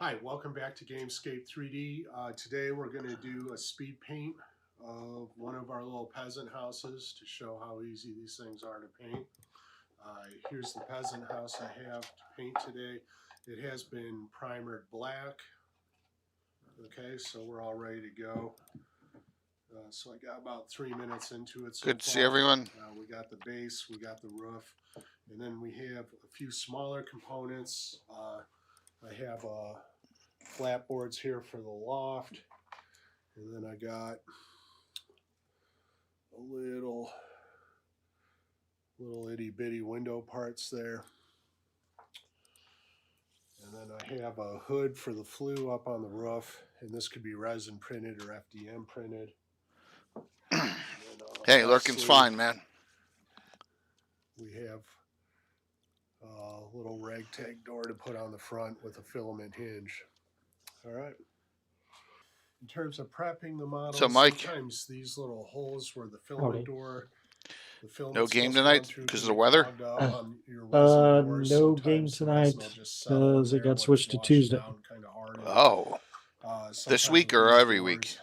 Hi, welcome back to Gamescape 3D. Today we're going to do a speed paint of one of our little peasant houses to show how easy these things are to paint. Here's the peasant house I have to paint today. It has been primered black. Okay, so we're all ready to go. So I got about 3 minutes into it so Good to far. see everyone. We got the base, we got the roof, and then we have a few smaller components. I have flat boards here for the loft, and then I got a little itty bitty window parts there, and then I have a hood for the flue up on the roof, and this could be resin printed or FDM printed. Hey, lurking's fine, man. We have a little ragtag door to put on the front with a filament hinge. All right. In terms of prepping the model, So Mike, sometimes these little holes where the filament door, the filament no game tonight because of the weather? No game tonight because it got switched to Tuesday. Oh, this week or every week?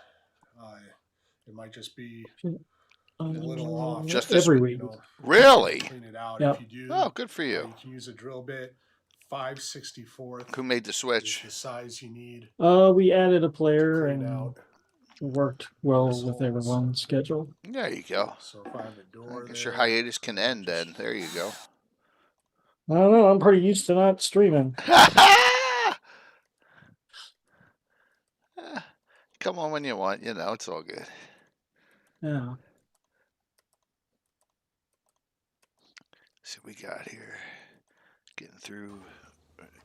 It might just be a little off. Just every week. Really? Clean it out Yep. if you do. Oh, good for You you. can use a drill bit. 5/64. Who made the switch? The size you need. We added a player Clean and out. worked well with everyone's schedule. There you go. So if I have a door I guess there, your hiatus can end then. There you go. I don't know. I'm pretty used to not streaming. Come on when you want. You know, it's all good. Yeah. See what we got here. Getting through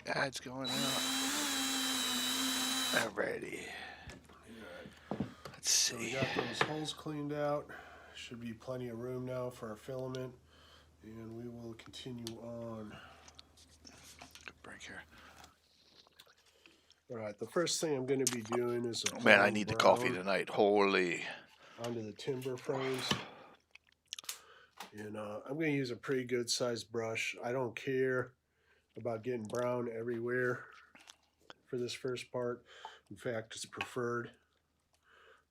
ads going out. Alrighty. Let's so we see. got those holes cleaned out. Should be plenty of room now for our filament, and we will continue on. Good break here. All right, the first thing I'm going to be doing is Oh, man, I need the coffee tonight. Holy. Onto the timber frames. And I'm going to use a pretty good sized brush. I don't care about getting brown everywhere for this first part. In fact, it's preferred.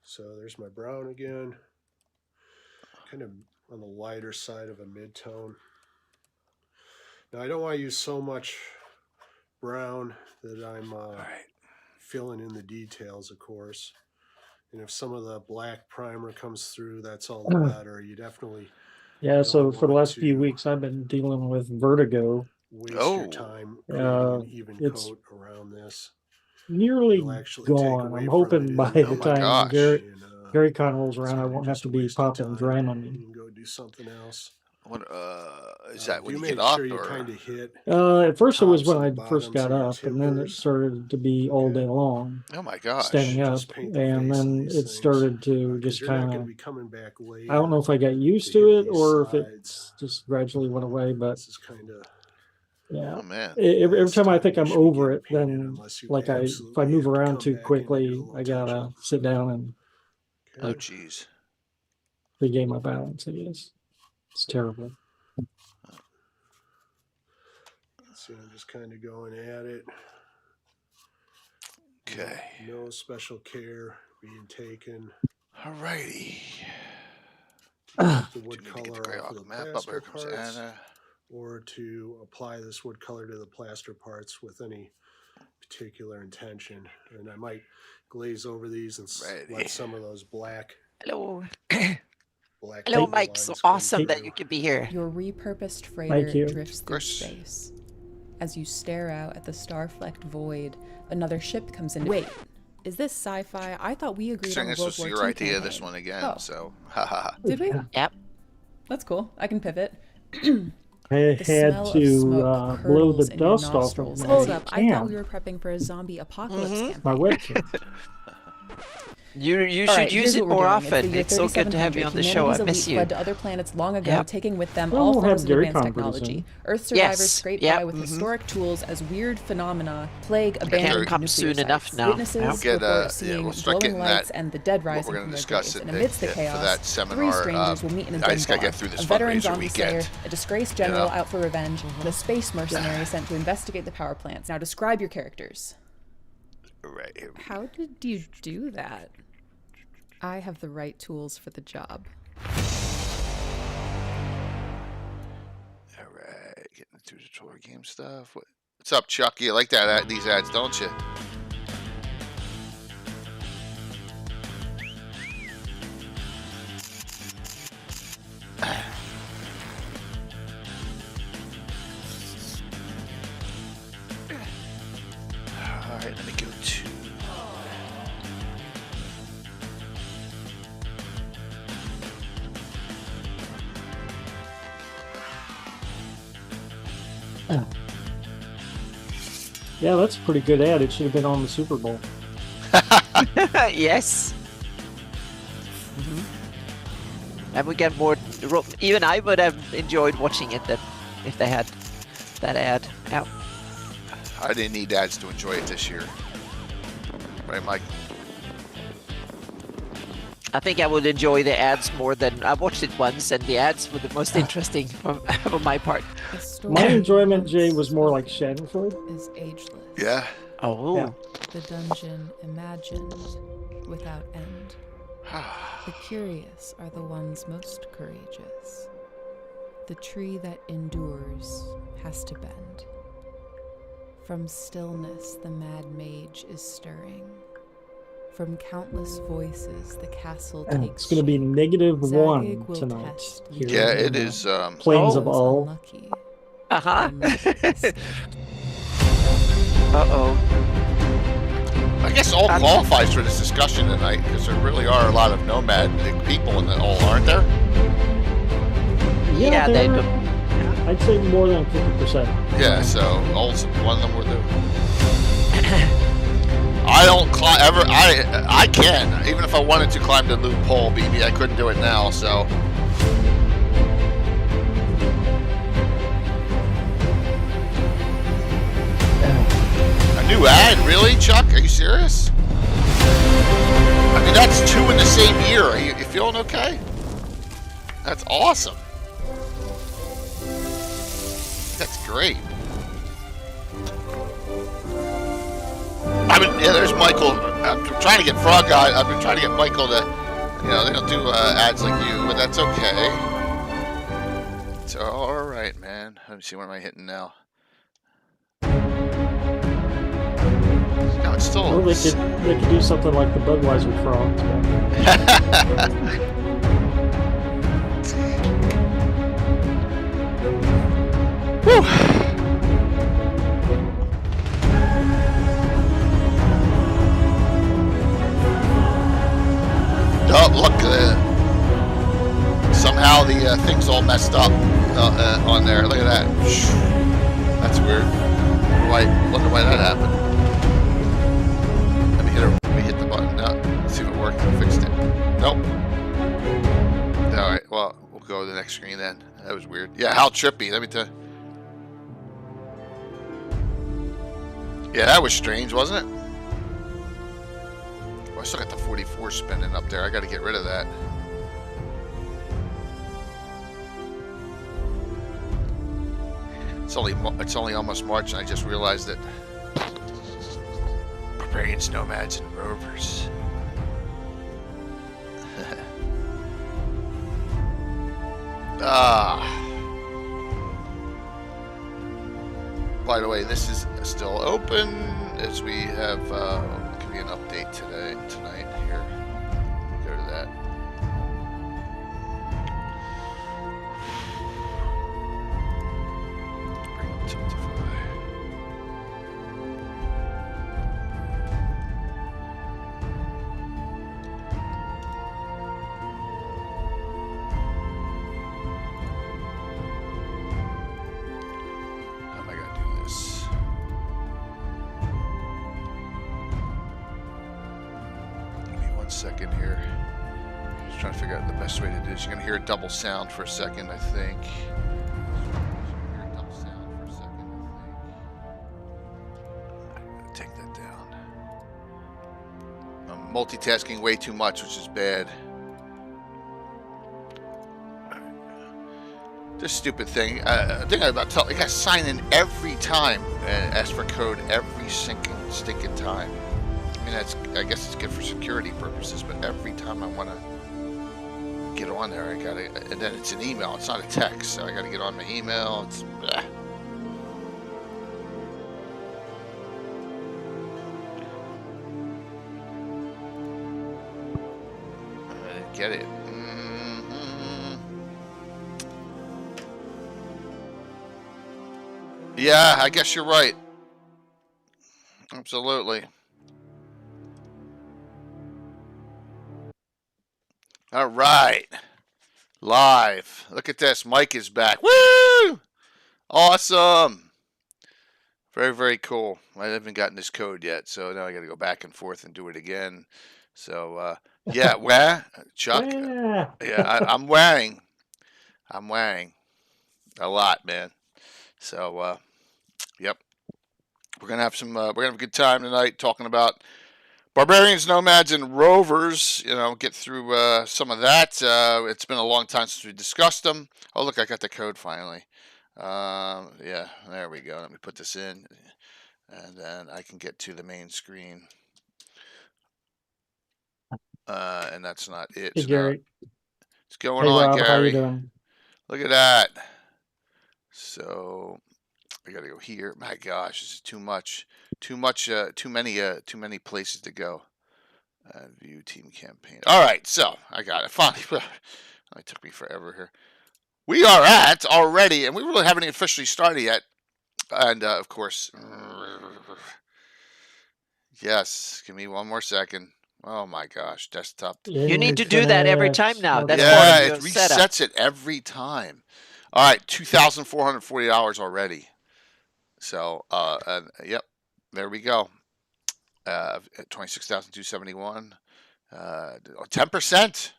So there's my brown again. Kind of on the lighter side of a mid-tone. Now I don't want to use so much brown that I'm filling in the details, of course. And if some of the black primer comes through, that's all the better. You definitely So for the last few weeks, I've been dealing with vertigo. Waste your time creating an even it's coat around this. Nearly gone. I'm hoping by the time Gary Con rolls around, I won't have to be popping dram on me. You can go do something else. What is that when you get make up sure you or kind of hit at first it was when I tops first and got bottoms up, of and then it timbers. started to be all day long, oh my gosh. standing up, Just paint the and face of then these it things, started to 'cause just you're not kind gonna of, be coming back later I don't know if I got used to to hit it these or if it sides. just gradually went away, but This is kind of yeah. Oh man. Every time I think you I'm should be over getting it, painted then unless you like if I absolutely move have to around come too back in and do a quickly, little I gotta touch-up. sit down and Oh Okay. jeez. regain my balance, I guess. It's terrible. So I'm just kind of going at it. Okay. No special care being taken. Alrighty. The wood Do need to get the color off of the GREYHAWK map up. plaster Here comes parts, Anna. or to apply this wood color to the plaster parts with any particular intention. And I might glaze over these and let some of those black. Hello. Black Hello, lines Mike. So come awesome that through. you could be here. Your repurposed Thank freighter you. drifts through course. space. As you stare out at the star-flecked void, another ship comes in. Wait, is this sci-fi? I thought we agreed on Considering a this World was War your II idea, campaign. this one again. Oh. So, haha. Did we? Yep. That's cool. I can pivot. I The had smell of to smoke blow the curdles in your dust off of nostrils. my Hold up, I thought can, we were prepping for a zombie apocalypse campaign. my webcam. You All should right, use here's it what we're more doing. often. the year It's so good to have you on the show. I Humanity's miss elite you. fled to other planets long ago, Yep. taking with them Well, all we'll forms have of Gary advanced Con pretty technology. soon. Earth survivors Yes, scrape yep, by with historic tools as weird phenomena plague Can't abandoned come nuclear soon sites. enough now. Witnesses Yep. We'll get, report seeing we'll start glowing getting lights that, and the dead what rising we're from going to their discuss graves. it And amidst the for chaos, that seminar. 3 strangers will meet in a I den just got to bar. get through this A veteran fundraiser zombie slayer, weekend. a disgraced general know? out for revenge, and a space mercenary sent to investigate the power plants. Now describe your characters. Right, here we How did you do that? I have the right tools for the job. Alright, getting through the tour game stuff. What's up, Chuck? You like that these ads, don't you? Alright, let me go to... Yeah, that's a pretty good ad. It should have been on the Super Bowl. Yes. And we get more. Even I would have enjoyed watching it if they had that ad out. I didn't need ads to enjoy it this year. Right, Mike? I think I would enjoy the ads more than I watched it once, and the ads were the most interesting for my part. The story My enjoyment, Jay, was more like Schadenfreude. is ageless. Yeah. Oh. Yeah. The dungeon imagined without end. The curious are the ones most courageous. The tree that endures has to bend. From stillness the mad mage is stirring. From countless voices the castle And takes it's going to be shape. -1 Zadig will tonight. test Here Yeah, in it the is. Plains of Those All. unlucky Uh-huh. will not escape. Uh-oh. I guess all qualifies for this discussion tonight because there really are a lot of nomad people in the all, aren't there? Yeah, they they're- do. I'd say more than 50%. Yeah, so all's one of them will do. I don't climb ever. I can, even if I wanted to climb the loophole, BB. I couldn't do it now, so. A new ad, really, Chuck? Are you serious? I mean, that's 2 in the same year. Are you feeling okay? That's awesome. That's great. I mean, yeah, there's Michael. I'm trying to get Frog Guy. I've been trying to get Michael to, you know, they don't do ads like you, but that's okay. It's all right, man. Let me see, what am I hitting now? No, it's still. Well, they could do something like the Budweiser frogs. Whew. Oh, look, somehow the thing's all messed up on there. Look at that. That's weird. Wonder why that happened. Let me hit the button. No, let's see if it worked. Fixed it. Nope. All right. Well, we'll go to the next screen then. That was weird. Yeah, how trippy. Let me tell you. Yeah, that was strange, wasn't it? Well, I still got the 44 spinning up there. I got to get rid of that. It's only almost March, and I just realized that. Barbarians, Nomads, and Rovers. By the way, this is still open as we have. Give me an update tonight here. Go to that. Bring up Tiltify. How am I gonna do this? Give me 1 second here. Just trying to figure out the best way to do this. You're gonna hear a double sound for a second, I think. I'm gonna take that down. I'm multitasking way too much, which is bad. This stupid thing. I think I'm about to tell. You gotta sign in every time and ask for code every stinking time. mean, I guess it's good for security purposes, but every time I want to get on there, I gotta, and then it's an email. It's not a text, so I gotta get on my email. It's, I didn't get it. Yeah, I guess you're right. Absolutely. All right. Live. Look at this. Mike is back. Woo! Awesome. Very, very cool. I haven't gotten this code yet, so now I got to go back and forth and do it again. So, yeah, where? Chuck? Yeah, I'm wearing. I'm wearing a lot, man. So, yep. We're gonna have some. We're gonna have a good time tonight talking about Barbarians, Nomads, and Rovers. You know, get through some of that. It's been a long time since we discussed them. Oh, look, I got the code finally. Yeah, there we go. Let me put this in, and then I can get to the main screen. And that's not it. Hey, so Gary. What's going hey, on, Rob, Gary? How you doing? Look at that. So I gotta go here. My gosh, this is too much. Too many places to go. View team campaign. All right, so I got it. Finally, it took me forever here. We are at already, and we really haven't officially started yet. And of course, yes. Give me one more second. Oh my gosh, desktop. You need to do that every time now. That's yeah, part of your it resets it every time. All right, $2,440 already. So, yep, there we go. 26,271. 10%.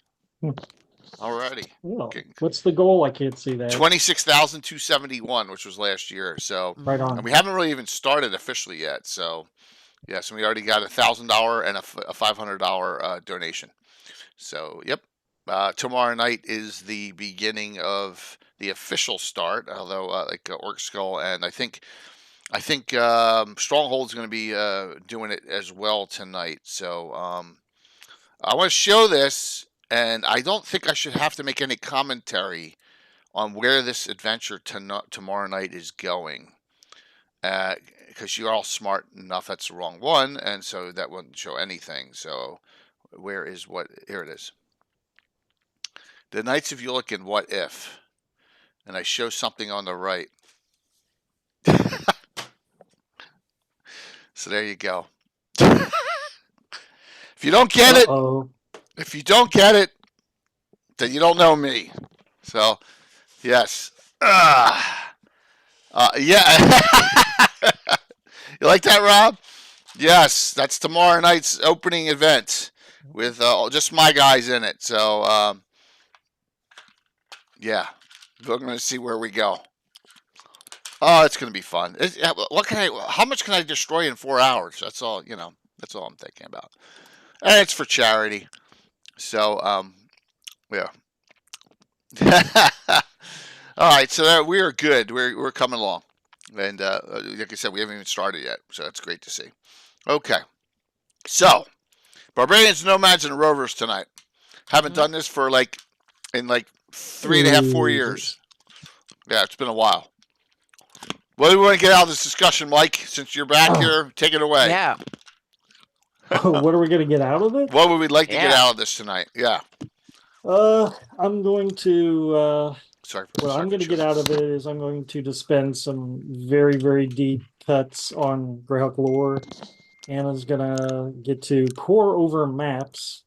Alrighty. Well, what's the goal? I can't see that. 26,271, which was last year. So, right on. And we haven't really even started officially yet. So, yes, and we already got $1,000 and a $500 donation. So, yep. Tomorrow night is the beginning of the official start. Although, like Orc Skull and I think Stronghold's going to be doing it as well tonight. So I want to show this, and I don't think I should have to make any commentary on where this adventure tomorrow night is going. Because you're all smart enough that's the wrong one, and so that wouldn't show anything. So where is what? Here it is. The Knights of Ulick in What If. And I show something on the right. So there you go. If you don't get it, then you don't know me. So, yes. Yeah. You like that, Rob? Yes, that's tomorrow night's opening event with just my guys in it. So, yeah, we're going to see where we go. Oh, it's going to be fun. How much can I destroy in 4 hours? That's all, that's all I'm thinking about. And it's for charity. So, yeah. All right, so we are good. We're coming along. And like I said, we haven't even started yet. So that's great to see. Okay. So, Barbarians, Nomads, and Rovers tonight. Haven't done this for in 3.5, 4 years. Yeah, it's been a while. What do we want to get out of this discussion, Mike? Since you're back here, take it away. Yeah. What are we going to get out of it? What would we like to get out of this tonight? Yeah. I'm going to. I'm going to get out of it is I'm going to dispense some very, very deep cuts on GREYHAWK lore. Anna's going to get to pour over maps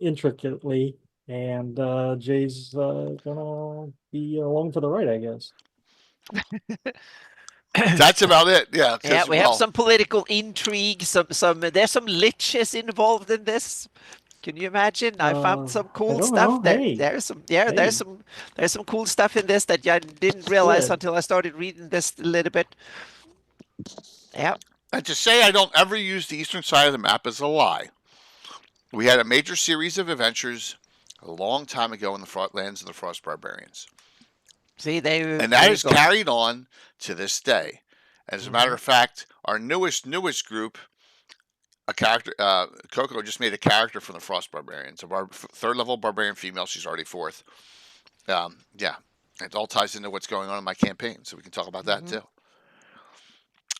intricately. And Jay's going to be along for the ride, I guess. That's about it. Yeah. Yeah, we have some political intrigue. There's some liches involved in this. Can you imagine? I found some cool stuff. There's some cool stuff in this that I didn't realize until I started reading this a little bit. Yeah. And to say I don't ever use the eastern side of the map is a lie. We had a major series of adventures a long time ago in the lands of the Frost Barbarians. See, and that is carried on to this day. As a matter of fact, our newest group a character. Coco just made a character from the Frost Barbarians, a third level barbarian female. She's already fourth. Yeah, it all ties into what's going on in my campaign, so we can talk about that too.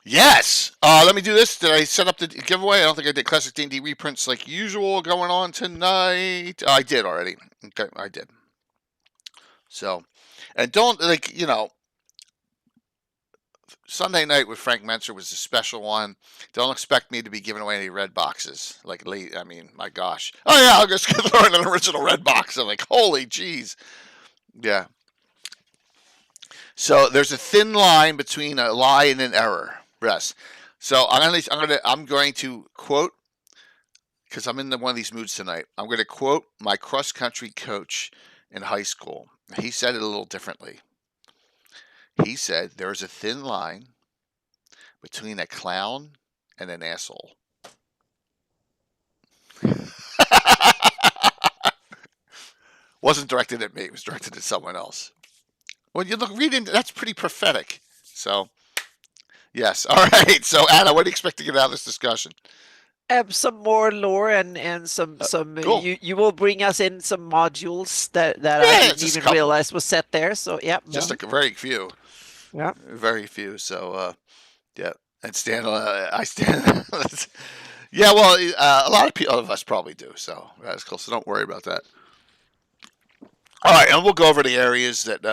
Yes. Let me do this. Did I set up the giveaway? I don't think I did. Classic D&D reprints like usual going on tonight. I did already. Okay, I did. So, and don't Sunday night with Frank Menser was a special one. Don't expect me to be giving away any red boxes. Like late, I mean, my gosh. Oh yeah, I'll just throw in an original red box. I'm like, holy jeez. Yeah. So there's a thin line between a lie and an error. Yes. So I'm going to quote, because I'm in one of these moods tonight. I'm going to quote my cross country coach in high school. He said it a little differently. He said there's a thin line between a clown and an asshole. Wasn't directed at me. It was directed at someone else. Well, you look reading. That's pretty prophetic. So, yes. All right. So, Anna, what do you expect to get out of this discussion? Some more lore and some cool. You will bring us in some modules that I didn't even realize was set there. So yeah, just a very few. Yeah, very few. So yeah, and Stan, I stand. Yeah, well, a lot of us probably do. So that's cool. So don't worry about that. All right, and we'll go over the areas that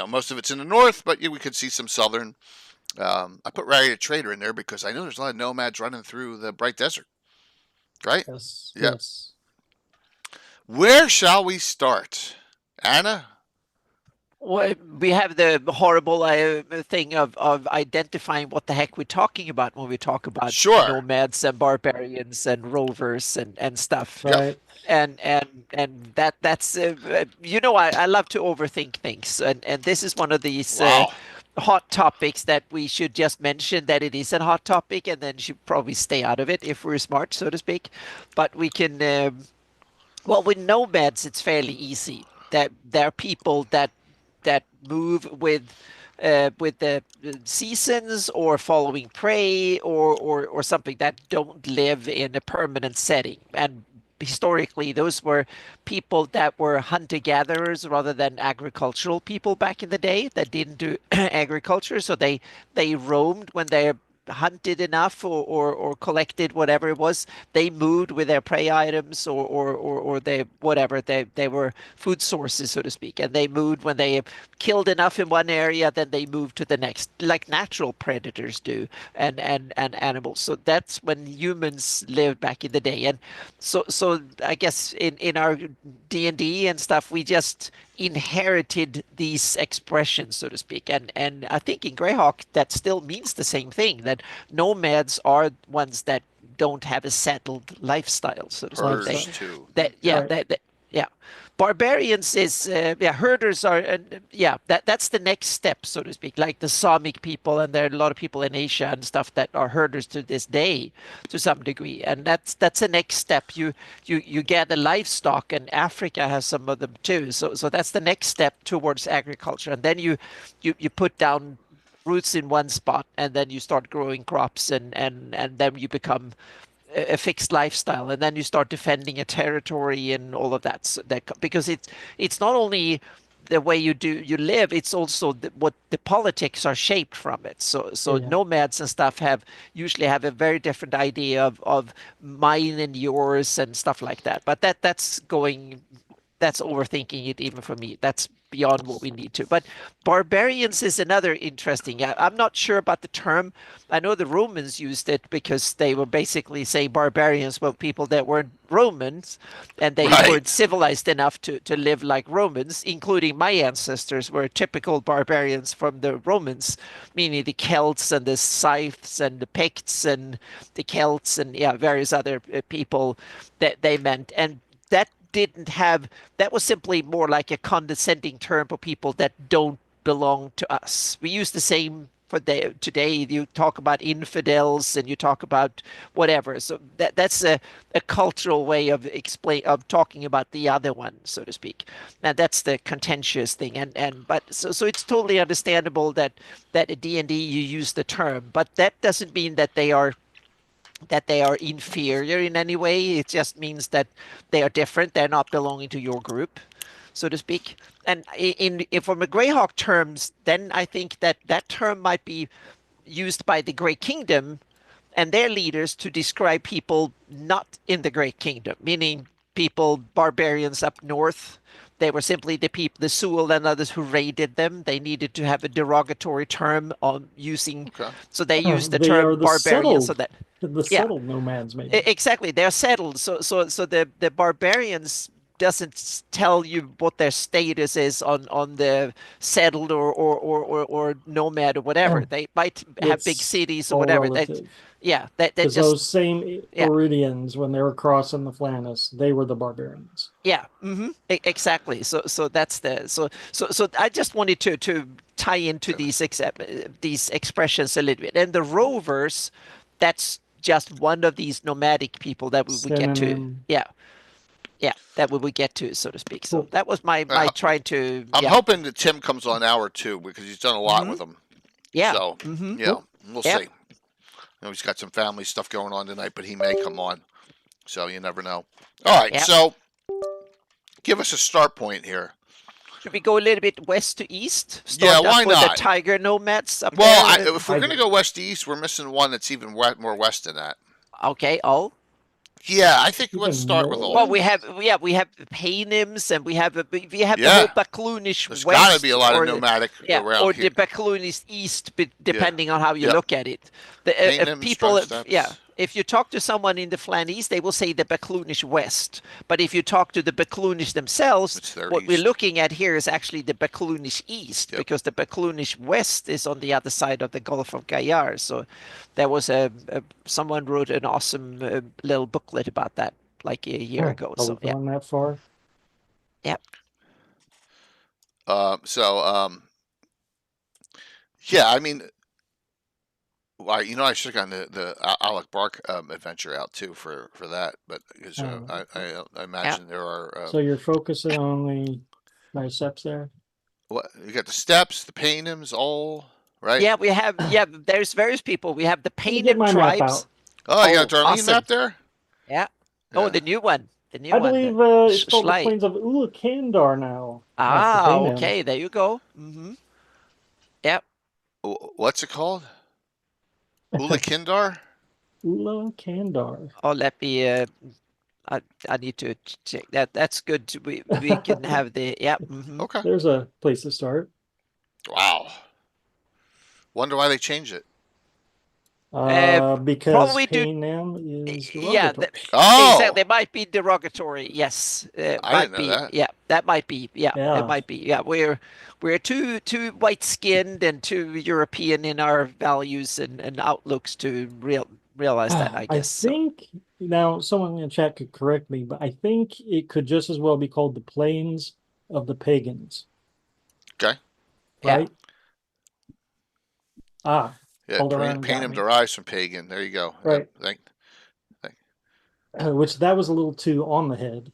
most of it's in the north, but we could see some southern. I put Rally Trader in there because I know there's a lot of nomads running through the Bright Desert. Right? Yes. Yep. Yes. Where shall we start, Anna? Well, we have the horrible thing of identifying what the heck we're talking about when we talk about nomads and barbarians and rovers and stuff. Right. And that's I love to overthink things, and this is one of these. Wow. Hot topics that we should just mention that it is a hot topic, and then should probably stay out of it if we're smart, so to speak. But we can, with nomads, it's fairly easy. That there are people that move with the seasons or following prey or something that don't live in a permanent setting. And historically, those were people that were hunter-gatherers rather than agricultural people back in the day that didn't do agriculture. So they roamed when they hunted enough or collected whatever it was. They moved with their prey items or they whatever they were food sources, so to speak, and they moved when they killed enough in one area, then they moved to the next, like natural predators do, and animals. So that's when humans lived back in the day. And so I guess in our D&D and stuff, we just inherited these expressions, so to speak, and I think in GREYHAWK that still means the same thing, that nomads are ones that don't have a settled lifestyle, so to speak. Barbarians is herders are that's the next step, so to speak, like the Samic people, and there are a lot of people in Asia and stuff that are herders to this day to some degree, and that's the next step. You gather livestock, and Africa has some of them too, so that's the next step towards agriculture, and then you put down roots in one spot, and then you start growing crops, and then you become a fixed lifestyle, and then you start defending a territory and all of that. So because it's not only the way you live, it's also what the politics are shaped from it. So nomads and stuff usually have a very different idea of mine and yours and stuff like that. But that's overthinking it even for me. That's beyond what we need to. But barbarians is another interesting. I'm not sure about the term. I know the Romans used it because they were basically saying barbarians were people that weren't Romans, and they weren't civilized enough to live like Romans, including my ancestors were typical barbarians from the Romans, meaning the Celts and the Scythes and the Picts and the Celts and various other people that they meant. And that was simply more like a condescending term for people that don't belong to us. We use the same for today. You talk about infidels and you talk about whatever. So that's a cultural way of talking about the other one, so to speak. Now that's the contentious thing. But it's totally understandable that at D&D you use the term, but that doesn't mean that they are that they are inferior in any way. It just means that they are different. They're not belonging to your group, so to speak. And from a Greyhawk terms, then I think that that term might be used by the Grey Kingdom and their leaders to describe people not in the Grey Kingdom, meaning people, barbarians up north. They were simply the people, the Sual and others who raided them. They needed to have a derogatory term on using, so they used the term barbarian. So that the settled nomads, maybe. Exactly, they're settled. So the barbarians doesn't tell you what their status is on the settled or nomad or whatever. They might have big cities or whatever. Because those same Iridians, when they were crossing the Flannis, they were the barbarians. Yeah, exactly. So that's the so I just wanted to tie into these expressions a little bit. And the Rovers, that's just one of these nomadic people that we would get to. Yeah, that we would get to, so to speak. So that was my trying to. I'm hoping that Tim comes on hour 2 because he's done a lot with them. Yeah. So we'll see. He's got some family stuff going on tonight, but he may come on. So you never know. All right, so give us a start point here. Should we go a little bit west to east? Start why not? With the Tiger Nomads up there? If we're going to go west to east, we're missing one that's even more west than that. Okay. Yeah, I think let's start with all. Well, we have Paynims, and we have the whole Bakloonish There's west. There's got to be a lot of nomadic around or here. the Bakloonish east, depending on how you look at it. If you talk to someone in the Flannies, they will say the Bakloonish west. But if you talk to the Bakloonish themselves, what we're looking at here is actually the Bakloonish east, because the Bakloonish west is on the other side of the Gulf of Gayar. So there was someone wrote an awesome little booklet about that like a year ago. So gone that far? Yep. I mean, well, I should have gotten the Alec Bark adventure out too for that, but because I imagine there are. So you're focusing on the triceps there. What you got? The steps, the Paynims, all right? Yeah, we have. There's various people. We have the Paynim tribes. Oh, you got a Darlene map there? Yeah. Oh, the new one. The new I one. believe it's called the Plains of Ulakandar now. Okay. There you go. Yep. What's it called? Ulakandar? Ulakandar. Oh, let me. I need to check that. That's good. We can have the Okay. There's a place to start. Wow. Wonder why they changed it. Because Paynim is derogatory. Exactly. They might be derogatory. Yes, I didn't know that. Yeah, that might be. Yeah, it might be. Yeah, we're too white-skinned and too European in our values and outlooks to realize that. I guess. I think now someone in the chat could correct me, but I think it could just as well be called the Plains of the Pagans. Okay. Right. Yeah. Paynim derives from pagan. There you go. Right. Which that was a little too on the head.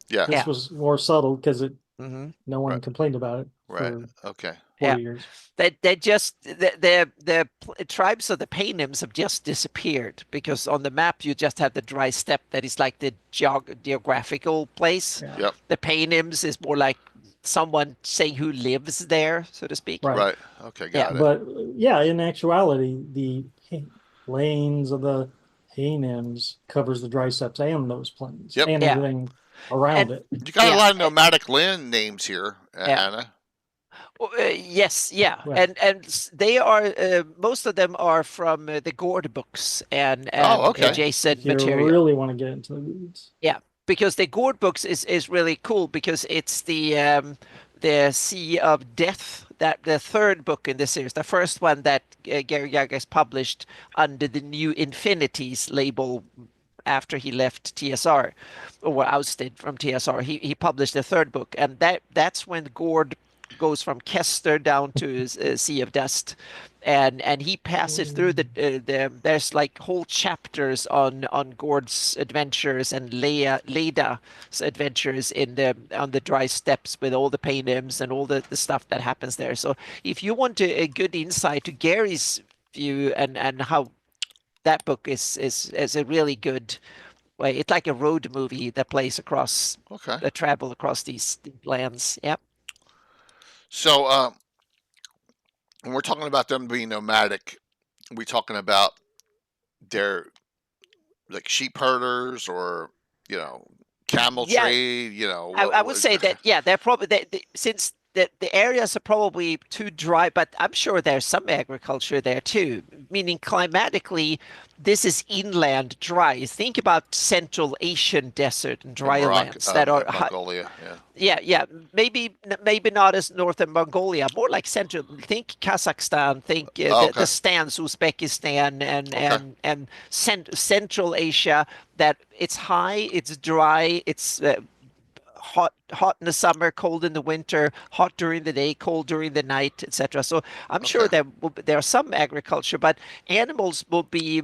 Yeah. This was more subtle because no one complained about it. Right. Okay. 40 years. They just the tribes of the Paynims have just disappeared because on the map you just have the dry steppe that is like the geographical place. Yeah. Yep. The Paynims is more like someone saying who lives there, so to speak. Right. Okay, got it. But in actuality, the plains of the Paynims covers the dry steppes and those plains and everything around it. You got a lot of nomadic land names here, Anna. Yes, Right. and they are most of them are from the Gord books and adjacent material. You really want to get into the weeds. Yeah, because the Gord books is really cool because it's the Sea of Death, that the third book in the series, the first one that Gary Gygax published under the New Infinities label after he left TSR or ousted from TSR. He published the third book, and that's when Gord goes from Kester down to Sea of Dust, and he passes through there's like whole chapters on Gord's adventures and Leda's adventures on the dry steppes with all the Paynims and all the stuff that happens there. So if you want a good insight to Gary's view and how that book is a really good way. It's like a road movie that plays across travel across these lands. Yep. So when we're talking about them being nomadic, are we talking about they're like sheep herders or camel trade? I would say that they're probably since the areas are probably too dry, but I'm sure there's some agriculture there too. Meaning climatically, this is inland dry. Think about Central Asian desert and dry lands that are Mongolia. Yeah. Maybe not as northern Mongolia, more like central. Think Kazakhstan. Think the stands, Uzbekistan, and Central Asia. That it's high, it's dry, it's hot in the summer, cold in the winter, hot during the day, cold during the night, etc. So I'm sure there are some agriculture, but animals will be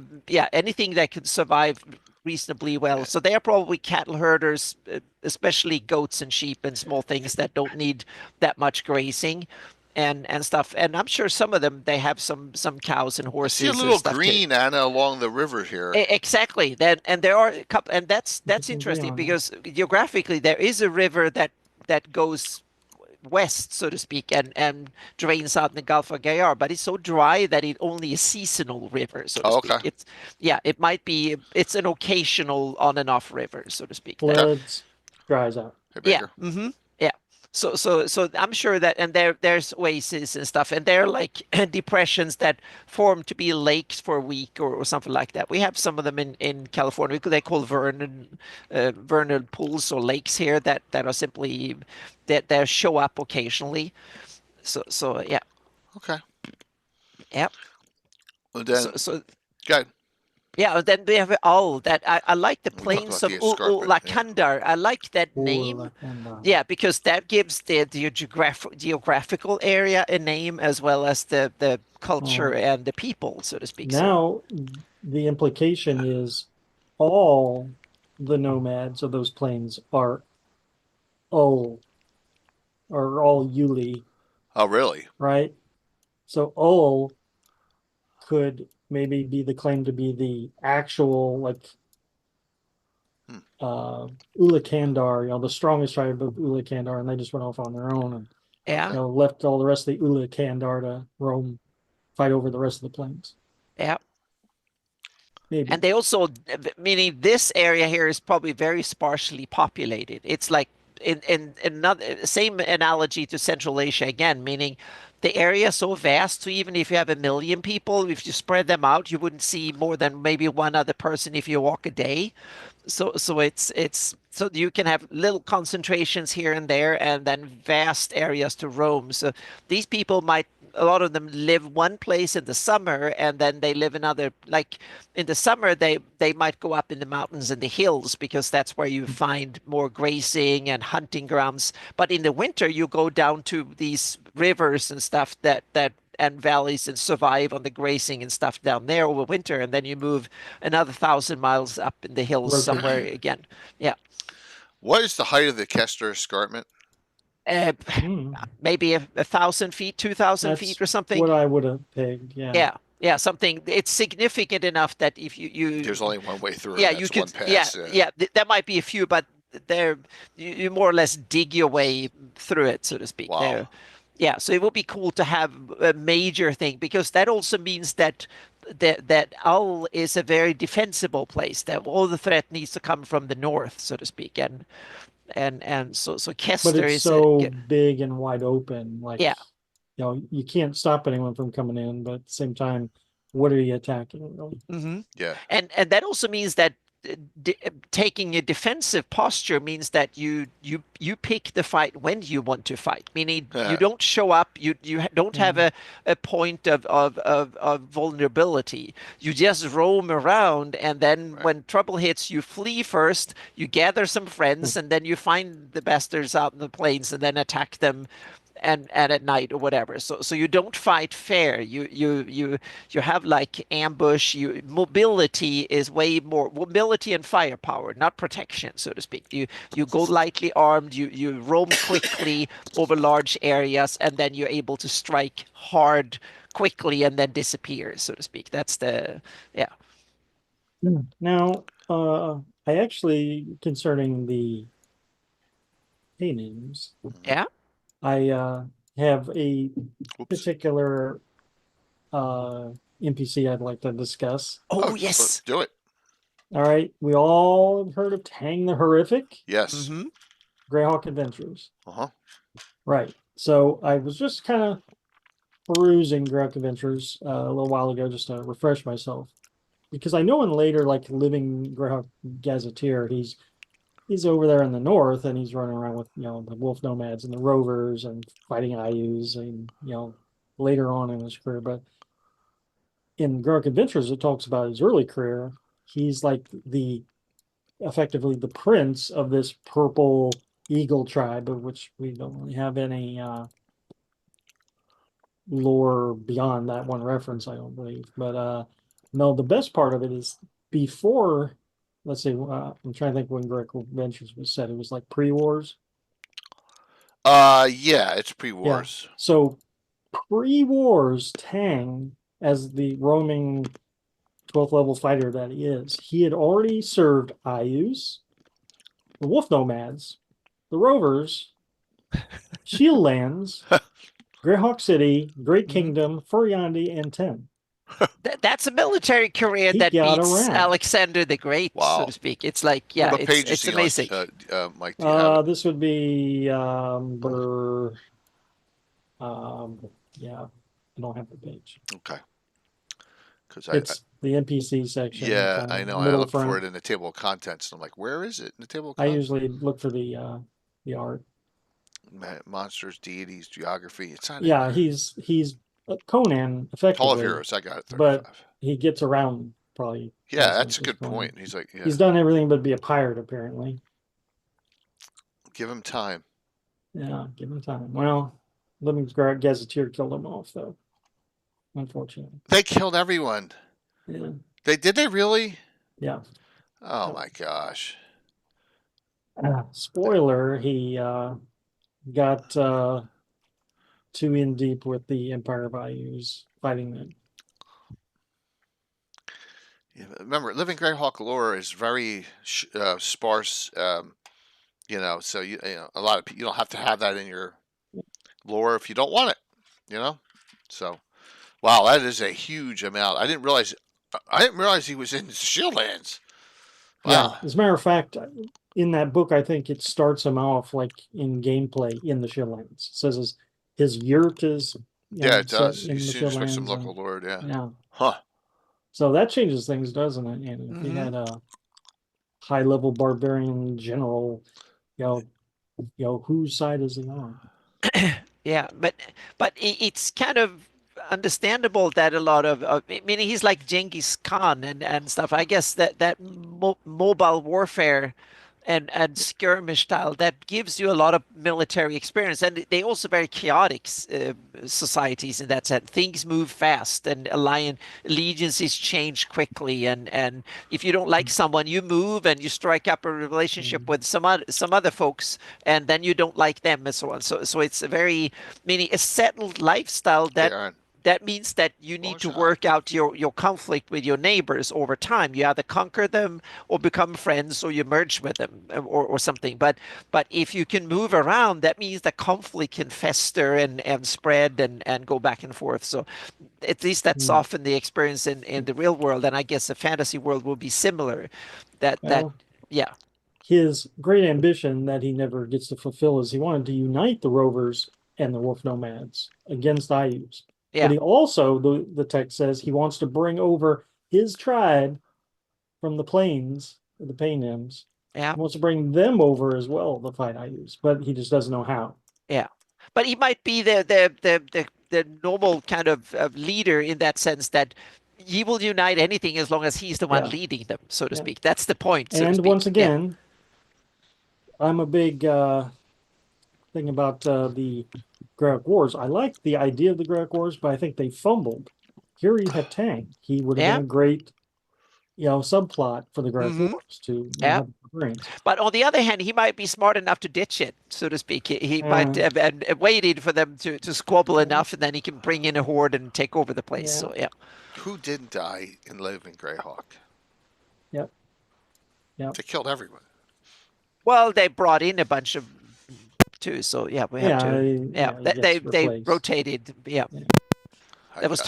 anything that can survive reasonably well. So they are probably cattle herders, especially goats and sheep and small things that don't need that much grazing and stuff. And I'm sure some of them, they have some cows and horses. I see a little green, Anna, along the river here. Exactly. And there are a couple, and that's interesting because geographically there is a river that goes west, so to speak, and drains out in the Gulf of Gayar, but it's so dry that it only a seasonal river, so to speak. It might be it's an occasional on and off river, so to speak. Floods, dries out. Yeah. Mm-hmm. Yeah. So I'm sure that, and there's oases and stuff, and they're like depressions that form to be lakes for a week or something like that. We have some of them in California. They call vernal pools or lakes here that are simply that they show up occasionally. So yeah. Okay. Yep. Well, then, so good. Yeah, then we have that I like the plains of Ulakandar. I like that name. Yeah, because that gives the geographical area a name as well as the culture and the people, so to speak. Now, the implication is all the nomads of those plains are all Yuli. Oh, really? Right? So Ul could maybe be the claim to be the actual Ulakandar, the strongest tribe of Ulakandar, and they just went off on their own and left all the rest of the Ulakandar to roam, fight over the rest of the plains. Yeah. Maybe. And they also, meaning this area here is probably very sparsely populated. It's like in another same analogy to Central Asia again, meaning the area is so vast, so even if you have 1 million people, if you spread them out, you wouldn't see more than maybe one other person if you walk a day. So it's so you can have little concentrations here and there, and then vast areas to roam. So these people a lot of them live one place in the summer, and then they live another. Like in the summer, they might go up in the mountains and the hills because that's where you find more grazing and hunting grounds. But in the winter, you go down to these rivers and stuff and valleys and survive on the grazing and stuff down there over winter, and then you move another 1,000 miles up in the hills somewhere again. Yeah. What is the height of the Kester Escarpment? Maybe 1,000 feet, 2,000 feet or something. What I would have pegged, yeah, something. It's significant enough that if you there's only one way through. Yeah, you could. One pass, there might be a few, but you more or less dig your way through it, so to speak. Wow. Yeah, so it would be cool to have a major thing because that also means that Ull is a very defensible place. That all the threat needs to come from the north, so to speak, and so Kester but it's is so big and wide open. You can't stop anyone from coming in, but at the same time, what are you attacking? Mm-hmm. Yeah, and that also means that taking a defensive posture means that you pick the fight when you want to fight, meaning you don't show up, you don't have a point of vulnerability. You just roam around, and then when trouble hits, you flee first, you gather some friends, and then you find the bastards out in the plains and then attack them and at night or whatever. So you don't fight fair. You have like ambush. Mobility is way more mobility and firepower, not protection, so to speak. You go lightly armed. You roam quickly over large areas, and then you're able to strike hard quickly and then disappear, so to speak. That's the Now, I actually, concerning the names, Yeah. I have a Oops. particular NPC I'd like to discuss. Oh, yes. Do it. All right, we all have heard of Tang the Horrific. Yes. GREYHAWK Adventures. Uh-huh. Right. So I was just kind of perusing GREYHAWK Adventures a little while ago just to refresh myself. Because I know in later, like Living GREYHAWK Gazetteer, he's over there in the north and he's running around with, the wolf nomads and the rovers and fighting IUs and, later on in his career. But in GREYHAWK Adventures, it talks about his early career. He's like effectively the prince of this purple eagle tribe, of which we don't really have any lore beyond that one reference, I don't believe. But no, the best part of it is before, let's see, I'm trying to think when GREYHAWK Adventures was set. It was like pre-wars. Yeah, it's pre-wars. Yeah. So pre-wars, Tang, as the roaming 12th level fighter that he had already served IUs, the wolf nomads, the rovers, Shieldlands, GREYHAWK City, Great Kingdom, Furiandi, and Ten. That's a military career that beats Alexander the Great, so to speak. It's like, yeah, it's amazing. Mike, this would be yeah, I don't have the page. Okay. Because it's the NPC section. Yeah, I know. I look for it in the table of contents. And I'm like, where is it in the table of contents? I usually look for the art. Monsters, deities, geography. It's not. Yeah, he's Conan effectively. Hall of Heroes. I got it. 35. But he gets around probably. Yeah, that's a good point. He's like, he's done everything but be a pirate apparently. Give him time. Yeah, give him time. Well, Living Gazetteer killed him off though. Unfortunately. They killed everyone. Yeah. Did they really? Yeah. Oh my gosh. Spoiler, he got too in deep with the Empire of IUs fighting them. Yeah, remember, Living GREYHAWK lore is very sparse. So a lot of you don't have to have that in your lore if you don't want it. So, wow, that is a huge amount. I didn't realize he was in Shieldlands. Wow. Yeah, as a matter of fact, in that book, I think it starts him off like in gameplay in the Shieldlands. It says his yurt is. It does. You seem like some local lord. Yeah. Yeah. Huh. So that changes things, doesn't it? And if he had a high-level barbarian general, whose side is he on? Yeah, but it's kind of understandable that a lot of meaning he's like Genghis Khan and stuff. I guess that mobile warfare and skirmish style that gives you a lot of military experience, and they also very chaotic societies in that sense. Things move fast and allegiances change quickly, and if you don't like someone, you move and you strike up a relationship with some other folks, and then you don't like them and so on. So it's a very meaning a settled lifestyle that means that you need to work out your conflict with your neighbors over time. You either conquer them or become friends or you merge with them or something. But if you can move around, that means the conflict can fester and spread and go back and forth. So at least that's often the experience in the real world. And I guess the fantasy world will be similar. Yeah. His great ambition that he never gets to fulfill is he wanted to unite the Rovers and the Wolf Nomads against IUs. Yeah. But he also, the text says, he wants to bring over his tribe from the plains, the Paynims. Yeah. He wants to bring them over as well to fight IUs, but he just doesn't know how. Yeah. But he might be the normal kind of leader in that sense that he will unite anything as long as he's the one leading them, so to speak. That's the point. And once again, I'm a big thing about the GREYHAWK Wars. I like the idea of the GREYHAWK Wars, but I think they fumbled. Here you have Tang. He would have been a great, subplot for the GREYHAWK Wars to bring. But on the other hand, he might be smart enough to ditch it, so to speak. He might have waited for them to squabble enough, and then he can bring in a horde and take over the place. So Who didn't die in Living GREYHAWK? Yeah. They killed everyone. Well, they brought in a bunch of too, so yeah, we have to. They rotated. Yeah. There was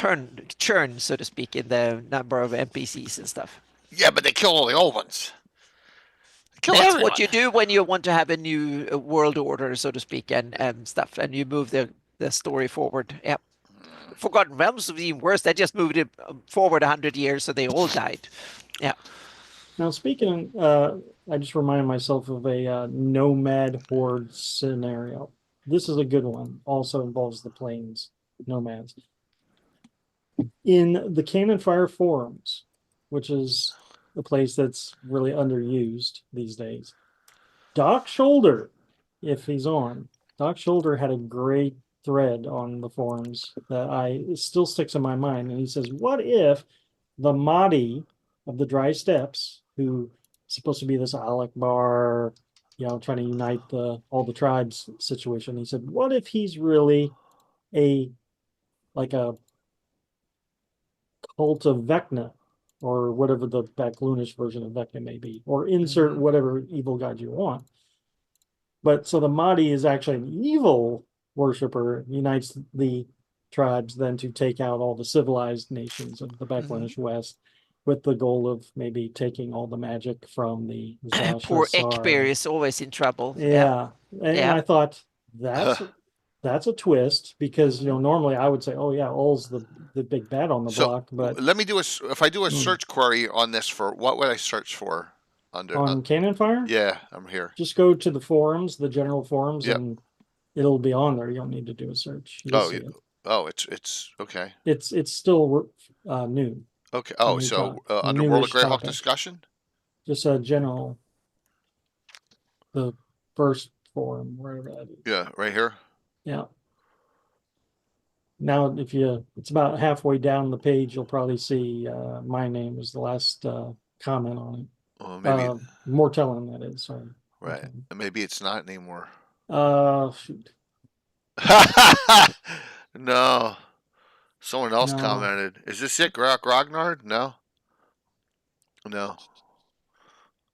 churn, so to speak, in the number of NPCs and stuff. Yeah, but they kill all the old ones. That's everyone. What you do when you want to have a new world order, so to speak, and stuff, and you move the story forward. Yeah. Forgotten Realms was even worse. They just moved it forward 100 years, so they all died. Yeah. Now, speaking, I just reminded myself of a nomad horde scenario. This is a good one. Also involves the plains nomads. In the Cannon Fire forums, which is a place that's really underused these days, Doc Shoulder, if he's on, Doc Shoulder had a great thread on the forums that it still sticks in my mind. And he says, what if the Mahdi of the Dry Steppes, who is supposed to be this Alakbar, trying to unite all the tribes situation. He said, what if he's really a cult of Vecna, or whatever the Backloonish version of Vecna may be, or insert whatever evil god you want. But so the Mahdi is actually an evil worshiper, unites the tribes then to take out all the civilized nations of the Backloonish West, with the goal of maybe taking all the magic from the Zasha Poor Ekber is always in trouble. Yeah. And I thought that's a twist, because normally I would say, oh yeah, Ul's the big bad on the block. But let me if I do a search query on this, for what would I search for on Cannon Fire? Yeah, I'm here. Just go to the forums, the general forums, and it'll be on there. You don't need to do a search. It's okay. It's still new. Okay. Oh, so under World of Greyhawk discussion? Just a general, the first forum, wherever that is. Yeah, right here. Yeah. Now, it's about halfway down the page, you'll probably see my name is the last comment on it. Well, maybe Mortellin, that is. Sorry. Right. Maybe it's not anymore. Shoot. No. Someone else commented. Is this it, Grognard? No.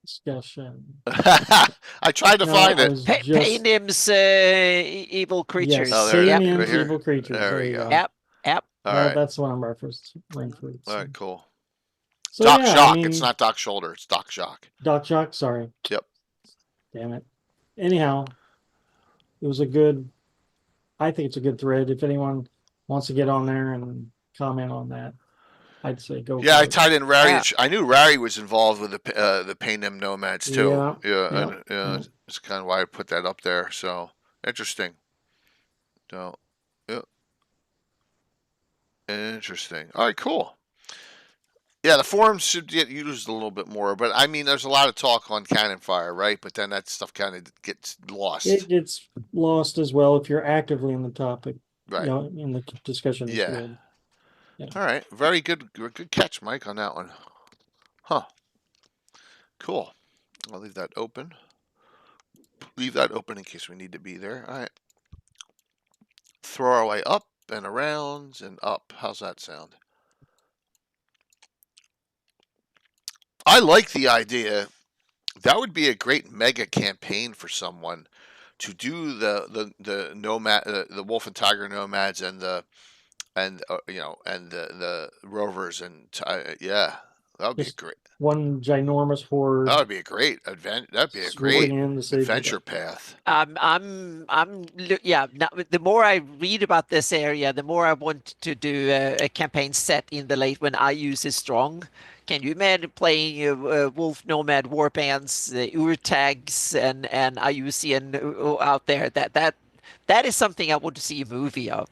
Discussion. I tried to find it. Paynim's evil creatures. Yes, Paynim's evil creatures. There you go. Yep. All right. That's what I'm referring to. All right, cool. So, Doc Shock. It's not Doc Shoulder. It's Doc Shock. Doc Shock. Sorry. Yep. Damn it. Anyhow, it was I think it's a good thread. If anyone wants to get on there and comment on that, I'd say go. Yeah, I tied in Rary. Yeah. I knew Rary was involved with the Paynim Nomads too. Yeah. That's kind of why I put that up there. So interesting. So, yeah. Interesting. All right, cool. Yeah, the forums should get used a little bit more, but I mean, there's a lot of talk on Cannon Fire, right? But then that stuff kind of gets lost. It gets lost as well if you're actively in the topic, right? In the discussion. Yeah. All right, very good catch, Mike, on that one. Huh. Cool. I'll leave that open. Leave that open in case we need to be there. All right. Throw our way up and around and up. How's that sound? I like the idea. That would be a great mega campaign for someone to do the nomad, the Wolf and Tiger Nomads, and the Rovers, and that would be great. One ginormous horde. That would be a great adventure. That'd be a great adventure path. The more I read about this area, the more I want to do a campaign set in the late when IUs is strong. Can you imagine playing Wolf Nomad warbands, Urtags, and IUCN out there? That is something I want to see a movie of.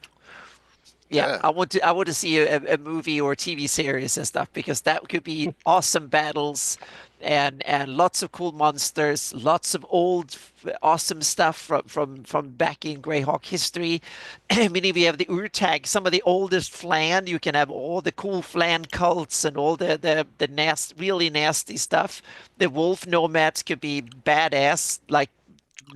Yeah, I want to see a movie or TV series and stuff, because that could be awesome battles and lots of cool monsters, lots of old awesome stuff from back in GREYHAWK history. I mean, if you have the Urtag, some of the oldest flan, you can have all the cool flan cults and all the really nasty stuff. The wolf nomads could be badass like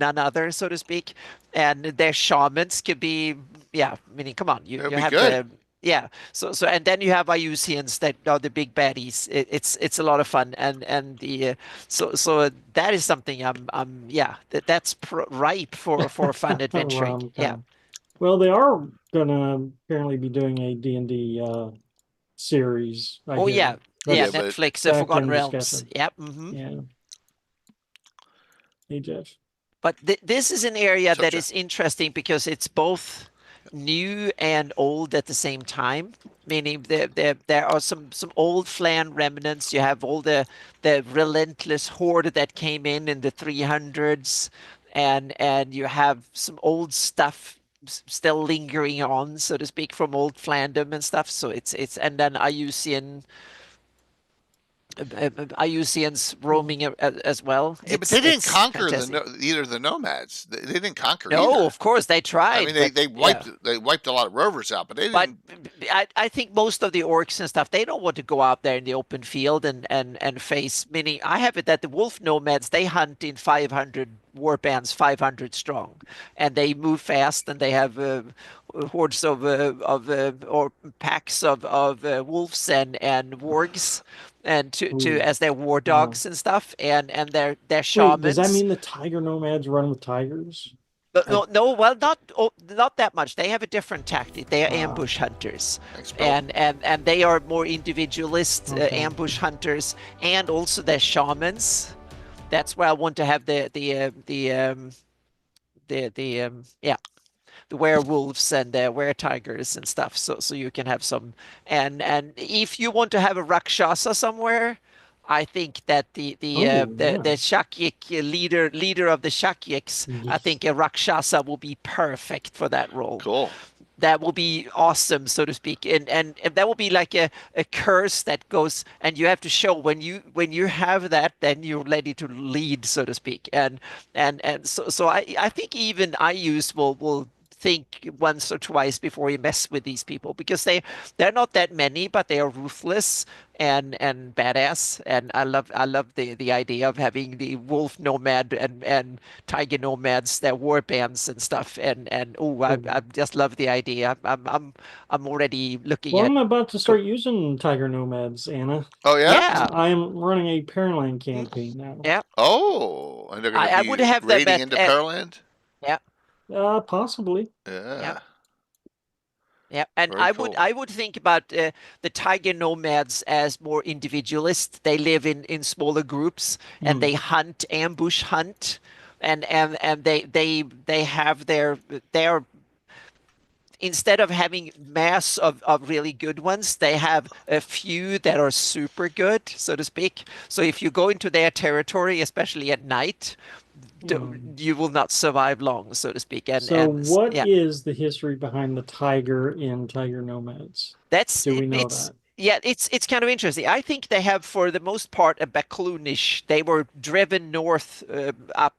none other, so to speak, and their shamans could be. Yeah, I mean, come on, you have to. Yeah. So and then you have Iusians that are the big baddies. It's a lot of fun, and the so that is something yeah, that's ripe for fun adventuring. Yeah. Well, they are gonna apparently be doing a D&D series. Oh yeah, That's Netflix, back Forgotten in Realms. discussion. Yep. Yeah. Hey, Jeff. But this is an area that is interesting because it's both new and old at the same time. Meaning there are some old Flan remnants. You have all the relentless horde that came in the 300s, and you have some old stuff still lingering on, so to speak, from old Flandom and stuff. So it's and then Iusians roaming as well. Yeah, but they didn't conquer either the Nomads. They didn't conquer either. No, of course they tried. I mean, they wiped a lot of Rovers out, but they didn't. But I think most of the orcs and stuff, they don't want to go out there in the open field and face. Meaning, I have it that the wolf nomads, they hunt in 500 war bands, 500 strong, and they move fast, and they have hordes of or packs of wolves and wargs, and to as their war dogs and stuff, and they're shamans. Wait, does that mean the tiger nomads run with tigers? No, well, not that much. They have a different tactic. They are ambush hunters, and they are more individualist ambush hunters, and also they're shamans. That's why I want to have the werewolves and the were-tigers and stuff, so you can have some, and if you want to have a Rakshasa somewhere, I think that the Shakyik leader of the Shakyiks, I think a Rakshasa will be perfect for that role. Cool. That will be awesome, so to speak, and that will be like a curse that goes, and you have to show when you have that, then you're ready to lead, so to speak, and so I think even Ius will think once or twice before you mess with these people, because they're not that many, but they are ruthless and badass, and I love the idea of having the wolf nomad and tiger nomads, their war bands and stuff, and I just love the idea. I'm already looking I'm about to start using tiger nomads, Anna. Oh yeah? Yeah. I'm running a Pearland campaign now. Yeah. Oh, and they're going to be would have raiding into Pearland? Yeah. Possibly. Yeah. Yeah, and Very I would think about the tiger nomads as more individualist. They live in smaller groups, and they ambush hunt, and they have their instead of having mass of really good ones, they have a few that are super good, so to speak. So if you go into their territory, especially at night, you will not survive long, so to speak. What is the history behind the tiger in Tiger Nomads? Do we know that? Yeah, it's kind of interesting. I think they have, for the most part, a Bakloonish. They were driven north up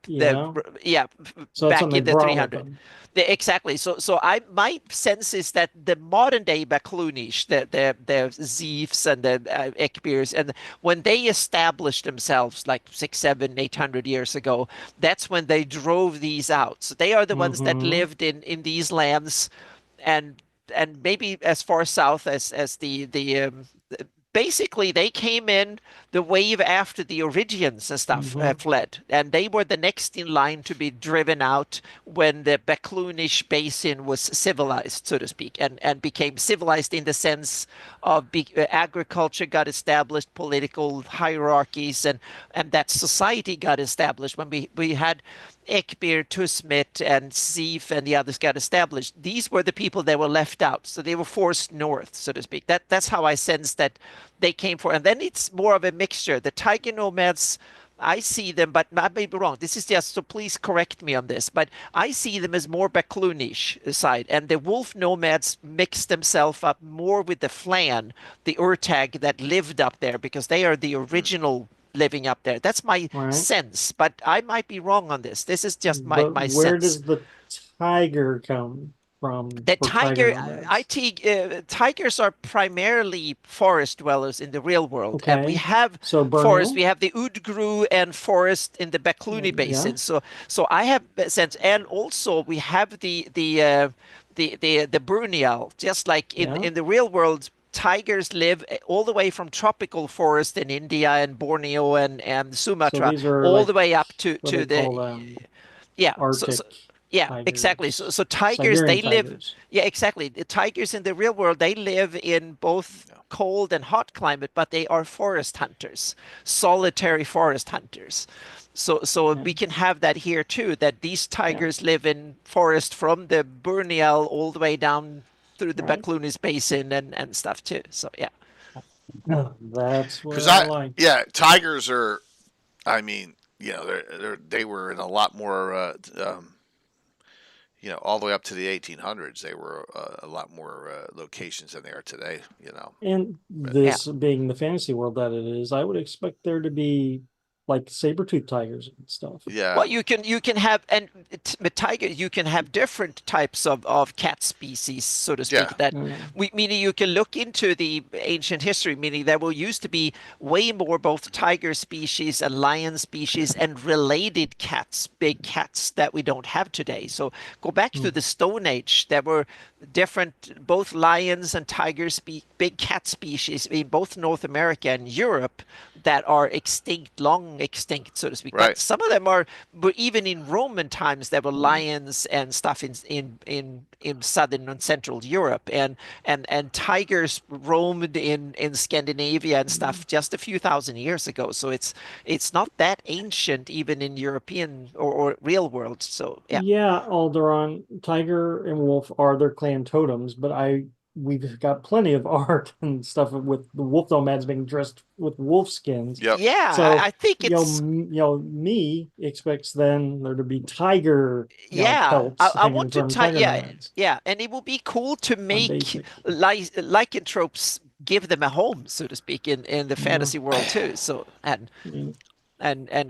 so back in the 300. Exactly. So my sense is that the modern day Bakloonish, the Zeefs and the Ekbirs, and when they established themselves like 600, 700, 800 years ago, that's when they drove these out. So they are the ones that lived in these lands, and maybe as far south as the basically they came in the wave after the Origians and stuff fled, and they were the next in line to be driven out when the Bakloonish basin was civilized, so to speak, and became civilized in the sense of agriculture got established, political hierarchies, and that society got established when we had Ekbir, Tusmit, and Zeef, and the others got established. These were the people that were left out, so they were forced north, so to speak. That's how I sense that they came for. And then it's more of a mixture. The tiger nomads, I see them, but I may be wrong. This is just, so please correct me on this, but I see them as more Bakloonish side, and the wolf nomads mix themselves up more with the Flan, the Urtag that lived up there, because they are the original living up there. That's my sense, but I might be wrong on this. This is just my sense. Where does the tiger come from? The tigers are primarily forest dwellers in the real world, and we have forest. We have the Udgru and forest in the Baklooni basin. So I have a sense, and also we have the the Brunel, just like in the real world. Tigers live all the way from tropical forest in India and Borneo and Sumatra, all the way up to the Arctic tigers, exactly. So tigers, Siberian they live. tigers. Yeah, exactly. The tigers in the real world, they live in both cold and hot climate, but they are forest hunters, solitary forest hunters. So we can have that here too, that these tigers live in forest from the Burnell all the way down through the Baclunis Basin and stuff too. So yeah. That's what I like. Yeah, tigers are. I mean, you know, they were in a lot more. You know, all the way up to the 1800s, they were a lot more locations than they are today. You know, and this being the fantasy world that it is, I would expect there to be like saber-toothed tigers and stuff. Yeah. Well, you can have, and with tiger, you can have different types of cat species, so to speak. Yeah. That meaning you can look into the ancient history, meaning there will used to be way more both tiger species and lion species and related cats, big cats that we don't have today. So go back to the Stone Age. There were different, both lions and tigers, big cat species in both North America and Europe that are extinct, long extinct, so to speak. Right. But some of them are, but even in Roman times, there were lions and stuff in southern and central Europe, and tigers roamed in Scandinavia and stuff just a few thousand years ago. So it's not that ancient, even in European or real world. So yeah. Yeah, Alderon, tiger and wolf are their clan totems, but we've got plenty of art and stuff with the wolf nomads being dressed with wolf skins. Yep. Yeah, so I think it's me expects then there to be tiger pelts I want to tiger nomads. And it will be cool to make lycanthropes give them a home, so to speak, in the fantasy world too. So and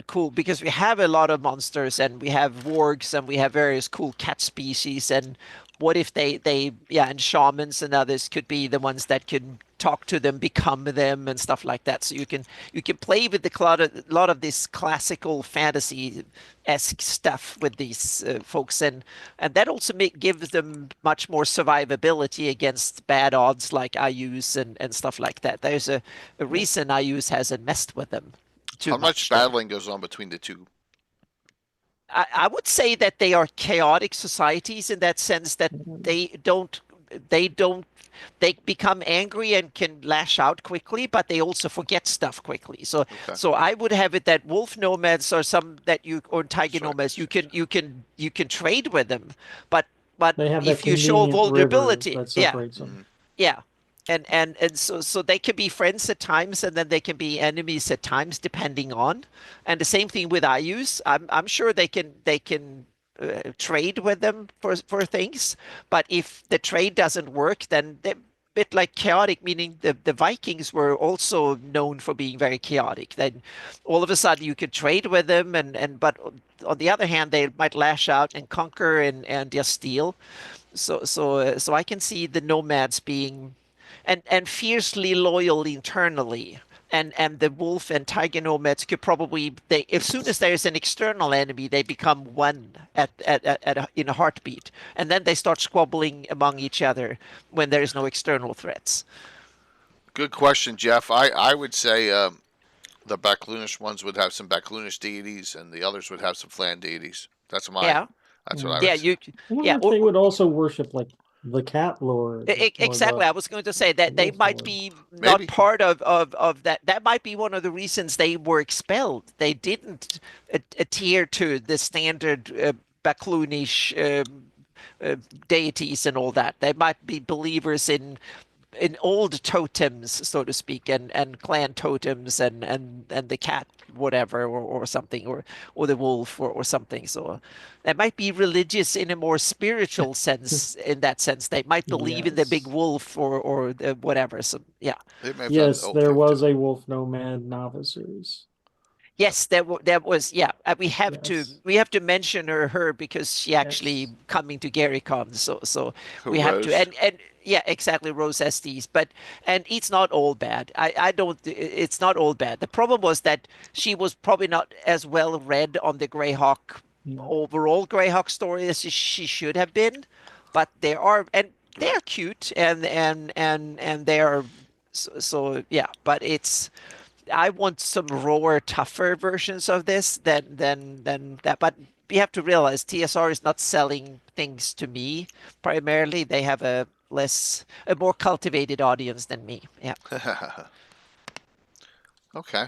cool, because we have a lot of monsters and we have wargs and we have various cool cat species, and what if they and shamans and others could be the ones that can talk to them, become them, and stuff like that. So you can play with a lot of this classical fantasy-esque stuff with these folks, and that also gives them much more survivability against bad odds like Ayus and stuff like that. There's a reason Ayus hasn't messed with them too much. How much battling goes on between the two? I would say that they are chaotic societies in that sense that they become angry and can lash out quickly, but they also forget stuff quickly. So I would have it that wolf nomads or tiger nomads, you can trade with them, but if you show vulnerability, and so they can be friends at times, and then they can be enemies at times, depending on. And the same thing with Ayus. I'm sure they can trade with them for things, but if the trade doesn't work, then they're a bit like chaotic. Meaning the Vikings were also known for being very chaotic. Then all of a sudden you could trade with them, but on the other hand, they might lash out and conquer and just steal. So I can see the nomads being and fiercely loyal internally. And the wolf and tiger nomads could probably, as soon as there's an external enemy, they become one in a heartbeat, and then they start squabbling among each other when there is no external threats. Good question, Jeff. I would say the Baclunish ones would have some Baclunish deities, and the others would have some Flan deities. That's what I would say. They would also worship like the cat lord. Exactly. I was going to say that they might be not part of that. That might be one of the reasons they were expelled. They didn't adhere to the standard Baclunish deities and all that. They might be believers in old totems, so to speak, and clan totems and the cat, whatever, or something, or the wolf or something. So they might be religious in a more spiritual sense. In that sense, they might believe in the big wolf or whatever. So yeah. Yes, there was a wolf nomad novices. Yes, there was. Yeah, we have to mention her because she actually coming to GaryCon. So we have to and yeah, exactly, Rose Estes. And it's not all bad. I don't. It's not all bad. The problem was that she was probably not as well read on the GREYHAWK overall GREYHAWK story as she should have been. but they are, and they're cute, and they are so yeah. But I want some rawer, tougher versions of this than that. But you have to realize TSR is not selling things to me primarily. They have a more cultivated audience than me. Yeah. Okay.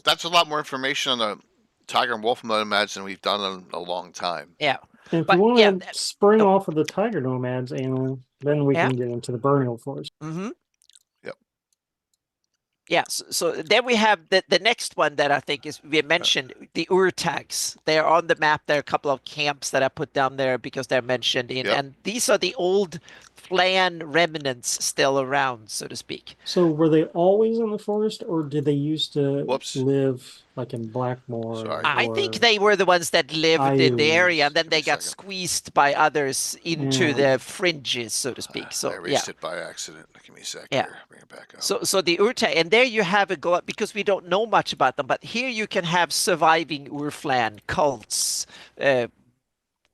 That's a lot more information on the Tiger and Wolf Nomads than we've done in a long time. Yeah. And if but you want yeah, to spring off of the Tiger Nomads, Anna, then we can get into the Burial Forest. Mm-hmm. Yep. Yeah, so then we have the next one that I think is, we mentioned the Urtags. They're on the map. There are a couple of camps that I put down there because they're mentioned in, and these are the old Flan remnants still around, so to speak. So were they always in the forest, or did they used to live like in Blackmore? Sorry. I think they were the ones that lived in the area, and then they got squeezed by others into the fringes, so to speak. So I erased it by accident. Give me a sec here. Bring it back up. So the Urtag, and there you have it go up, because we don't know much about them, but here you can have surviving Urflan cults.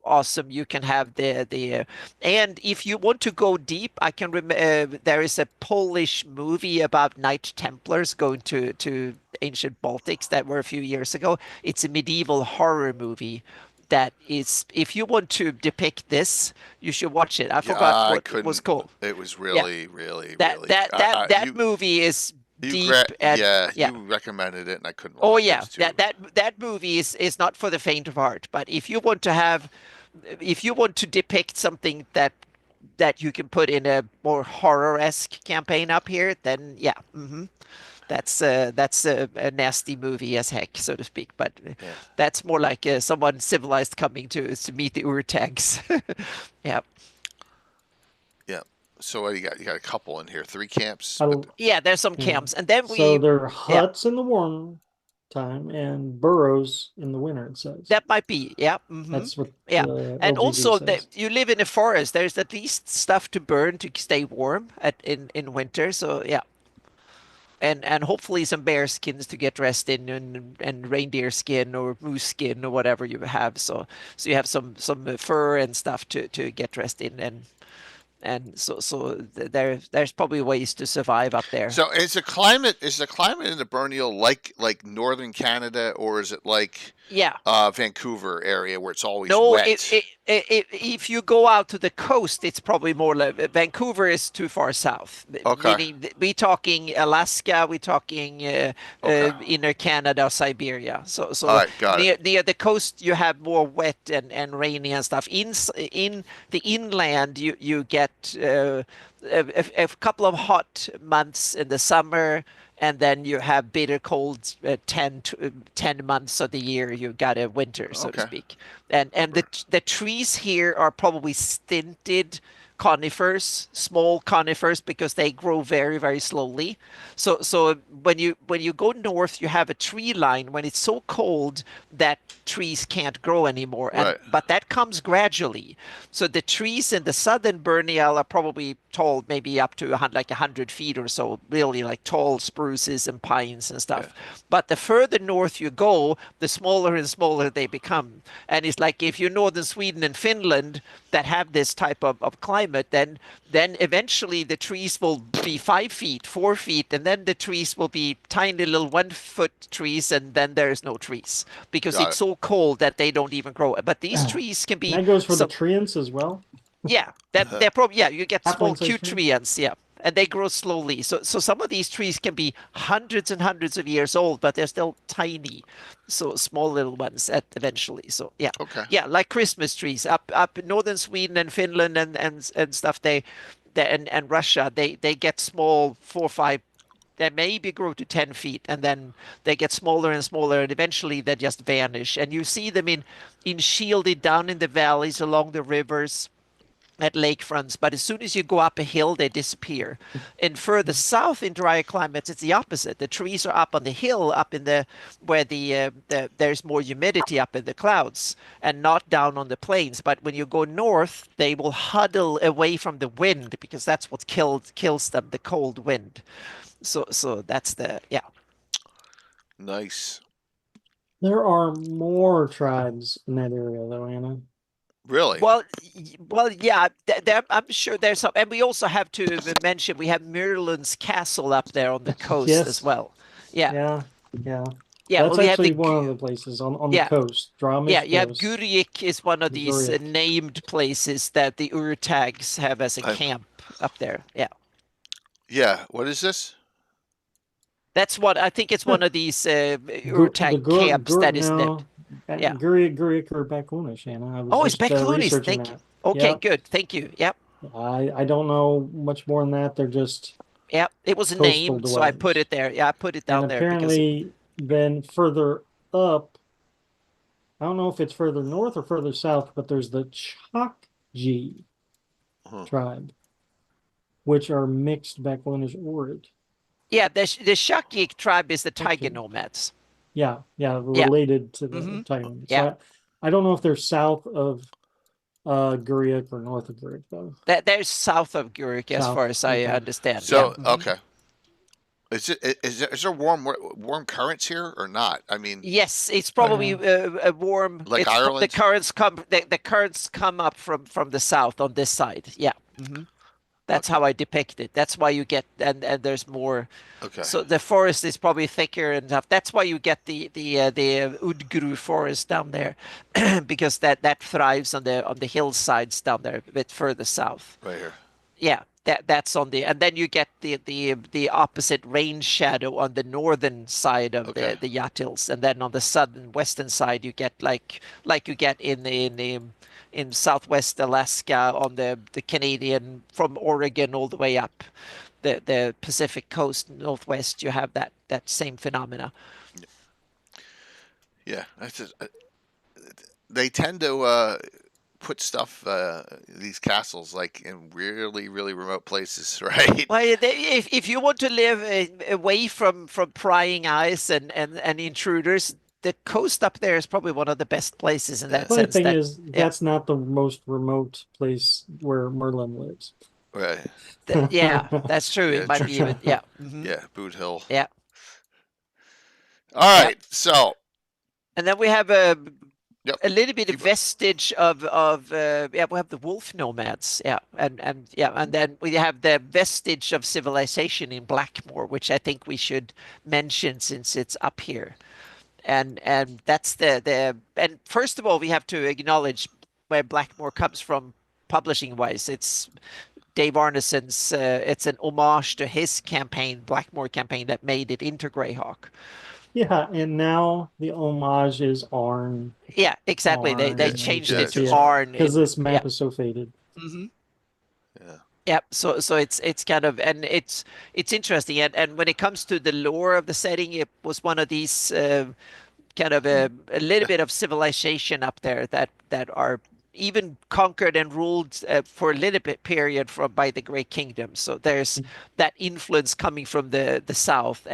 Awesome. You can have and if you want to go deep, I can remember there is a Polish movie about Knight Templars going to ancient Baltics that were a few years ago. It's a medieval horror movie that is, if you want to depict this, you should watch it. I forgot what it was called. It was really, really, really. That movie is deep. You recommended it, and I couldn't. Oh yeah, that movie is not for the faint of heart. But if you want to depict something that you can put in a more horror-esque campaign up here, then yeah. That's a nasty movie as heck, so to speak. But that's more like someone civilized coming to meet the Urtags. Yeah. Yeah. So what do you got? You got a couple in here, 3 camps. Yeah, there's some camps, and then so there are huts in the warm time and burrows in the winter. It says that might be That's what and also you live in a forest. There's at least stuff to burn to stay warm in winter. So yeah. And hopefully some bear skins to get dressed in, and reindeer skin or moose skin or whatever you have. So you have some fur and stuff to get dressed in, and so there's probably ways to survive up there. So is the climate in the Burial like northern Canada, or is it like Vancouver area where it's always wet? If you go out to the coast, it's probably more like Vancouver is too far south. Okay. Meaning we talking Alaska, we talking inner Canada, Siberia. So right, got near the coast you have more wet and rainy and stuff. In the inland you get a couple of hot months in the summer. And then you have bitter cold 10 months of the year. You got a winter, so to speak. And the trees here are probably stinted conifers, small conifers, because they grow very, very slowly. So when you go north, you have a tree line when it's so cold that trees can't grow anymore. But that comes gradually. So the trees in the southern Burial are probably tall, maybe up to 100 feet or so, really like tall spruces and pines and stuff. But the further north you go, the smaller and smaller they become. And it's like if you're northern Sweden and Finland that have this type of climate, then eventually the trees will be 5 feet, 4 feet, and then the trees will be tiny little 1 foot trees, and then there's no trees because it's so cold that they don't even grow. But these trees can be. That goes for the treants as well. Yeah, they're probably you get small cute treants, and they grow slowly. So some of these trees can be hundreds and hundreds of years old, but they're still tiny, so small little ones eventually. So like Christmas trees up northern Sweden and Finland and stuff. And Russia, they get small 4 or 5. They maybe grow to 10 feet, and then they get smaller and smaller, and eventually they just vanish. And you see them in shielded down in the valleys along the rivers at lakefronts, but as soon as you go up a hill, they disappear. And further south in drier climates, it's the opposite. The trees are up on the hill, up in where there's more humidity up in the clouds, and not down on the plains. But when you go north, they will huddle away from the wind, because that's what kills them, the cold wind. So that's Nice. There are more tribes in that area, though, Anna. Really? Well, yeah. I'm sure there's some, and we also have to mention we have Merlin's Castle up there on the coast as well. Yeah. That's Well, we have actually one of the places on the coast, Dramish you have coast. GREYHAWK is one of these named places that the Urtags have as a camp up there. Yeah. Yeah. What is this? That's what I think. It's one of these Urtag camps that is named. Yeah. GREYHAWK or Backunish, Anna. I was it's Backunish. Thank you. Okay, good. Thank you. Yep. I don't know much more than that. They're just it was a name, so I put it there. Yeah, I put it down there. Apparently, then further up, I don't know if it's further north or further south, but there's the Chokji tribe, which are mixed Backunish Orid. Yeah, the Shakik tribe is the Tiger Nomads. Yeah, related to the Tiger Nomads. Yeah. So I don't know if they're south of GREYHAWK or north of GREYHAWK, though. They're south of GREYHAWK, as far as I understand. So, okay. Is there warm currents here or not? I mean, yes, it's probably a warm. Like Ireland. The currents come up from the south on this side. Yeah. That's how I depict it. That's why you get and there's more. Okay. So the forest is probably thicker and stuff. That's why you get the Udgru forest down there, because that thrives on the hillsides down there a bit further south. Right here. Yeah, that's on the, and then you get the opposite rain shadow on the northern side of the Yahtils, and then on the southern western side you get like you get in Southwest Alaska on the Canadian, from Oregon all the way up the Pacific coast northwest. You have that same phenomena. Yeah, they tend to put stuff, these castles, like in really, really remote places, right? Well, if you want to live away from prying eyes and intruders, the coast up there is probably one of the best places in that sense. The thing is, that's not the most remote place where Merlin lives. Right. That's true. It might be even, Yeah, Boot Hill. Yeah. All right, so. And then we have a little bit of vestige of we have the wolf nomads, and then we have the vestige of civilization in Blackmore, which I think we should mention since it's up here. And that's and first of all, we have to acknowledge where Blackmore comes from publishing wise. It's Dave Arneson's, it's an homage to his campaign, Blackmore campaign, that made it into GREYHAWK. Yeah, and now the homage is Arn. Yeah, exactly. Arn. They changed it to Arn because this map is so faded. Yeah, so it's kind of, and it's interesting, and when it comes to the lore of the setting, it was one of these kind of a little bit of civilization up there that are even conquered and ruled for a little bit period by the Great Kingdom. So there's that influence coming from the south,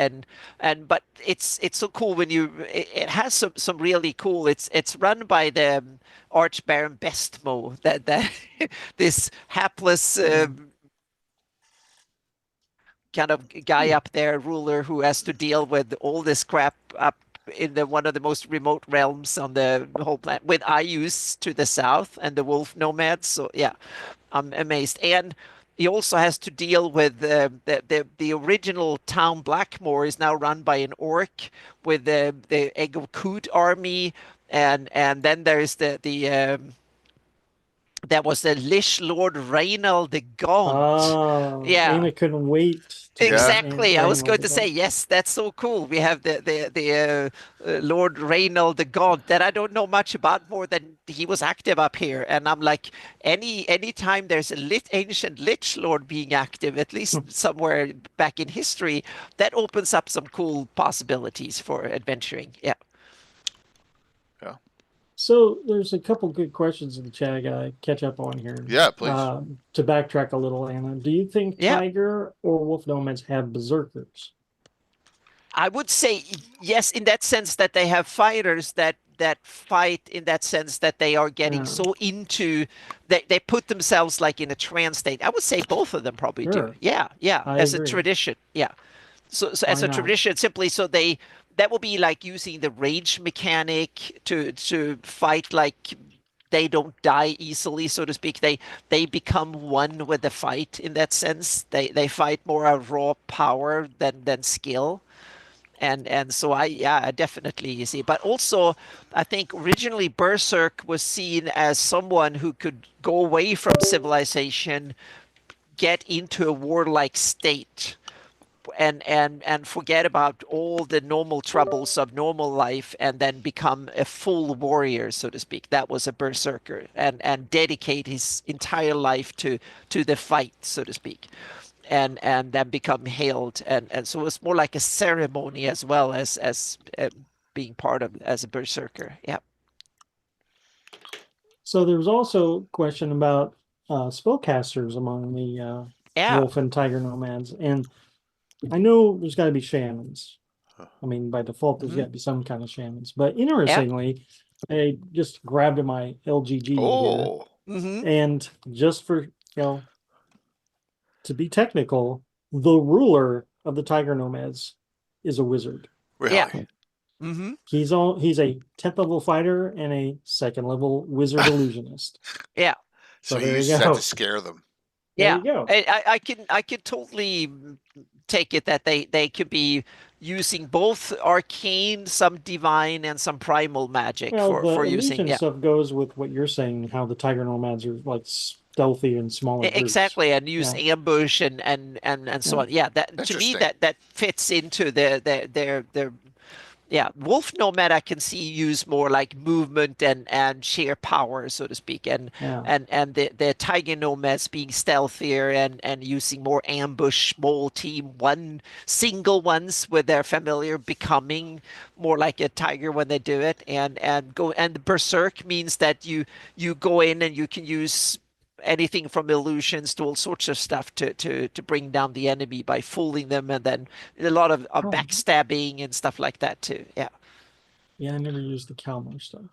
but it's so cool when it has some really cool. It's run by the Archbaron Bestmo, that this hapless kind of guy up there, ruler, who has to deal with all this crap up in one of the most remote realms on the whole planet, with Ayus to the south and the wolf nomads. So yeah, I'm amazed. And he also has to deal with the original town Blackmore is now run by an orc with the Egokut army, and then there's that was the Lish Lord Reynald the Gaunt. Oh, yeah. Amy couldn't wait. Exactly. I was going to say, yes, that's so cool. We have the Lord Reynald the Gaunt that I don't know much about, more than he was active up here. And I'm like, any time there's a ancient Lich Lord being active, at least somewhere back in history, that opens up some cool possibilities for adventuring. Yeah. So there's a couple good questions in the chat I gotta catch up on here. Yeah, please. To backtrack a little, Anna, do you think Tiger or Wolf Nomads have berserkers? I would say yes, in that sense that they have fighters that fight, in that sense that they are getting so into, they put themselves like in a trance state. I would say both of them probably do. Yeah, as a tradition. Yeah. So as a tradition, simply so that will be like using the rage mechanic to fight like don't die easily, so to speak. They become one with the fight in that sense. They fight more a raw power than skill. And so I definitely see. But also, I think originally Berserk was seen as someone who could go away from civilization, get into a warlike state, and forget about all the normal troubles of normal life, and then become a full warrior, so to speak. That was a berserker, and dedicate his entire life to the fight, so to speak, and then become hailed, and so it's more like a ceremony as well as being part of as a berserker. Yeah. So there's also a question about spellcasters among the wolf and tiger nomads, and I know there's got to be shamans. I mean, by default, there's got to be some kind of shamans. But interestingly, I just grabbed my LGG here, and just for to be technical, the ruler of the tiger nomads is a wizard. Really? Yeah. He's a 10th level fighter and a 2nd level wizard illusionist. Yeah. So he uses that to scare them. There you go. I can totally take it that they could be using both arcane, some divine, and some primal magic for using. The stuff goes with what you're saying, how the tiger nomads are like stealthy and smaller groups. Exactly, and use ambush and so on. Yeah, that to me that fits into their wolf nomad I can see use more like movement and sheer power, so to speak, and the tiger nomads being stealthier and using more ambush, small team, single ones with their familiar, becoming more like a tiger when they do it, and the berserk means that you go in and you can use anything from illusions to all sorts of stuff to bring down the enemy by fooling them, and then a lot of backstabbing and stuff like that too. Yeah. I never used the Kalmar stuff.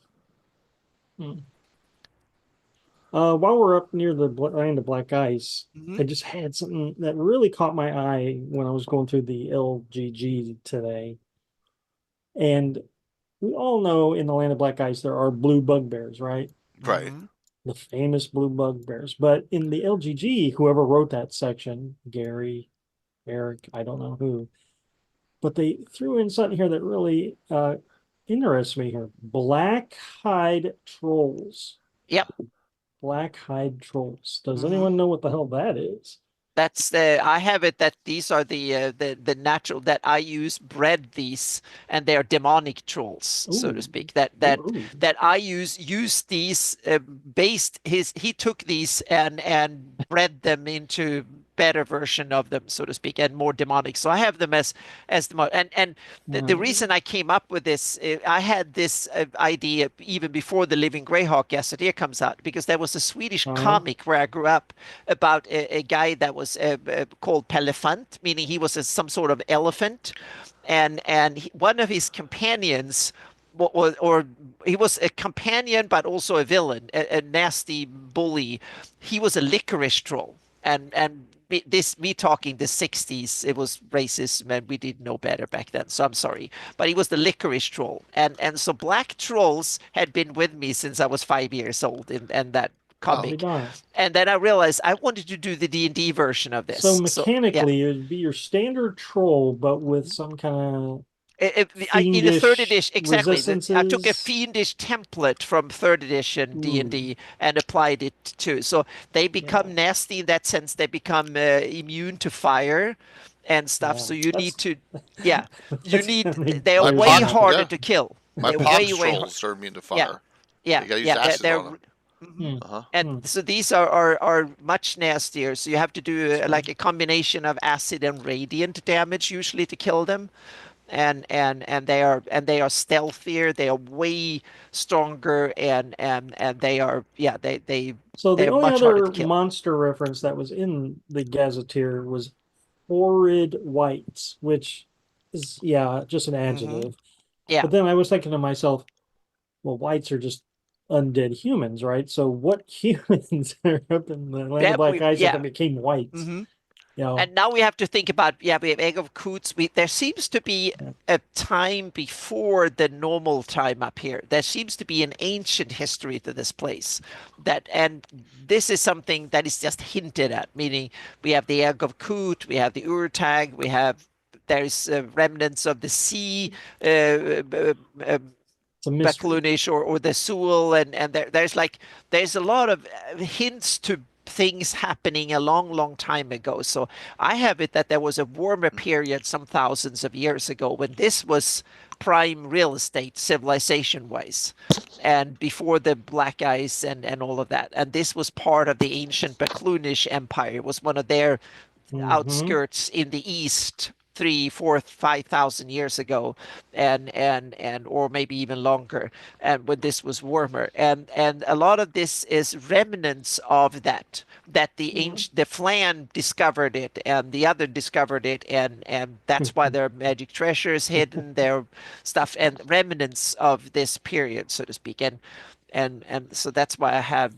While we're up near the land of black ice, I just had something that really caught my eye when I was going through the LGG today. And we all know in the land of black ice there are blue bugbears, right? Right. The famous blue bugbears. But in the LGG, whoever wrote that section, Gary, Eric, I don't know who, but they threw in something here that really interests me here. Black hide trolls. Yep. Black hide trolls. Does anyone know what the hell that is? That's I have it that these are the natural that I bred these, and they are demonic trolls, so to speak. That I use these he took these and bred them into better version of them, so to speak, and more demonic. So I have them as the reason I came up with this, I had this idea even before the Living Greyhawk Gazetteer comes out, because there was a Swedish comic where I grew up about a guy that was called Pelefant, meaning he was some sort of elephant, and one of his companions, or he was a companion but also a villain, a nasty bully. He was a licorice troll, and me talking the 60s, it was racism and we didn't know better back then, so I'm sorry, but he was the licorice troll, and so black trolls had been with me since I was 5 years old in that comic. And then I realized I wanted to do the D&D version of this. So mechanically, it would be your standard troll, but with some kind of in the 3rd edition, exactly. I took a fiendish template from 3rd edition D&D and applied it to. So they become nasty in that sense. They become immune to fire and stuff. So you need to, they are way harder to kill. My pop's trolls are immune to fire. Yeah. You gotta use acid on them. And so these are much nastier. So you have to do like a combination of acid and radiant damage usually to kill them. And they are stealthier. They are way stronger, and they are they. So the only other monster reference that was in the Gazetteer was horrid whites, which is just an adjective. Yeah. But then I was thinking to myself, well, whites are just undead humans, right? So what humans are up in the land of black ice that became whites? Yeah. And now we have to think about, we have Egg of Coots. There seems to be a time before the normal time up here. There seems to be an ancient history to this place. And this is something that is just hinted at, meaning we have the Egg of Coot, we have the Urtag, there's remnants of the sea, Baklunish or the Sul, and there's a lot of hints to things happening a long time ago. So I have it that there was a warmer period some thousands of years ago when this was prime real estate civilization wise, and before the black ice and all of that. And this was part of the ancient Baklunish Empire. It was one of their outskirts in the east 3, 4, 5,000 years ago, and or maybe even longer, and when this was warmer, and a lot of this is remnants of that the Flan discovered it, and the other discovered it, and that's why there are magic treasures hidden there, stuff and remnants of this period, so to speak, and so that's why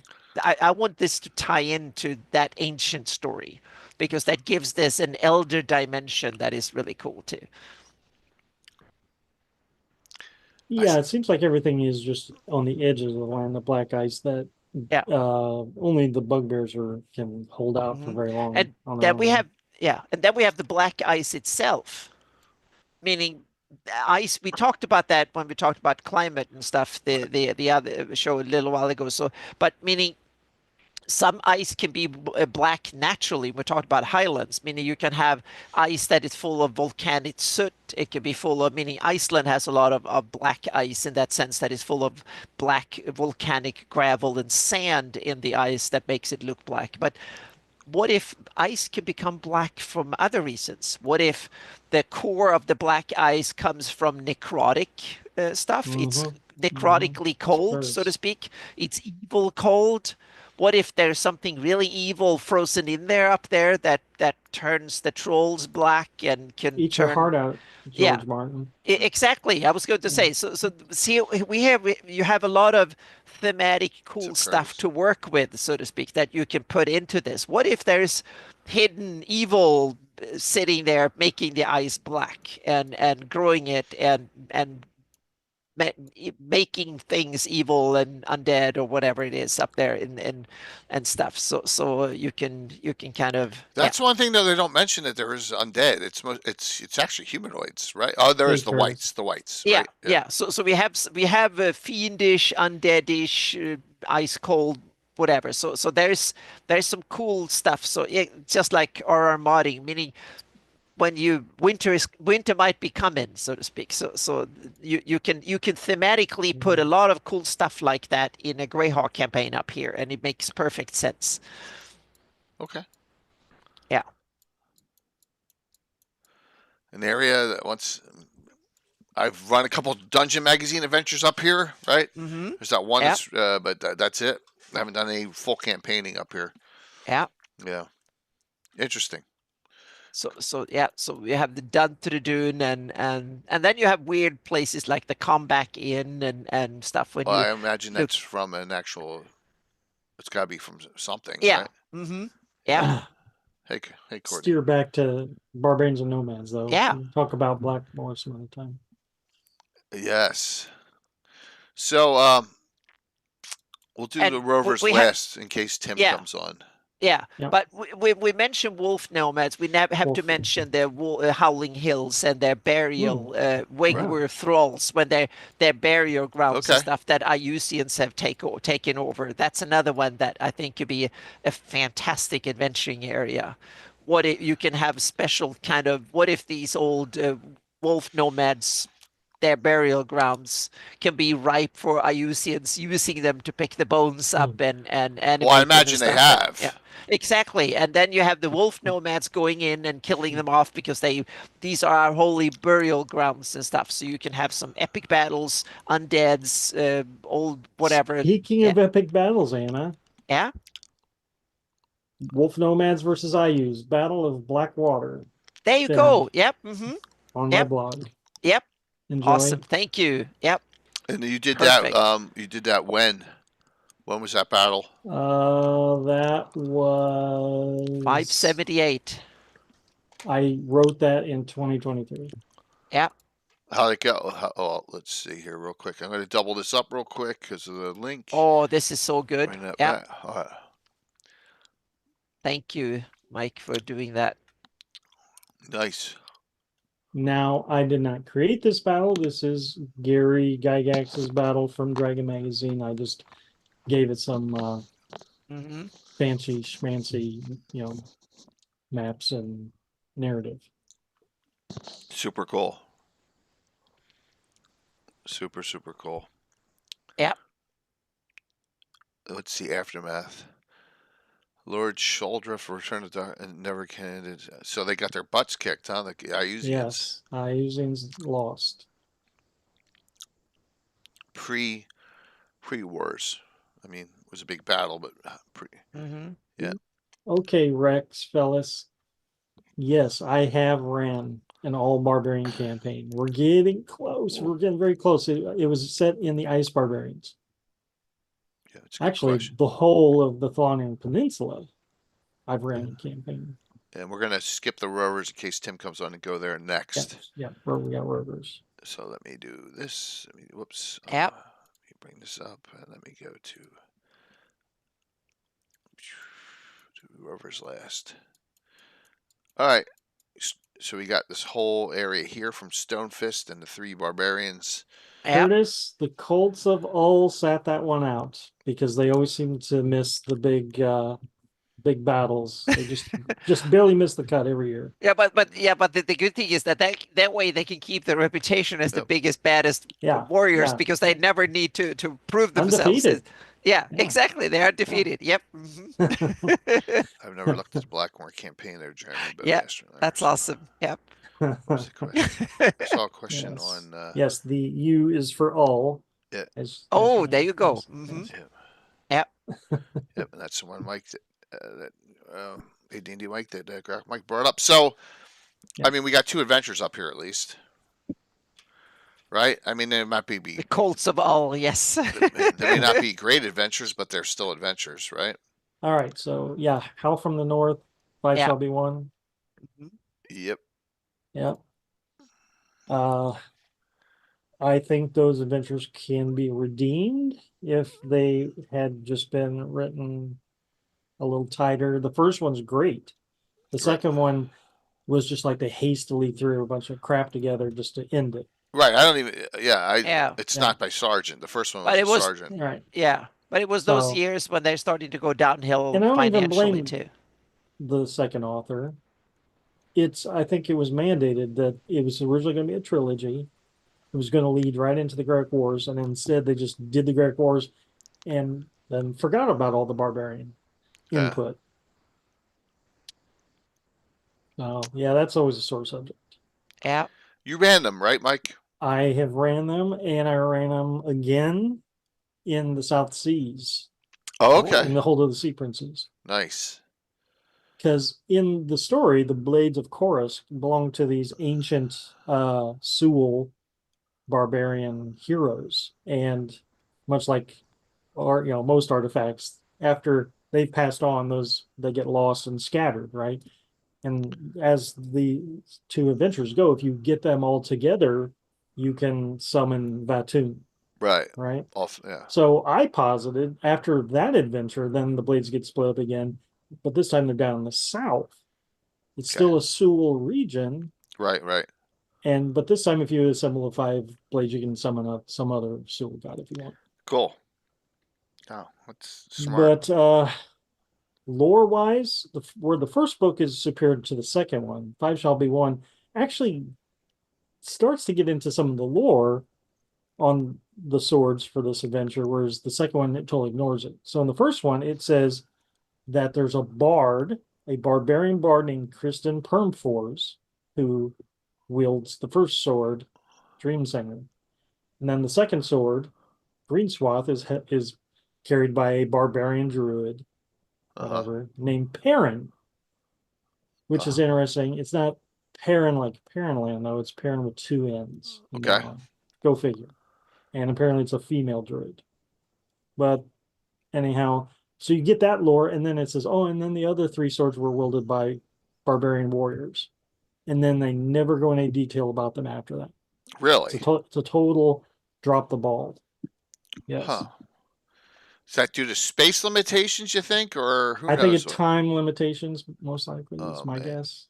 I want this to tie into that ancient story, because that gives this an elder dimension that is really cool too. Yeah, it seems like everything is just on the edges of the line, the black ice that only the bugbears can hold out for very long. And then we have the black ice itself, meaning ice. We talked about that when we talked about climate and stuff the other show a little while ago. So, but meaning some ice can be black naturally. We talked about highlands, meaning you can have ice that is full of volcanic soot. It can be full of, meaning Iceland has a lot of black ice in that sense, that is full of black volcanic gravel and sand in the ice that makes it look black. But what if ice can become black from other reasons? What if the core of the black ice comes from necrotic stuff? It's necrotically cold, so to speak. It's evil cold. What if there's something really evil frozen in there up there that turns the trolls black and can eat your heart out, George Martin? Exactly. I was going to say. So see, you have a lot of thematic cool stuff to work with, so to speak, that you can put into this. What if there's hidden evil sitting there making the ice black and growing it and making things evil and undead or whatever it is up there and stuff, so you can kind of that's one thing that they don't mention, that there is undead. It's actually humanoids, right? Oh, there is the whites right? So we have a fiendish, undeadish, ice cold, whatever. So there's some cool stuff. So just like RR modding, meaning when winter might be coming, so to speak. So you can thematically put a lot of cool stuff like that in a GREYHAWK campaign up here, and it makes perfect sense. Okay. Yeah. An area that once I've run a couple of Dungeon Magazine adventures up here, right? Mm-hmm. There's that one, but that's it. I haven't done any full campaigning up here. Yeah. Yeah. Interesting. So we have the Dun to the Dune, and then you have weird places like the Comeback Inn and stuff. I imagine that's from an actual. It's got to be from something. Yeah. Right? Mm-hmm. Yeah. Hey, Courtney. Steer back to Barbarians and Nomads, though. Yeah. We'll talk about Blackmore some other time. Yes. So we'll do the Rovers last in case Tim comes on. Yeah, but we mentioned wolf nomads. We never have to mention the Howling Hills and their burial Wigwar thralls, when their burial grounds and stuff that Iusians have taken over. That's another one that I think could be a fantastic adventuring area. What if you can have special kind of? What if these old wolf nomads, their burial grounds can be ripe for Iusians using them to pick the bones up and well, I imagine they have. Yeah, exactly. And then you have the wolf nomads going in and killing them off, because these are our holy burial grounds and stuff. So you can have some epic battles, undeads, old whatever. Speaking of epic battles, Anna. Yeah. Wolf nomads versus Ius, Battle of Blackwater. There you go. Yep. Mm-hmm. On my blog. Yep. Enjoy. Awesome. Thank you. Yep. And you did that. You did that when? When was that battle? That was 578. I wrote that in 2023. Yeah. How'd it go? Oh, let's see here real quick. I'm going to double this up real quick because of the link. Oh, this is so good. Bring that Yeah. back. All right. Thank you, Mike, for doing that. Nice. Now, I did not create this battle. This is Gary Gygax's battle from Dragon Magazine. I just gave it some fancy schmancy, maps and narrative. Super cool. Super, super cool. Yeah. Let's see aftermath. Lord Sholdra for Return of Dark and never candid. So they got their butts kicked, huh? The Iusians. Yes, Iusians lost. Pre-wars. I mean, it was a big battle, but yeah. Okay, Rex, fellas. Yes, I have ran an all barbarian campaign. We're getting close. We're getting very close. It was set in the Ice Barbarians. Yeah, it's a good Actually, question. the whole of the Thlonian Peninsula, I've ran a campaign. And we're gonna skip the Rovers in case Tim comes on and go there next. Yeah, we got Rovers. So let me do this. Whoops. Yep. Let me bring this up and let me go to Rovers last. All right. So we got this whole area here from Stonefist and the 3 Barbarians. Yep. Curtis, the Colts of Ul sat that one out because they always seem to miss the big battles. They just barely miss the cut every year. Yeah, but the good thing is that way they can keep their reputation as the biggest, baddest warriors because they never need to prove themselves. Undefeated. Yeah, exactly. They're undefeated. Yep. I've never looked at the Blackmore campaign there, Jeremy. But yeah, that's awesome. Yep. What was the question? I saw a question on. Yes, the U is for all. Yeah. There you go. Yep. Yep, and that's the one Mike that AD&D Mike that Mike brought up. So, I mean, we got 2 adventures up here at least. Right? I mean, they might be the Colts of Ul, yes. they may not be great adventures, but they're still adventures, right? All right, so yeah, Hell from the North, 5 shall be won. Yep. Yep. I think those adventures can be redeemed if they had just been written a little tighter. The first one's great. The second one was just like they hastily threw a bunch of crap together just to end it. Right. I don't even. It's not by Sergeant. The first one was Sergeant. Right. Yeah, but it was those years when they're starting to go downhill and I don't even financially blame too. The second author. I think it was mandated that it was originally going to be a trilogy. It was going to lead right into the Greek Wars, and instead they just did the Greek Wars and then forgot about all the barbarian input. Yeah, that's always a sore subject. Yeah. You ran them, right, Mike? I have ran them, and I ran them again in the South Seas. Oh, okay. In the Hold of the Sea Princes. Nice. Because in the story, the Blades of Chorus belong to these ancient Sewell barbarian heroes, and much like most artifacts, after they've passed on, they get lost and scattered, right? And as the 2 adventures go, if you get them all together, you can summon Vatun. Right. Yeah. So I posited after that adventure, then the Blades get split up again, but this time they're down in the south. It's still a Sewell region. Right. But this time, if you assemble the 5 blades, you can summon up some other Sewell god if you want. Cool. Oh, that's smart. But lore-wise, where the first book is superior to the second one, 5 shall be won, actually starts to get into some of the lore on the swords for this adventure, whereas the second one, it totally ignores it. So in the first one, it says that there's a barbarian bard named Kristen Permfors, who wields the first sword, Dreamsinger. And then the second sword, Greenswath, is carried by a barbarian druid, named Perrin, which is interesting. It's not Perrin like Perrinland, though. It's Perrin with 2 N's. Okay. Go figure. And apparently it's a female druid. But anyhow, so you get that lore, and then it says, and then the other 3 swords were wielded by barbarian warriors. and then they never go into any detail about them after that. Really? It's a total drop the ball. Yes. Huh. Is that due to space limitations, you think, or who knows? I think it's time limitations, most likely. Is my guess.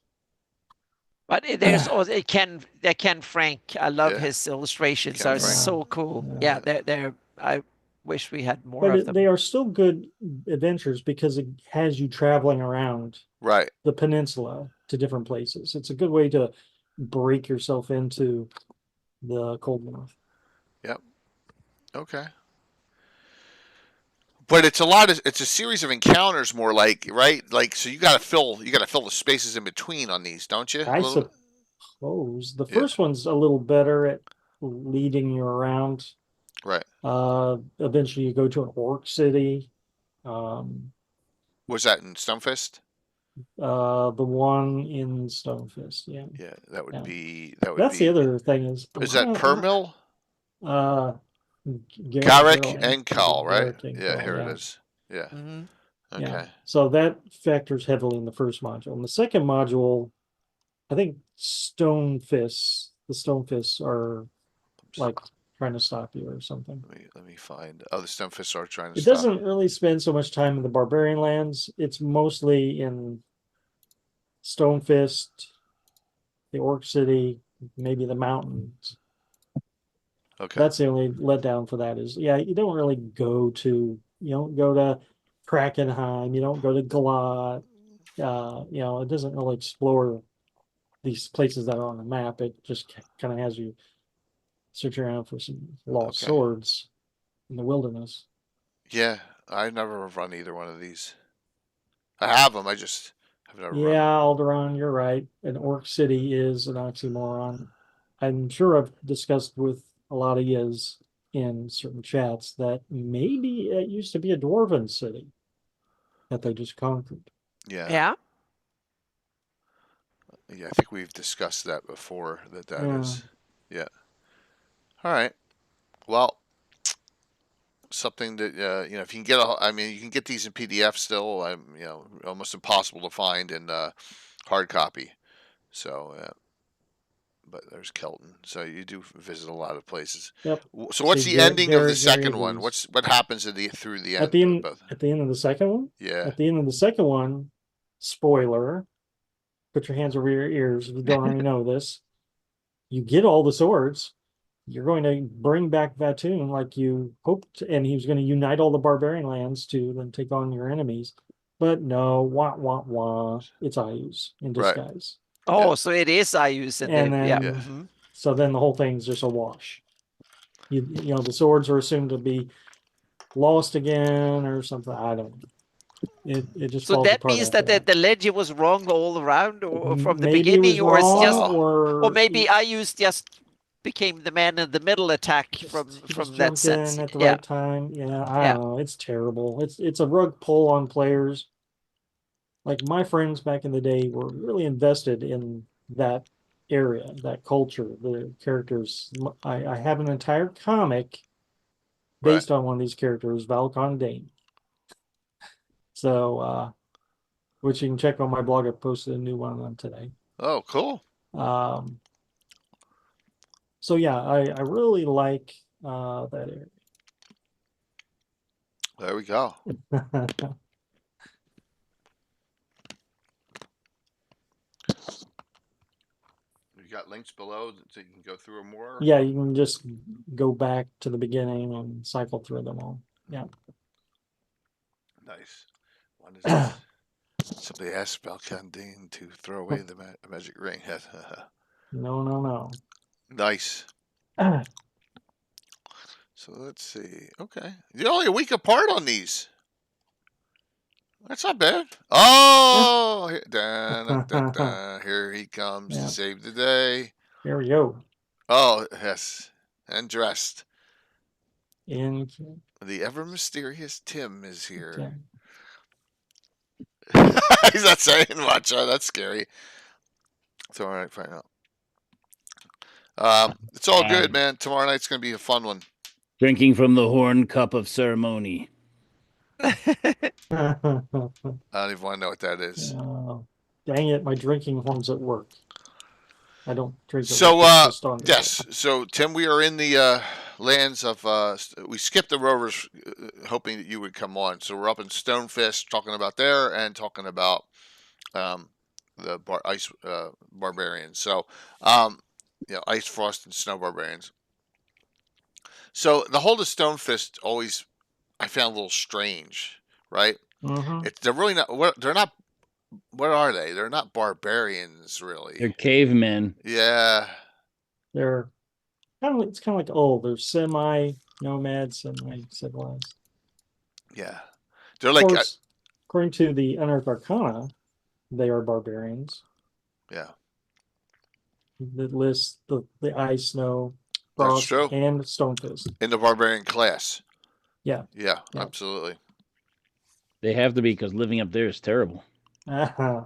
But there's also Ken Frank. I love his illustrations. Are so cool. Yeah, they're. I wish we had more of them. They are still good adventures because it has you traveling around the peninsula to different places. It's a good way to break yourself into the Cold North. Yep. Okay. But it's a series of encounters, more like, right? Like, so you got to fill the spaces in between on these, don't you? I suppose the first one's a little better at leading you around. Right. Eventually you go to an orc city. Was that in Stonefist? The one in Stonefist, yeah. Yeah, that would be. That's the other thing is that Permil? Garrick and Cal, right? Yeah, here it is. Yeah. Mm-hmm. Okay. Yeah. So that factors heavily in the first module. In the second module, I think the Stonefists are like trying to stop you or something. Let me find. Oh, the Stonefists are trying to It stop doesn't you. really spend so much time in the Barbarian lands. It's mostly in Stonefist, the Orc City, maybe the mountains. Okay. That's the only letdown for that is, you don't really go to Krakenheim, you don't go to Galat, it doesn't really explore these places that are on the map. It just kind of has you search around for some lost swords in the wilderness. Yeah, I never run either one of these. I have them, I just have never run them. Alderaan, you're right. An Orc City is an oxymoron. I'm sure I've discussed with a lot of yous in certain chats that maybe it used to be a dwarven city that they just conquered. Yeah. Yeah, I think we've discussed that before. That is. Yeah. All right. Well, something that if you can get you can get these in PDF still. Almost impossible to find in hard copy. So. But there's Kelton. So you do visit a lot of places. Yep. So what's the ending of the second one? What happens through the end? At the end of the second one? Yeah. At the end of the second one, spoiler, put your hands over your ears if you don't already know this. You get all the swords. You're going to bring back Vatoon like you hoped, and he was going to unite all the barbarian lands to then take on your enemies. But no, wah. It's Ayus in disguise. Oh, so it is Ayus, so then the whole thing's just a wash. The swords are assumed to be lost again or something. I don't know. It just so that means that the legend was wrong all around, or from the beginning, or it's just, or maybe Ayus just became the man in the middle attack from that sense at the right time. I don't know. It's terrible. It's a rug pull on players. Like my friends back in the day were really invested in that area, that culture, the characters. I have an entire comic based on one of these characters, Valcon Dane. So, which you can check on my blog. I posted a new one on today. Oh, cool. So I really like that area. There we go. You got links below so you can go through them more? Yeah, you can just go back to the beginning and cycle through them all. Yeah. Nice. One is this. Somebody asked Balkandine to throw away the magic ring. No. Nice. So let's see. Okay. You're only a week apart on these. That's not bad. Oh, here he comes to save the day. Here we go. Oh, yes. And dressed. And the ever mysterious Tim is here. Tim. He's not saying much. Oh, that's scary. It's all right. Find out. It's all good, man. Tomorrow night's going to be a fun one. Drinking from the horn cup of ceremony. I don't even want to know what that is. Dang it, my drinking horn's at work. I don't drink it So, with just on the yes. So, Tim, we are in the lands of. We skipped the Rovers, hoping that you would come on. So we're up in Stonefist, talking about there, and talking about the ice barbarians. So, ice, frost, and snow barbarians. So the hold of Stonefist always I found a little strange, right? Mm-hmm. They're really not. They're not. What are they? They're not barbarians, really. They're cavemen. Yeah. They're it's kind of like they're semi nomads, semi civilized. Yeah. They're like. Of course, according to the Unearthed Arcana, they are barbarians. Yeah. That lists the ice, snow, That's frost, true. and Stonefist. In the barbarian class. Yeah. Yeah, absolutely. They have to be, because living up there is terrible. Uh-huh.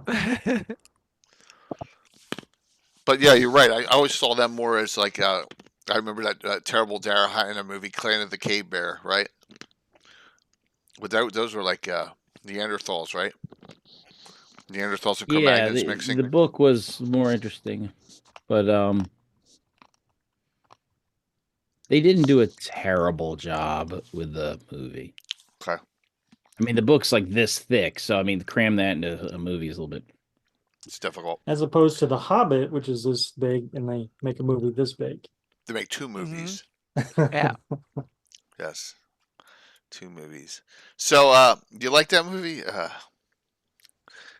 But yeah, you're right. I always saw them more as like I remember that terrible Dara Hyena movie, Clan of the Cave Bear, right? But those were like Neanderthals, right? Neanderthals and Cro-Magnons mixing. The book was more interesting, but they didn't do a terrible job with the movie. Okay. I mean, the book's like this thick, so I mean, to cram that into a movie is a little bit. It's difficult. As opposed to The Hobbit, which is this big, and they make a movie this big. They make 2 movies. Yeah. Yes. 2 movies. So, do you like that movie? I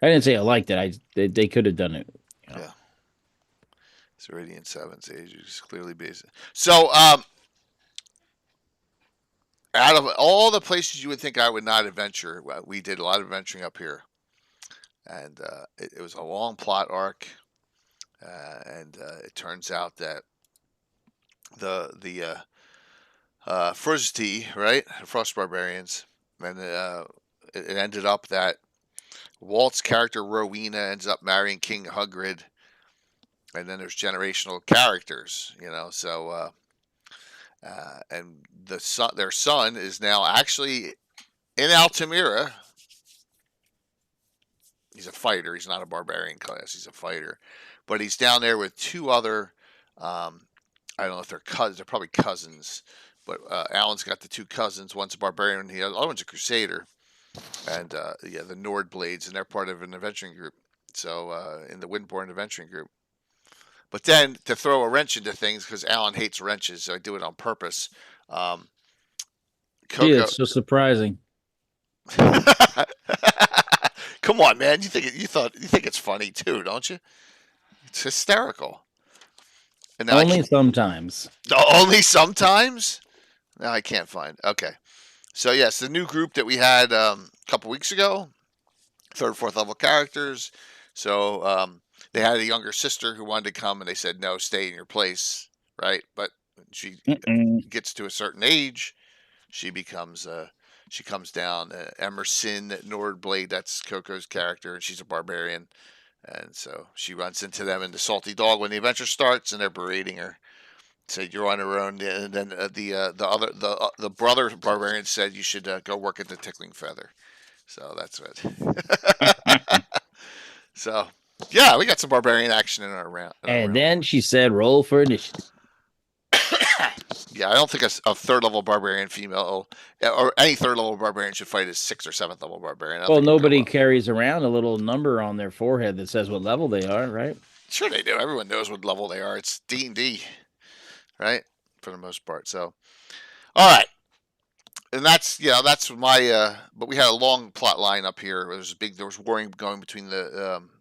didn't say I liked it. They could have done it. You know? Yeah. Ceridian 7's age is clearly based. So, out of all the places you would think I would not adventure, we did a lot of adventuring up here. And it was a long plot arc. And it turns out that the Fruzti, right? The Frost Barbarians. And it ended up that Walt's character, Rowena, ends up marrying King Hugrid. And then there's generational characters, so... and their son is now actually in Altamira. He's a fighter. He's not a barbarian class. He's a fighter. But he's down there with 2 other, I don't know if they're cousins. They're probably cousins. But Alan's got the 2 cousins. One's a barbarian. The other one's a crusader. And, the Nord Blades. And they're part of an adventuring group. So, in the Windborne adventuring group. But then, to throw a wrench into things, because Alan hates wrenches, so I do it on purpose. Coco, it's so surprising. Come on, man! You think it's funny too, don't you? It's hysterical. And now only sometimes. Only sometimes. No, I can't find. Okay, so yes, the new group that we had a couple weeks ago, 3rd, 4th level characters. So they had a younger sister who wanted to come, and they said no, stay in your place, right? But she gets to a certain age, she becomes she comes down. Emerson Nordblade, that's Coco's character, and she's a barbarian, and so she runs into them in the Salty Dog when the adventure starts, and they're berating her. Said you're on your own, and then the brother barbarian said you should go work at the Tickling Feather. So that's it. So. Yeah, we got some barbarian action in our round. Then she said, roll for initiative. Yeah, I don't think a 3rd level barbarian female or any 3rd level barbarian should fight a 6th or 7th level barbarian. Well, nobody carries around a little number on their forehead that says what level they are, right? Sure they do. Everyone knows what level they are. It's D&D, right? For the most part. So, all right. And that's my. But we had a long plot line up here. There was warring going between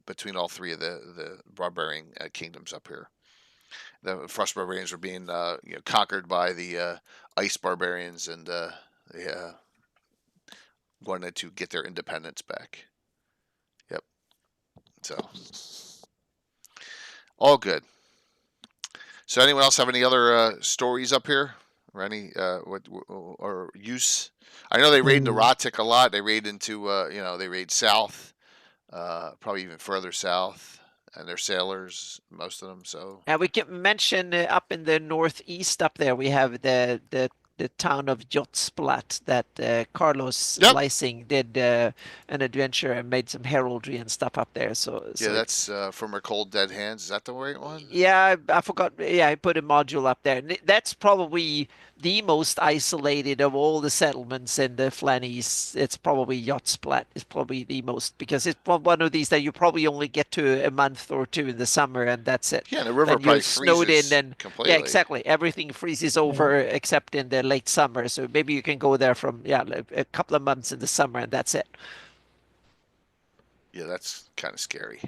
between all 3 of the barbarian kingdoms up here. The Frost Barbarians were being conquered by the Ice Barbarians, and they wanted to get their independence back. Yep. So all good. So anyone else have any other stories up here? Or any or use? I know they raid into Rotic a lot. They raid into they raid south, probably even further south, and they're sailors, most of them. So we can mention up in the northeast up there we have the the town of Jotsplat that Carlos Lysing did an adventure and made some heraldry and stuff up there. So that's from Her Cold Dead Hands. Is that the right one? Yeah, I forgot. Yeah, I put a module up there. That's probably the most isolated of all the settlements in the Flanies. It's probably Jotsplat is probably the most, because it's one of these that you probably only get to a month or two in the summer, and that's it. Yeah, and the river then probably you're snowed in, and completely. yeah, exactly. Everything freezes over except in the late summer. So maybe you can go there from a couple of months in the summer, and that's it. Yeah, that's kind of scary.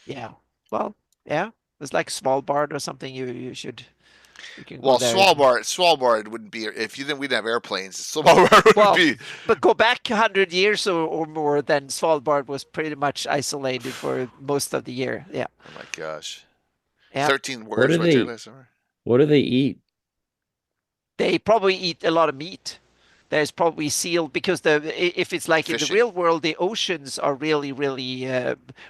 Yeah. Well, yeah. It's like Svalbard or something. You should. Well, Svalbard wouldn't be if you didn't. We'd have airplanes. Svalbard would be. But go back 100 years or more, then Svalbard was pretty much isolated for most of the year. Yeah. Oh my gosh. Yeah. 13 words right there last summer. What do they eat? They probably eat a lot of meat. There's probably seal, because if it's like fishing. In the real world, the oceans are really, really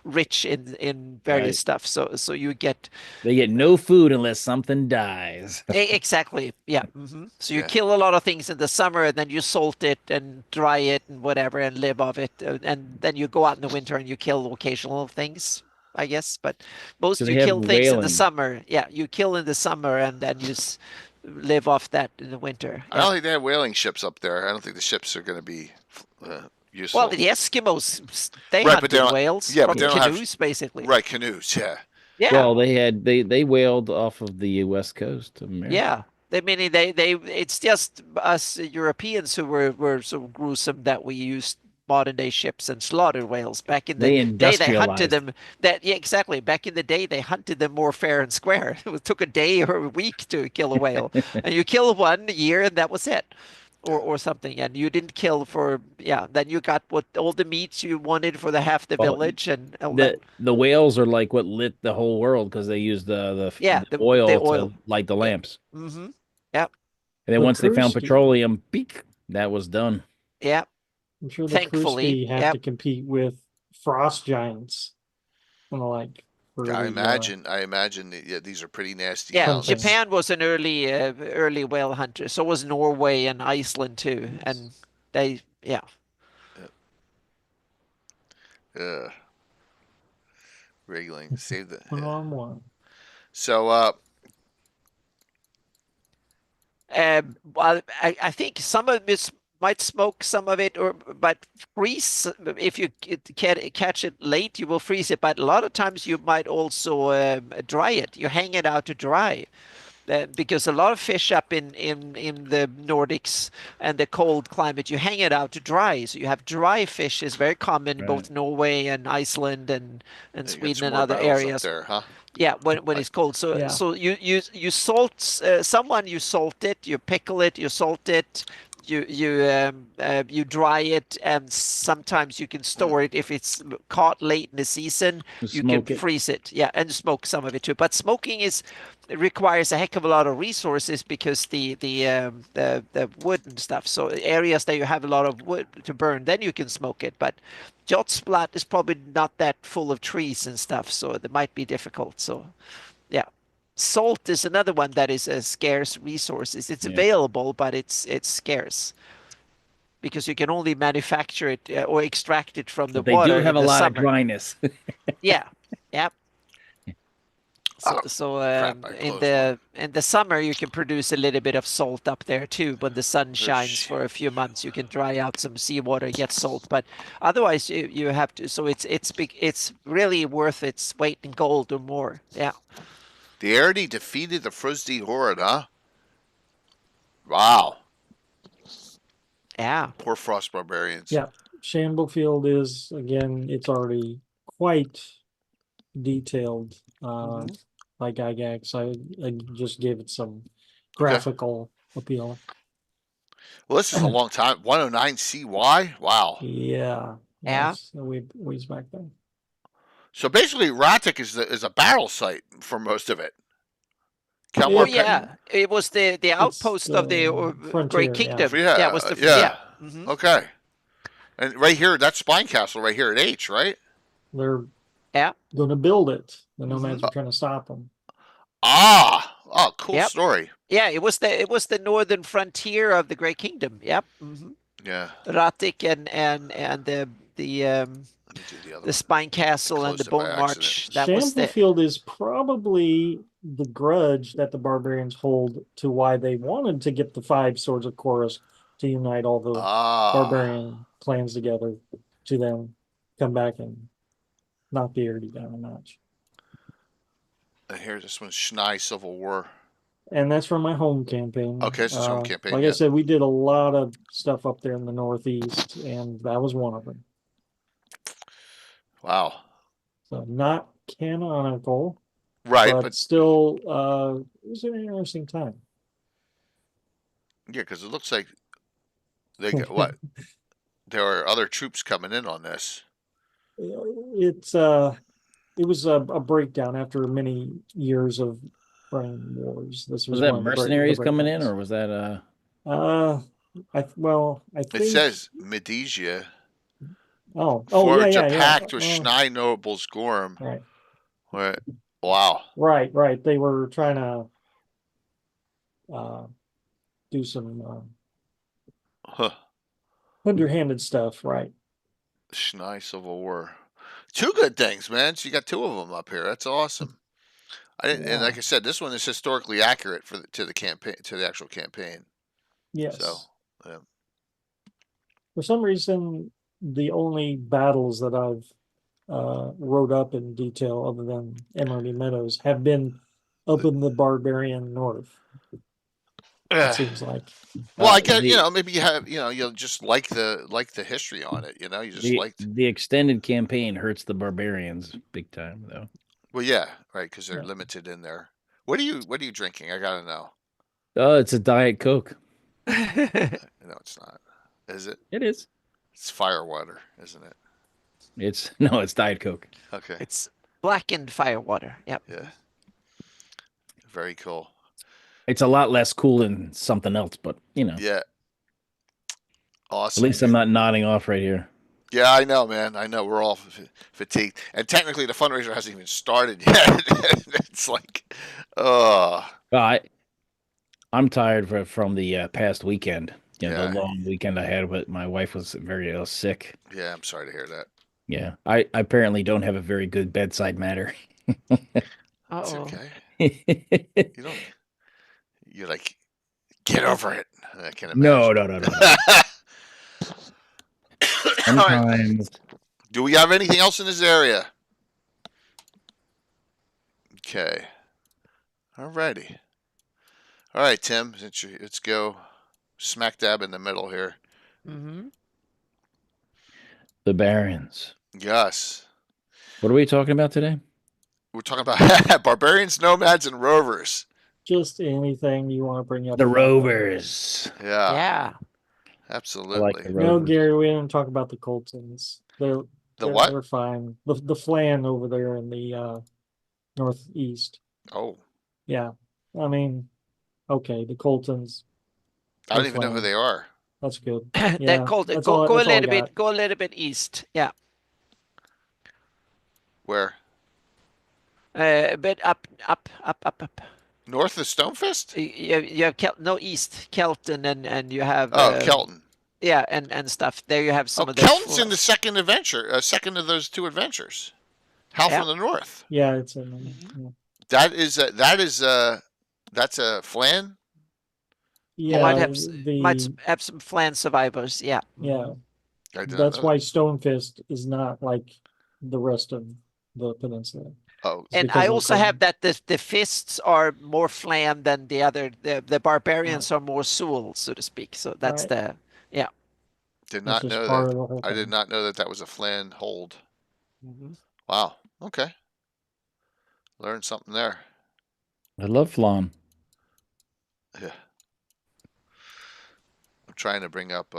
rich in various stuff. So they get no food unless something dies. Exactly. Yeah. Mm-hmm. So you kill a lot of things in the summer, and then you salt it and dry it and whatever, and live off it, and then you go out in the winter and you kill occasional things, I guess. But most you kill things in the summer. Yeah, you kill in the summer, and then you live off that in the winter. I don't think they have whaling ships up there. I don't think the ships are going to be useful. Well, the Eskimos, they hunted whales. Yeah, but they don't canoes, basically. Right, canoes. Yeah. Yeah. Well, they whaled off of the west coast of America. Yeah. It's just us Europeans who were so gruesome that we used modern day ships and slaughtered whales. Back in the day, they hunted them. Exactly. Back in the day, they hunted them more fair and square. It took a day or a week to kill a whale, and you kill one a year, and that was it, or something. And you didn't kill for Then you got all the meats you wanted for half the village, and the whales are like what lit the whole world, because they used the oil to light the lamps. Mm-hmm. Yep. And then once they found petroleum, that was done. Yeah. I'm sure the Kruski have to compete with frost giants and the like. I imagine these are pretty nasty. Yeah, mountains. Japan was an early whale hunter. So was Norway and Iceland too, and they Wriggling, save the. One. So well, I think some of this might smoke some of it, but freeze. If you catch it late, you will freeze it. But a lot of times you might also dry it. You hang it out to dry, because a lot of fish up in the Nordics and the cold climate, you hang it out to dry. So you have dry fish is very common in both Norway and Iceland and Sweden and other areas. Up there, huh? Yeah, when it's cold. So you salt someone, you salt it, you pickle it, you salt it. You dry it, and sometimes you can store it if it's caught late in the season. You can freeze it, and smoke some of it too. But smoking requires a heck of a lot of resources, because the wood and stuff. So areas that you have a lot of wood to burn, then you can smoke it. But Jotsplat is probably not that full of trees and stuff, so it might be difficult. So, yeah. Salt is another one that is a scarce resource. It's available, but it's scarce, because you can only manufacture it or extract it from the water. They do have a lot of dryness. Yeah. So in the summer you can produce a little bit of salt up there too. When the sun shines for a few months, you can dry out some seawater, get salt. But otherwise, you have to. So it's really worth its weight in gold or more. Yeah. The Arity defeated the Frusdi Horde, huh? Wow. Yeah. Poor Frost Barbarians. Yeah. Shamblefield is, again, it's already quite detailed. Like Gygax, I just gave it some graphical appeal. Well, this is a long time. 109 CY? Wow. Yeah. Yeah. Ways back then. So basically, Ratic is a battle site for most of it. It was the outpost of the Great Kingdom. Yeah, it was the Mm-hmm. Okay. And right here, that's Spine Castle right here at H, right? They're going to build it. The Nomads are trying to stop them. Ah, Oh, cool story. Yeah, it was the northern frontier of the Grey Kingdom. Yep. Yeah. Ratik and the Spine Castle and the Bone March. That was the Shamblefield is probably the grudge that the barbarians hold to why they wanted to get the 5 swords of Chorus to unite all the barbarian clans together to then come back and knock the Erde down a notch. And here's this one's Schnei Civil War. And that's from my home campaign. Okay, this is home campaign. Like I said, we did a lot of stuff up there in the Northeast, and that was one of them. Wow. So not canonical, right? But still, it was an interesting time. Yeah, because it looks like they got what? There are other troops coming in on this. It was a breakdown after many years of running wars. This was that mercenaries coming in, or was that I think it says Medesia. Forge a pact with Schnei nobles Gorm. Right. Wow. Right. They were trying to do some underhanded stuff, right? Schnei Civil War. 2 good things, man. So you got 2 of them up here. That's awesome. And like I said, this one is historically accurate to the campaign, to the actual campaign. Yes. So, yeah. For some reason, the only battles that I've wrote up in detail, other than Emerald Meadows, have been up in the barbarian north. It seems like. Well, I guess maybe you have you'll just like the history on it. You just the extended campaign hurts the barbarians big time though. Well, yeah, right, because they're limited in there. What are you drinking? I gotta know. Oh, it's a Diet Coke. No, it's not. Is it? It is. It's firewater, isn't it? It's Diet Coke. Okay. It's blackened firewater. Yep. Yeah. Very cool. It's a lot less cool than something else, but Yeah. Awesome. At least I'm not nodding off right here. Yeah, I know, man. I know we're all fatigued, and technically the fundraiser hasn't even started yet. It's like, I'm tired from the past weekend. The long weekend I had, but my wife was very sick. Yeah, I'm sorry to hear that. Yeah, I apparently don't have a very good bedside manner. That's okay. You're like, get over it. I can imagine. No. Sometimes. Do we have anything else in this area? Okay. Alrighty. All right, Tim. Let's go smack dab in the middle here. The Barons. Yes. What are we talking about today? We're talking about Barbarians, Nomads, and Rovers. Just anything you want to bring up. The Rovers. Yeah. Absolutely. No, Gary, we didn't talk about the Coltons. They're what? They're fine. The flan over there in the northeast. Oh. Yeah. I mean, okay, the Coltons. I don't even know who they are. That's good. Yeah. Go a little bit east. Yeah. Where? A bit up. North of Stonefist? You have east Kelton and you have Kelton. Yeah, and stuff. There you have some of the Kelton's in the second adventure, second of those 2 adventures. From the North. Yeah, it's in that's a flan? Yeah, might have some flan survivors, yeah. Yeah. That's why Stonefist is not like the rest of the peninsula. Oh, and I also have that the fists are more flan than the other. The barbarians are more Soul, so to speak. So that's Did not know that. I did not know that was a flan hold. Wow. Okay. Learned something there. I love flan. Yeah. I'm trying to bring up.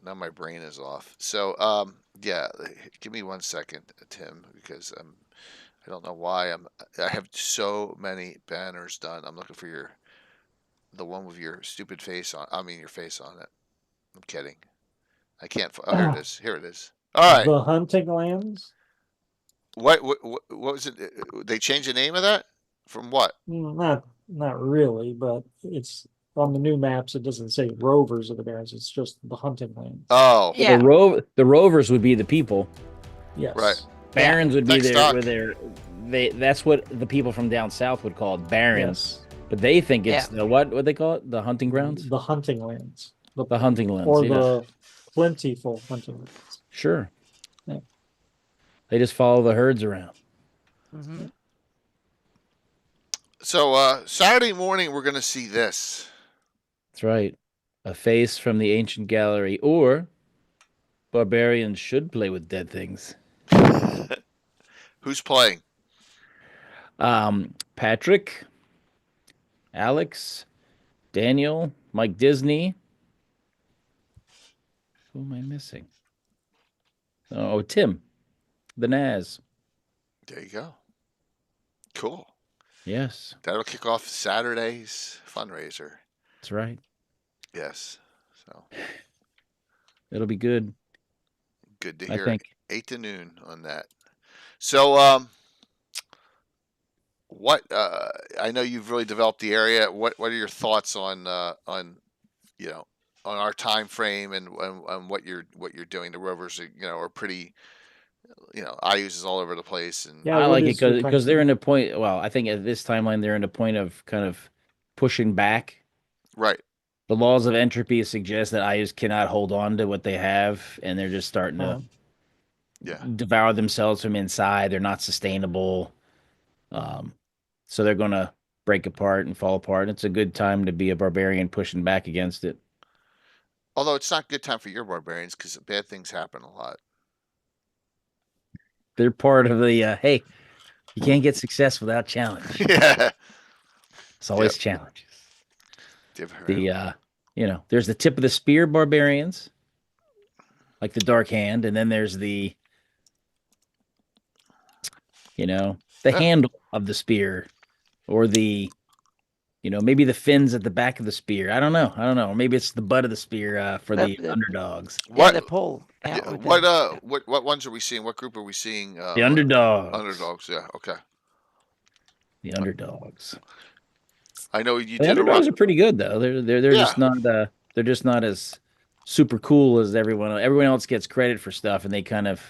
Now my brain is off. So give me 1 second, Tim, because I don't know why I have so many banners done. I'm looking for the one with your stupid face on. I mean your face on it. I'm kidding. I can't. Oh, here it is. Here it is. All right. The hunting lands. What was it? They changed the name of that from what? Not not really, but it's on the new maps. It doesn't say Rovers of the Barrens. It's just the hunting lands. Oh, yeah. The Rovers would be the people. Yes. right. Barons would be Thanks, there Doc. where that's what the people from down south would call it, barons. Yes. But they think it's the what they call it? The hunting grounds? The hunting lands. The hunting lands. Or the plentiful hunting lands. Sure. Yeah. They just follow the herds around. Mm-hmm. So Saturday morning we're gonna see this. That's right. A face from the ancient gallery, or barbarians should play with dead things. Who's playing? Patrick, Alex, Daniel, Mike Disney. Who am I missing? Oh, Tim, the Naz. There you go. Cool. Yes. That'll kick off Saturday's fundraiser. That's right. Yes. So it'll be good. Good to hear. I think 8 to noon on that. So what I know you've really developed the area. What are your thoughts on on our time frame and what you're doing? The Rovers are pretty IUs all over the place, and I like it because they're in a point. Well, I think at this timeline they're in a point of kind of pushing back. Right. The laws of entropy suggest that IUs cannot hold on to what they have, and they're just starting to devour themselves from inside. They're not sustainable. So they're going to break apart and fall apart. It's a good time to be a barbarian pushing back against it. Although it's not a good time for your barbarians because bad things happen a lot. They're part of the, hey, you can't get success without challenge. Yeah. It's always challenges. There's the tip of the spear barbarians, like the Dark Hand, and then there's the handle of the spear, or the, maybe the fins at the back of the spear. I don't know. Or maybe it's the butt of the spear for the underdogs. The pole. What ones are we seeing? What group are we seeing? The underdogs. Underdogs. Yeah. Okay. The underdogs. I know you the did. Underdogs are pretty good though. They're just not they're just not as super cool as everyone. Everyone else gets credit for stuff, and they kind of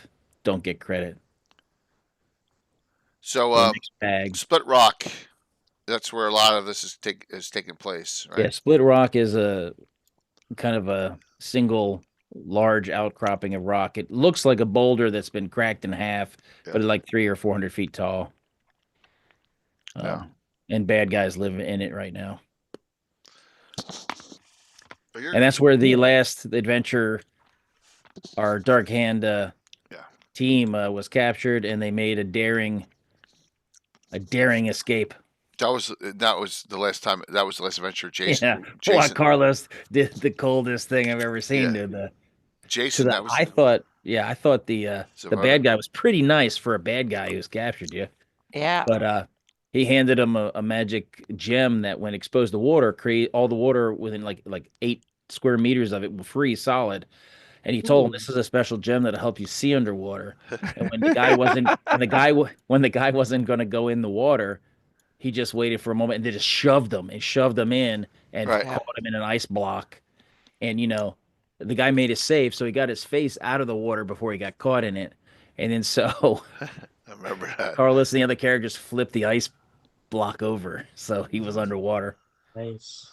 don't get credit. So Split Rock, that's where a lot of this is taking place, right? Yeah, Split Rock is a kind of a single large outcropping of rock. It looks like a boulder that's been cracked in half, but it's like 300 or 400 feet tall. And bad guys live in it right now. And that's where the last adventure, our Dark Hand team was captured, and they made a daring escape. That was the last time. That was the last adventure. Jason. Carlos did the coldest thing I've ever seen. Jason. I thought the bad guy was pretty nice for a bad guy who's captured you. Yeah. But he handed him a magic gem that, when exposed to water, create all the water within like 8 square meters of it will freeze solid. And he told him, this is a special gem that'll help you see underwater. And when the guy wasn't going to go in the water, he just waited for a moment and they just shoved him in and caught him in an ice block. And the guy made it safe, so he got his face out of the water before he got caught in it. And then I remember that. Carlos and the other characters flipped the ice block over, so he was underwater. Nice.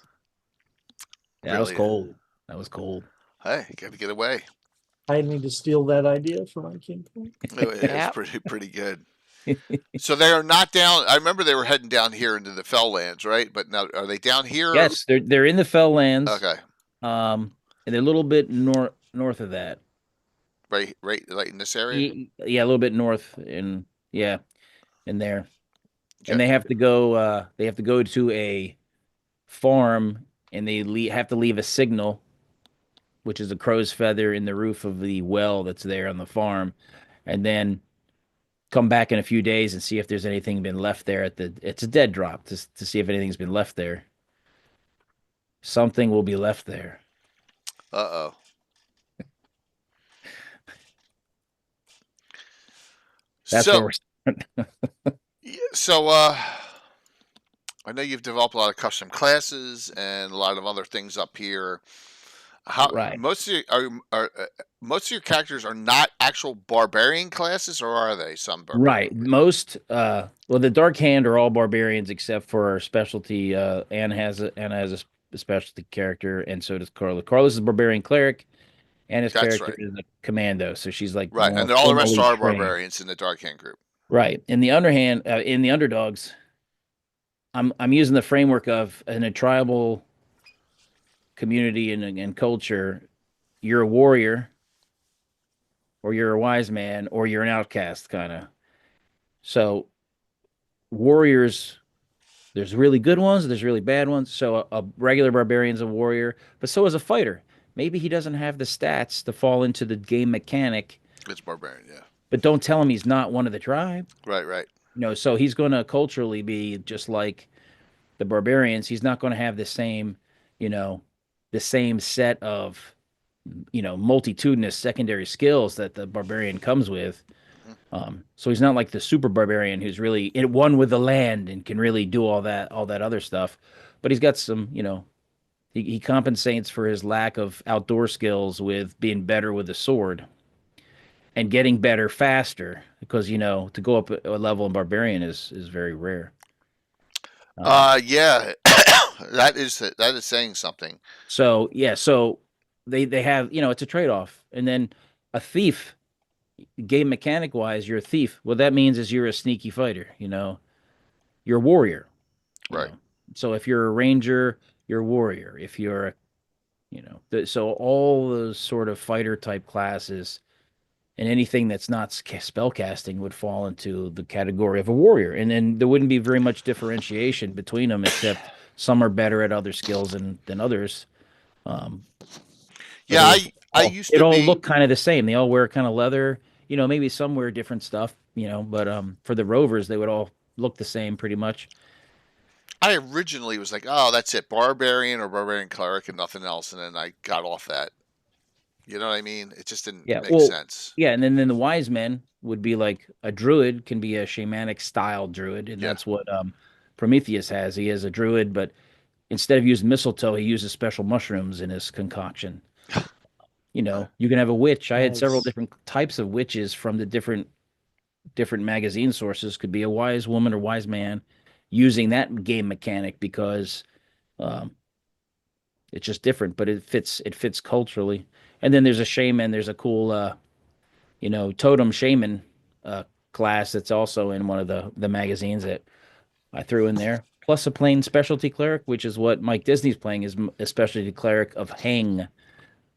Yeah, really? That was cold. Hey, you got to get away. I need to steal that idea for my king. It's pretty good. So they are not down. I remember they were heading down here into the Fell Lands, right? But now, are they down here? Yes, they're in the Fell Lands. Okay. And they're a little bit north of that. Right in this area. Yeah, a little bit north in there. Okay. And they have to go. They have to go to a farm, and they have to leave a signal, which is a crow's feather in the roof of the well that's there on the farm, and then come back in a few days and see if there's anything been left there it's a dead drop to see if anything's been left there. Something will be left there. Uh-oh. That's where we're so I know you've developed a lot of custom classes and a lot of other things up here. How Right. most of most of your characters are not actual barbarian classes, or are they some barbarian? Right. Most well, the Dark Hand are all barbarians except for our specialty. Anna has a specialty character, and so does Carla. Carlos is a barbarian cleric, and his That's character right. is a commando, so she's like Right, more and then all the rest formally are trained. barbarians in the Dark Hand group. Right. In the underdogs, I'm using the framework of in a tribal community and culture, you're a warrior, or you're a wise man, or you're an outcast, kind of. So warriors, there's really good ones, there's really bad ones. So a regular barbarian's a warrior, but so is a fighter. Maybe he doesn't have the stats to fall into the game mechanic, It's barbarian, yeah. but don't tell him he's not one of the tribe. Right, right. So he's going to culturally be just like the barbarians. He's not going to have the same, you know, the same set of, multitudinous secondary skills that the barbarian comes with. So he's not like the super barbarian who's really in one with the land and can really do all that other stuff. But he's got some, he compensates for his lack of outdoor skills with being better with the sword and getting better faster because, to go up a level in barbarian is very rare. Yeah, that is saying something. So yeah, so they have, it's a trade-off. And then a thief, game mechanic wise, you're a thief. What that means is you're a sneaky fighter, you're a warrior. Right. So if you're a ranger, you're a warrior. If you're so all those sort of fighter type classes and anything that's not spell casting would fall into the category of a warrior. And then there wouldn't be very much differentiation between them, except some are better at other skills than others. Yeah, I used to it all be. look kind of the same. They all wear kind of leather, maybe some wear different stuff, but for the Rovers, they would all look the same pretty much. I originally was like, oh, that's it, barbarian or barbarian cleric and nothing else, and then I got off that. You know what I mean? It just didn't make sense. Yeah, and then the wise men would be like a druid can be a shamanic style druid, and that's what Prometheus has. He has a druid, but instead of using mistletoe, he uses special mushrooms in his concoction. You can have a witch. I had several different types of witches from the different magazine sources. Could be a wise woman or wise man using that game mechanic because it's just different, but it fits culturally. And then there's a shaman. There's a cool, totem shaman class that's also in one of the magazines that I threw in there. Plus a plain specialty cleric, which is what Mike Disney's playing, is a specialty cleric of Hang,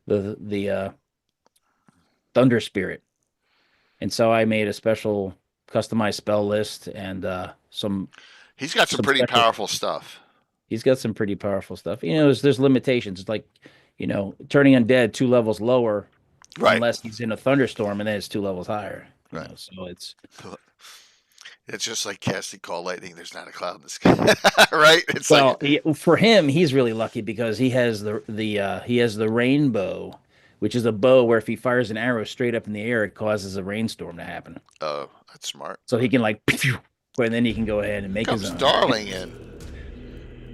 the Thunder Spirit. And so I made a special customized spell list and some. He's got some pretty powerful stuff. He's got some pretty powerful stuff. There's limitations. It's like, turning undead 2 levels lower, right? Unless he's in a thunderstorm, and then it's 2 levels higher. Right. So it's just like casting Call Lightning. There's not a cloud in the sky, right? It's for him, he's really lucky because he has the rainbow, which is a bow where if he fires an arrow straight up in the air, it causes a rainstorm to happen. Oh, that's smart. So he can and then he can go ahead and make his own. Darling in.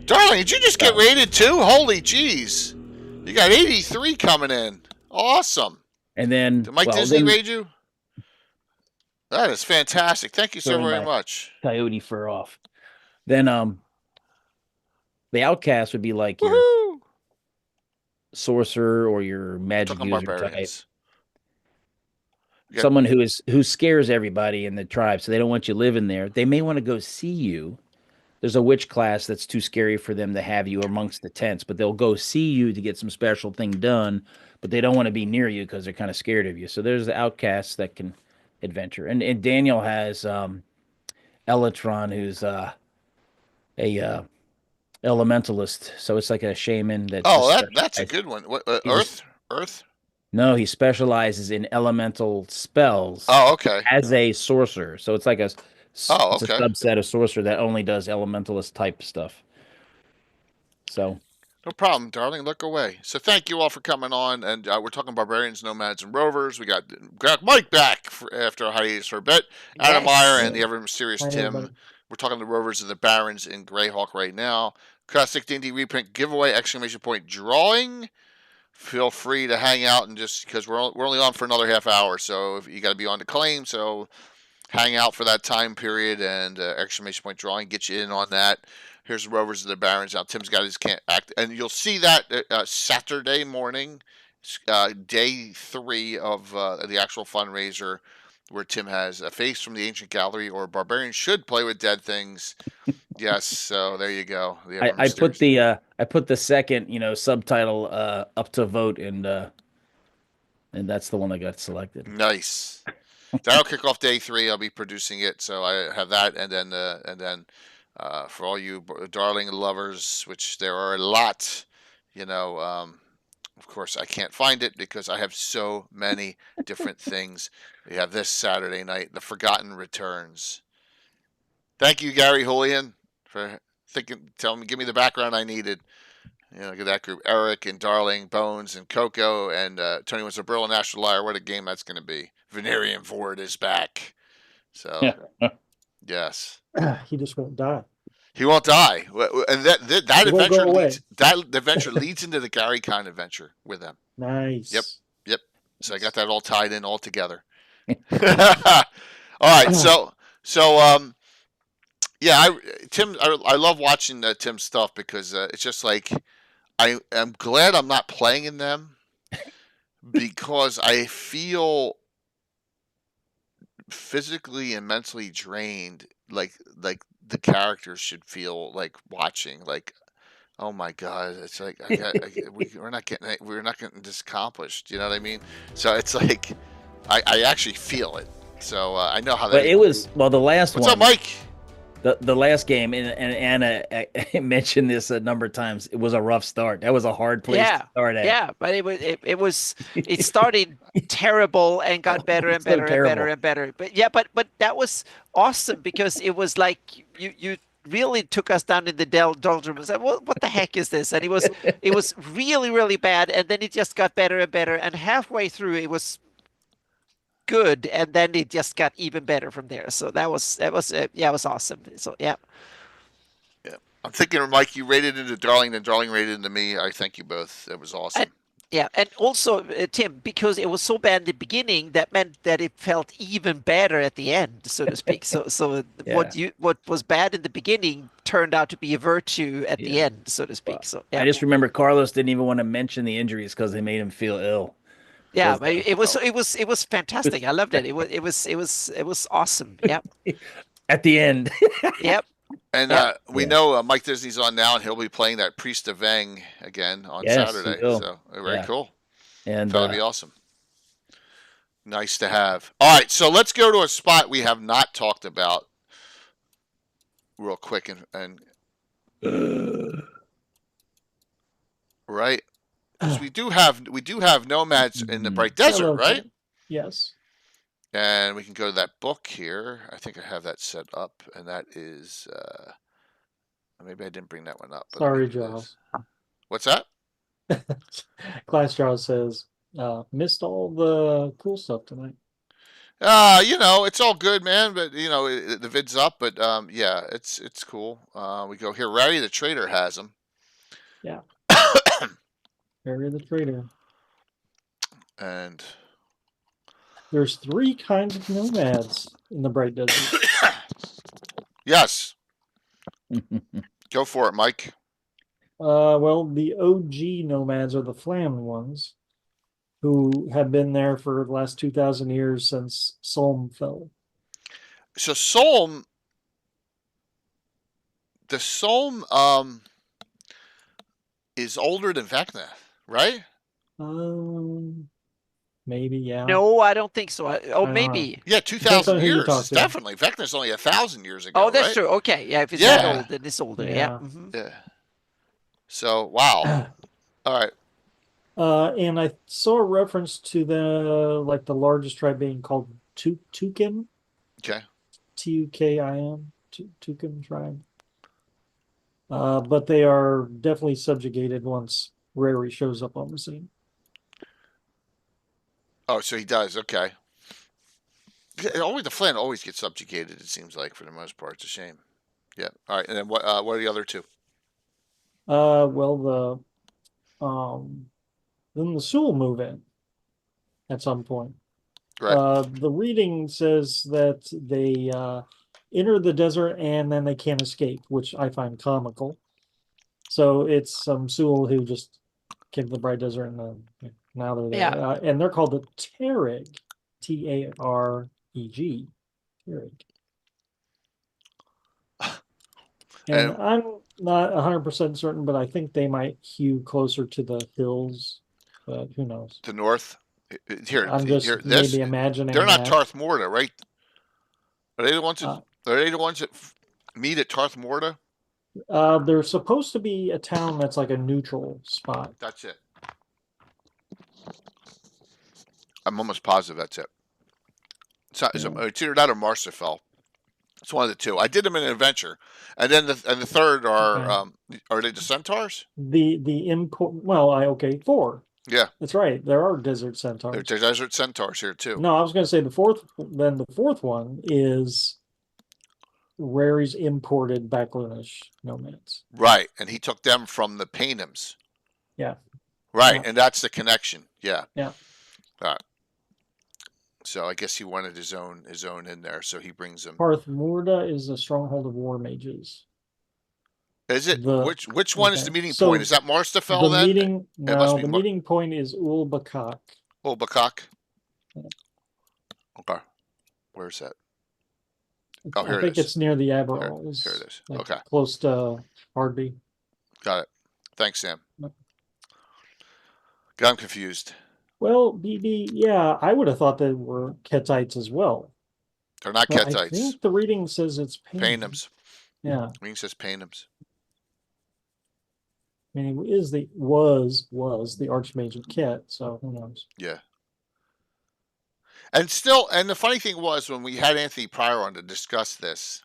Darling, did you just get rated too? Holy jeez. You got 83 coming in. Awesome. And then did Mike Disney raid you? That is fantastic. Thank you so very much. Coyote fur off. Then the outcast would be like Woo-hoo! your sorcerer or your magic user type. Someone who scares everybody in the tribe, so they don't want you living there. They may want to go see you. There's a witch class that's too scary for them to have you amongst the tents, but they'll go see you to get some special thing done, but they don't want to be near you because they're kind of scared of you. So there's the outcasts that can adventure. And Daniel has Elatron, who's a elementalist. So it's like a shaman that. Oh, that's a good one. What, Earth? No, he specializes in elemental spells. Oh, okay. As a sorcerer. So it's like it's a subset of sorcerer that only does elementalist type stuff. So. No problem, darling. Look away. So thank you all for coming on. And we're talking Barbarians, Nomads, and Rovers. We got Mike back after a hiatus for a bit. Adam Meyer and the ever mysterious Tim We're talking the Rovers and the Barons in GREYHAWK right now. Classic D&D reprint giveaway, ! Drawing. Feel free to hang out and just, because we're only on for another half hour, so if you got to be on to claim, so hang out for that time period, and ! Drawing, get you in on that. Here's the Rovers and the Barons. Now Tim's got his can't act, and you'll see that Saturday morning, day 3 of the actual fundraiser, where Tim has a face from the ancient gallery, or Barbarians should play with dead things. Yes, so there you go. I put the second, subtitle up to vote, and that's the one that got selected. Nice. That'll kick off day 3. I'll be producing it, so I have that, and then for all you darling lovers, which there are a lot, of course I can't find it because I have so many different things. We have this Saturday night, The Forgotten Returns. Thank you, Gary Julian, for give me the background I needed. Look at that group. Eric and Darling, Bones and Coco, and Tony wants a Berlin National Liar. What a game that's going to be. Venerian Ford is back. So, yes. He just won't die. He won't die. And that adventure leads into the Gary Con adventure with them. Nice. Yep. So I got that all tied in all together. All right. So Tim, I love watching Tim's stuff because it's just like, I'm glad I'm not playing in them because I feel physically and mentally drained. Like the characters should feel like watching. Like, oh my God, it's like we're not getting this accomplished. You know what I mean? So it's like I actually feel it. So I know how that. But it was the last one. What's up, Mike? The last game, and Anna mentioned this a number of times. It was a rough start. That was a hard place to start at. Yeah, but it started terrible and got better and better and better and better. But that was awesome because it was like you really took us down in the doldrums. And what the heck is this? And it was really, really bad, and then it just got better and better. And halfway through, it was good, and then it just got even better from there. So that was it was awesome. So yeah. I'm thinking, Mike, you rated into Darling, then Darling rated into me. I thank you both. It was awesome. And also Tim, because it was so bad in the beginning, that meant that it felt even better at the end, so to speak. So what was bad in the beginning turned out to be a virtue at the end, so to speak. So I just remember Carlos didn't even want to mention the injuries because they made him feel ill. Yeah, it was fantastic. I loved it. It was awesome. Yeah. At the end. Yep. And we know Mike Disney's on now, and he'll be playing that Priest of Veng again on Saturday. So very cool. And that'll be awesome. Nice to have. All right, so let's go to a spot we have not talked about real quick and right. Because we do have Nomads in the Bright Desert, right? Yes. And we can go to that book here. I think I have that set up, and that is maybe I didn't bring that one up. But sorry, Jaws. What's that? Class Jaws says missed all the cool stuff tonight. It's all good, man. But the vid's up. But yeah, it's cool. We go here. Rowdy the Trader has them. Yeah. Harry the Trader. And there's 3 kinds of nomads in the Bright Desert. Yes. Go for it, Mike. Well, the OG nomads are the Flam ones, who have been there for the last 2,000 years since Solm fell. So Solm, is older than Vecna, right? Maybe, yeah. No, I don't think so. Maybe. Yeah, 2,000 years. Definitely. Vecna's only 1,000 years ago. Oh, that's right? true. Okay, yeah. If it's that old, then it's older. Yeah. Mm-hmm. Yeah. So wow. All right. And I saw a reference to the largest tribe being called Tukin. Okay. Tukin, Tukin tribe. But they are definitely subjugated once Rary shows up on the scene. Oh, so he does. Okay. The Flan always gets subjugated, it seems like, for the most part. It's a shame. Yeah. All right. And then what are the other two? Well, then the Sioux move in at some point. Right. The reading says that they enter the desert and then they can't escape, which I find comical. So it's some Sioux who just came to the Bright Desert and now they're there. Yeah. And they're called the Tareg, Tareg. Tareg. And I'm not 100% certain, but I think they might hew closer to the hills, but who knows? The north. Here, I'm just here, maybe imagining they're not that. Tarth Morta, right? Are they the ones that meet at Tarth Morta? There's supposed to be a town that's like a neutral spot. That's it. I'm almost positive that's it. It's either that or Marcifel. It's one of the two. I did them in an adventure, and then the third are they the centaurs? The import. Well, 4. Yeah, that's right. There are desert centaurs. There's desert centaurs here too. No, I was going to say the fourth. Then the fourth one is Rary's imported Backlunish nomads. Right, and he took them from the Paynims. Yeah. Right, yeah. And that's the connection. Yeah. Yeah. So I guess he wanted his own in there, so he brings them. Tarth Morta is a stronghold of war mages. Is it which one is the meeting point? Is that Marstafel then? The meeting point is Ulbakak. Ulbakak. Yeah. Okay, where's that? Oh, here I think it's near the Aberrals. Here it is. Like okay, close to Hardby. Got it. Thanks, Sam. I'm confused. Well, BB, yeah, I would have thought they were Kettites as well. They're not Kettites. I think the reading says it's Paynims. Yeah. The reading says Paynims. I mean, he was the Archmage of Ket, so who knows? Yeah. And the funny thing was when we had Anthony Pryor on to discuss this,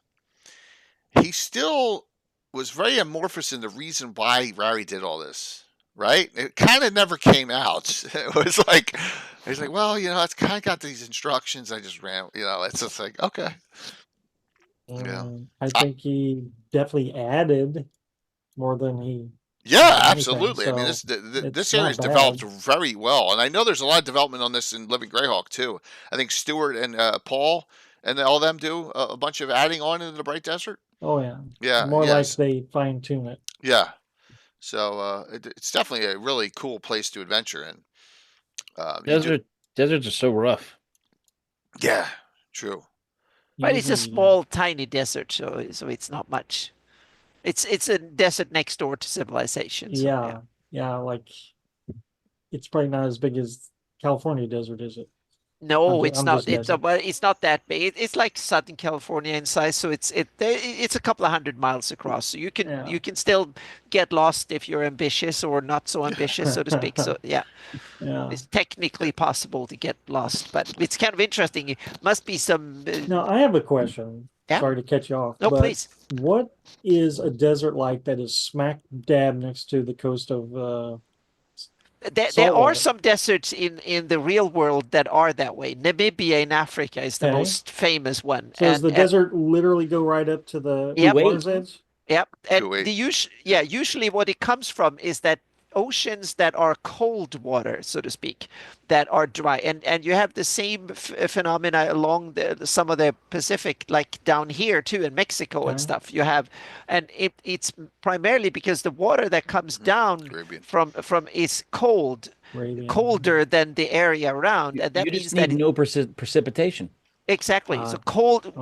he still was very amorphous in the reason why Rary did all this. Right? It kind of never came out. It was like, he's like, well, it's kind of got these instructions. I just ran, it's just like, okay. I think he definitely added more than he. Yeah, absolutely. So I mean, this series developed very well. And I know there's a lot of development on this in Living Greyhawk, too. I think Stuart and Paul and all of them do a bunch of adding on into the Bright Desert. Oh, yeah. Yeah. More like they fine tune it. Yeah. So it's definitely a really cool place to adventure in. Deserts are so rough. Yeah, true. But it's a small, tiny desert, so it's not much. It's a desert next door to civilization. So, yeah, like it's probably not as big as California desert, is it? No, it's not. It's not that big. It's like Southern California in size, so it's a couple of 100 miles across. So you can still get lost if you're ambitious or not so ambitious, so to speak. So it's technically possible to get lost, but it's kind of interesting. It must be some. Now I have a question. Yeah? Sorry to cut you off. No, please. What is a desert like that is smack dab next to the coast of? There are some deserts in the real world that are that way. Namibia in Africa is the most famous one. So does the desert literally go right up to the water's edge? Yep. And usually what it comes from is that oceans that are cold water, so to speak, that are dry. And you have the same phenomena along some of the Pacific, like down here too, in Mexico and stuff. You have, and it's primarily because the water that comes down from is colder than the area around, and that means that no precipitation. Exactly. So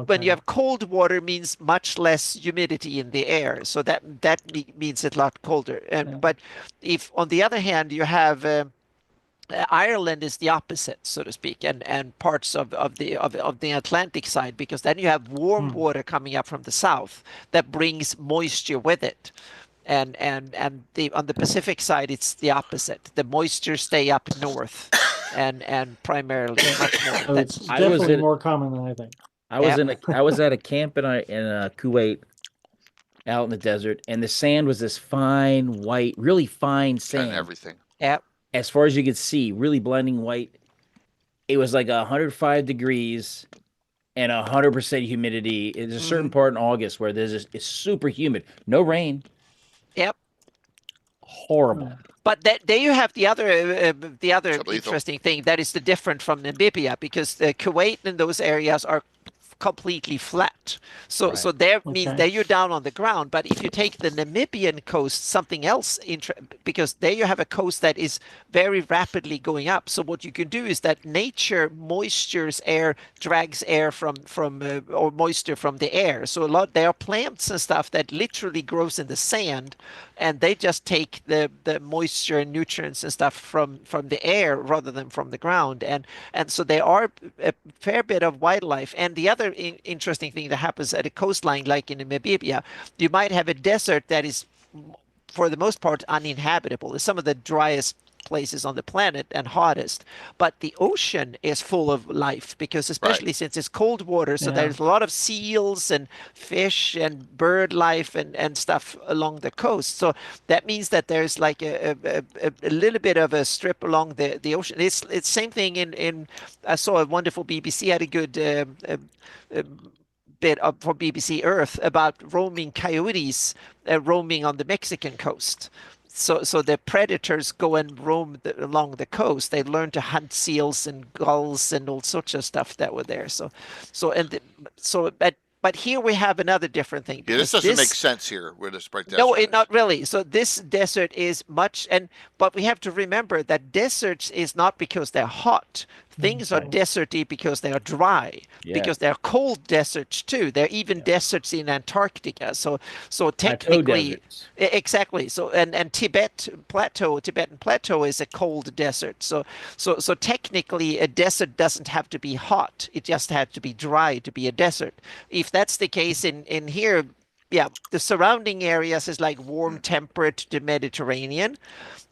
when you have cold water means much less humidity in the air. So that means it's a lot colder. But if on the other hand you have Ireland is the opposite, so to speak, and parts of the Atlantic side, because then you have warm water coming up from the south that brings moisture with it. And on the Pacific side, it's the opposite. The moisture stay up north, and primarily much more. So it's definitely more common than I think. I was at a camp in Kuwait, out in the desert, and the sand was this fine white, really fine sand. And everything. Yep. As far as you could see, really blinding white. It was like 105 degrees, and 100% humidity. There's a certain part in August where it's super humid, no rain. Yep. Horrible. But there you have the other interesting thing that is the different from Namibia, because Kuwait and those areas are completely flat. So means there you're down on the ground. But if you take the Namibian coast, something else, because there you have a coast that is very rapidly going up. So what you can do is that nature moistures air, drags air from or moisture from the air. So there are plants and stuff that literally grows in the sand, and they just take the moisture and nutrients and stuff from the air rather than from the ground. And so there are a fair bit of wildlife. And the other interesting thing that happens at a coastline like in Namibia, you might have a desert that is for the most part uninhabitable. It's some of the driest places on the planet and hottest, but the ocean is full of life, because especially since it's cold water, so there's a lot of seals and fish and bird life and stuff along the coast. So that means that there's like a little bit of a strip along the ocean. It's same thing in I saw a wonderful BBC had a good bit up from BBC Earth about roaming coyotes roaming on the Mexican coast. So the predators go and roam along the coast. They learn to hunt seals and gulls and all sorts of stuff that were there. But here we have another different thing. Yeah, this doesn't make sense here where this right there. No, not really. So this desert is but we have to remember that deserts is not because they're hot. Things are deserty because they are dry, because they're cold deserts too. There are even deserts in Antarctica. So technically, exactly. So and Tibetan Plateau is a cold desert. So technically, a desert doesn't have to be hot. It just has to be dry to be a desert. If that's the case in here, the surrounding areas is like warm, temperate to Mediterranean.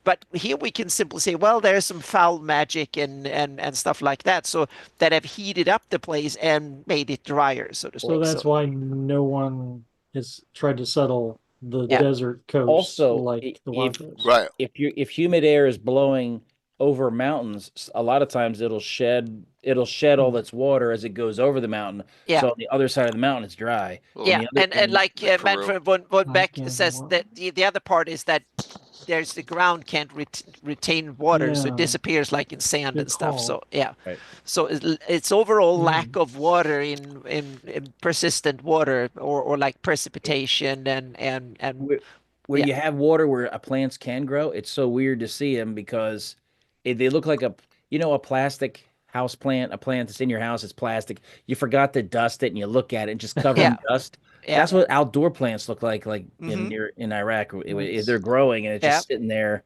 But here we can simply say, well, there's some foul magic and stuff like that, so that have heated up the place and made it drier, so to speak. So that's why no one has tried to settle the desert coast. Also, like the wild coast. Right. If humid air is blowing over mountains, a lot of times it'll shed all its water as it goes over the mountain. So on the other side of the mountain it's dry. And like Manfred von Beck says, that the other part is that the ground can't retain water, so it disappears like in sand and stuff. So so it's overall lack of water in persistent water or like precipitation and where you have water where plants can grow. It's so weird to see them because they look like a plastic house plant, a plant that's in your house. It's plastic. You forgot to dust it, and you look at it and just covered in dust. That's what outdoor plants look like in Iraq. They're growing and it's just sitting there.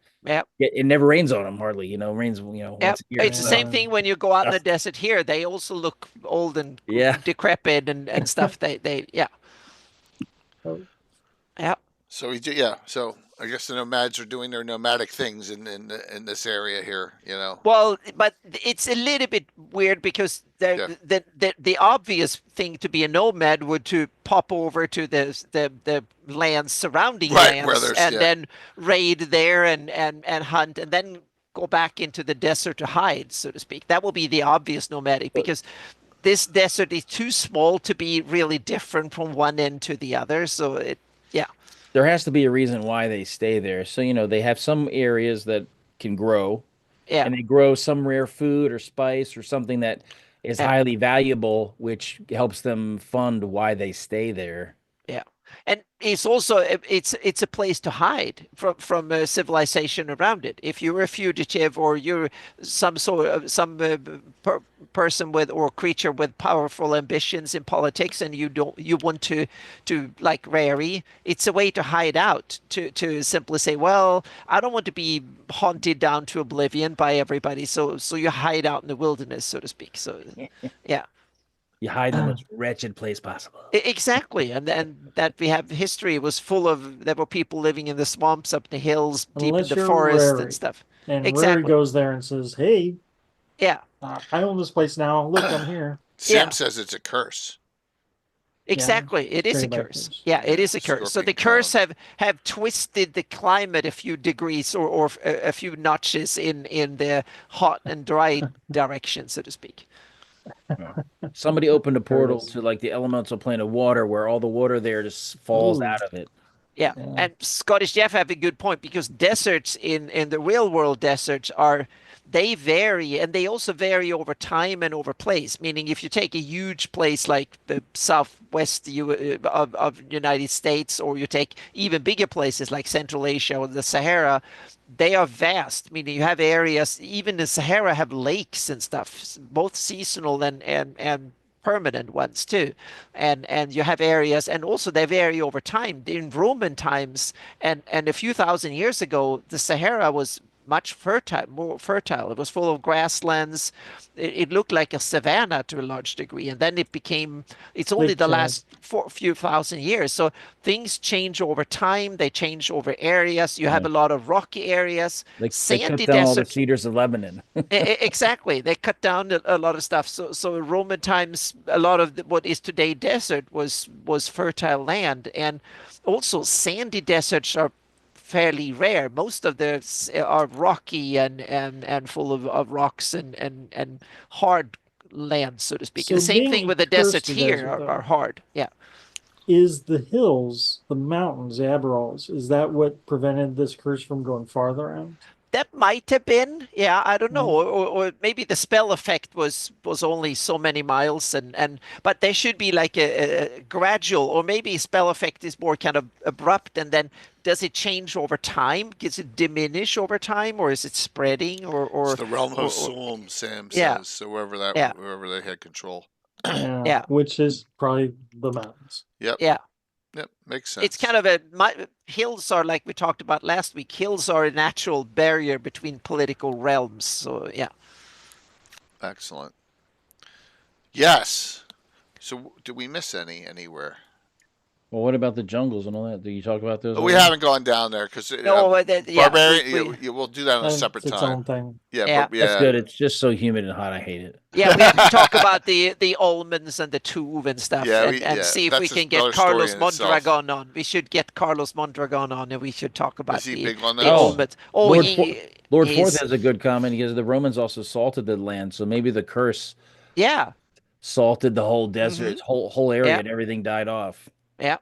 It never rains on them hardly. Rains once a year. It's the same thing when you go out in the desert here. They also look old and decrepit and stuff. So I guess the nomads are doing their nomadic things in this area here, Well, but it's a little bit weird because the obvious thing to be a nomad would to pop over to the lands surrounding lands and then raid there and hunt and then go back into the desert to hide, so to speak. That will be the obvious nomadic, because this desert is too small to be really different from one end to the other. So there has to be a reason why they stay there. So, they have some areas that can grow. And they grow some rare food or spice or something that is highly valuable, which helps them fund why they stay there. And it's also it's a place to hide from civilization around it. If you're a fugitive or you're some person with or creature with powerful ambitions in politics, and you want to like Rary, it's a way to hide out, to simply say, well, I don't want to be haunted down to oblivion by everybody, so you hide out in the wilderness, so to speak. So you hide in the most wretched place possible. Exactly, and that we have history was full of. There were people living in the swamps, up the hills, deep in the forest and stuff. And Rary goes there and says, "Hey, I own this place now. Look, I'm here." Sam says it's a curse. Exactly, it is a curse. Yeah, it is a curse. So the curse have twisted the climate a few degrees or a few notches in the hot and dry direction, so to speak. Somebody opened a There it portal is. to like the elemental plane of water where all the water there just falls Ooh. out of it. Yeah. Yeah. And Scottish Jeff have a good point because deserts in the real world deserts they vary and they also vary over time and over place. Meaning, if you take a huge place like the southwest of United States, or you take even bigger places like Central Asia or the Sahara, they are vast. Meaning, you have areas, even the Sahara have lakes and stuff, both seasonal and permanent ones too, and you have areas, and also they vary over time. In Roman times and a few thousand years ago, the Sahara was much more fertile. It was full of grasslands. It looked like a savanna to a large degree, and then it's only Wait, the last few thousand years. So things change over time. They change over areas. You have a lot of rocky areas, They cut sandy down all the desert. cedars of Lebanon. Exactly. They cut down a lot of stuff. So in Roman times, a lot of what is today desert was fertile land, and also sandy deserts are fairly rare. Most of them are rocky and full of rocks and hard land, so to speak. So The same being thing a with the deserts cursed here desert, are hard. Yeah. is the hills, the mountains, the Aberrals, is that what prevented this curse from going farther out? That might have been, yeah, I don't know, Mm. or maybe the spell effect was only so many miles, and but there should be like a gradual, or maybe spell effect is more kind of abrupt, and then does it change over time? Does it diminish over time, or is it spreading, It's the realm of or Solm, Sam yeah, says. So yeah, wherever they had control. Yeah, yeah, which is probably the mountains. Yep. yeah. Yep. Makes sense. It's kind of hills are, like we talked about last week. Hills are a natural barrier between political realms. So yeah. Excellent. Yes. So did we miss anywhere? Well, what about the jungles and all that? Do you talk about those? We haven't gone down there because No, yeah, Barbarian. We'll do that on a separate It's its time. own thing. Yeah, Yeah. That's good. It's just so humid and hot. I hate it. Yeah, we have to talk about the almonds and the tuve and stuff, Yeah, and see if we can get another story Carlos in itself. Mondragon on. We should get Carlos Mondragon on, and we should talk about Is he the big on the those? almonds. Oh, Lord he's Forth has a good comment. He says the Romans also salted the land, so maybe the curse yeah, salted the whole desert, whole area, Yeah. and everything died off. yeah,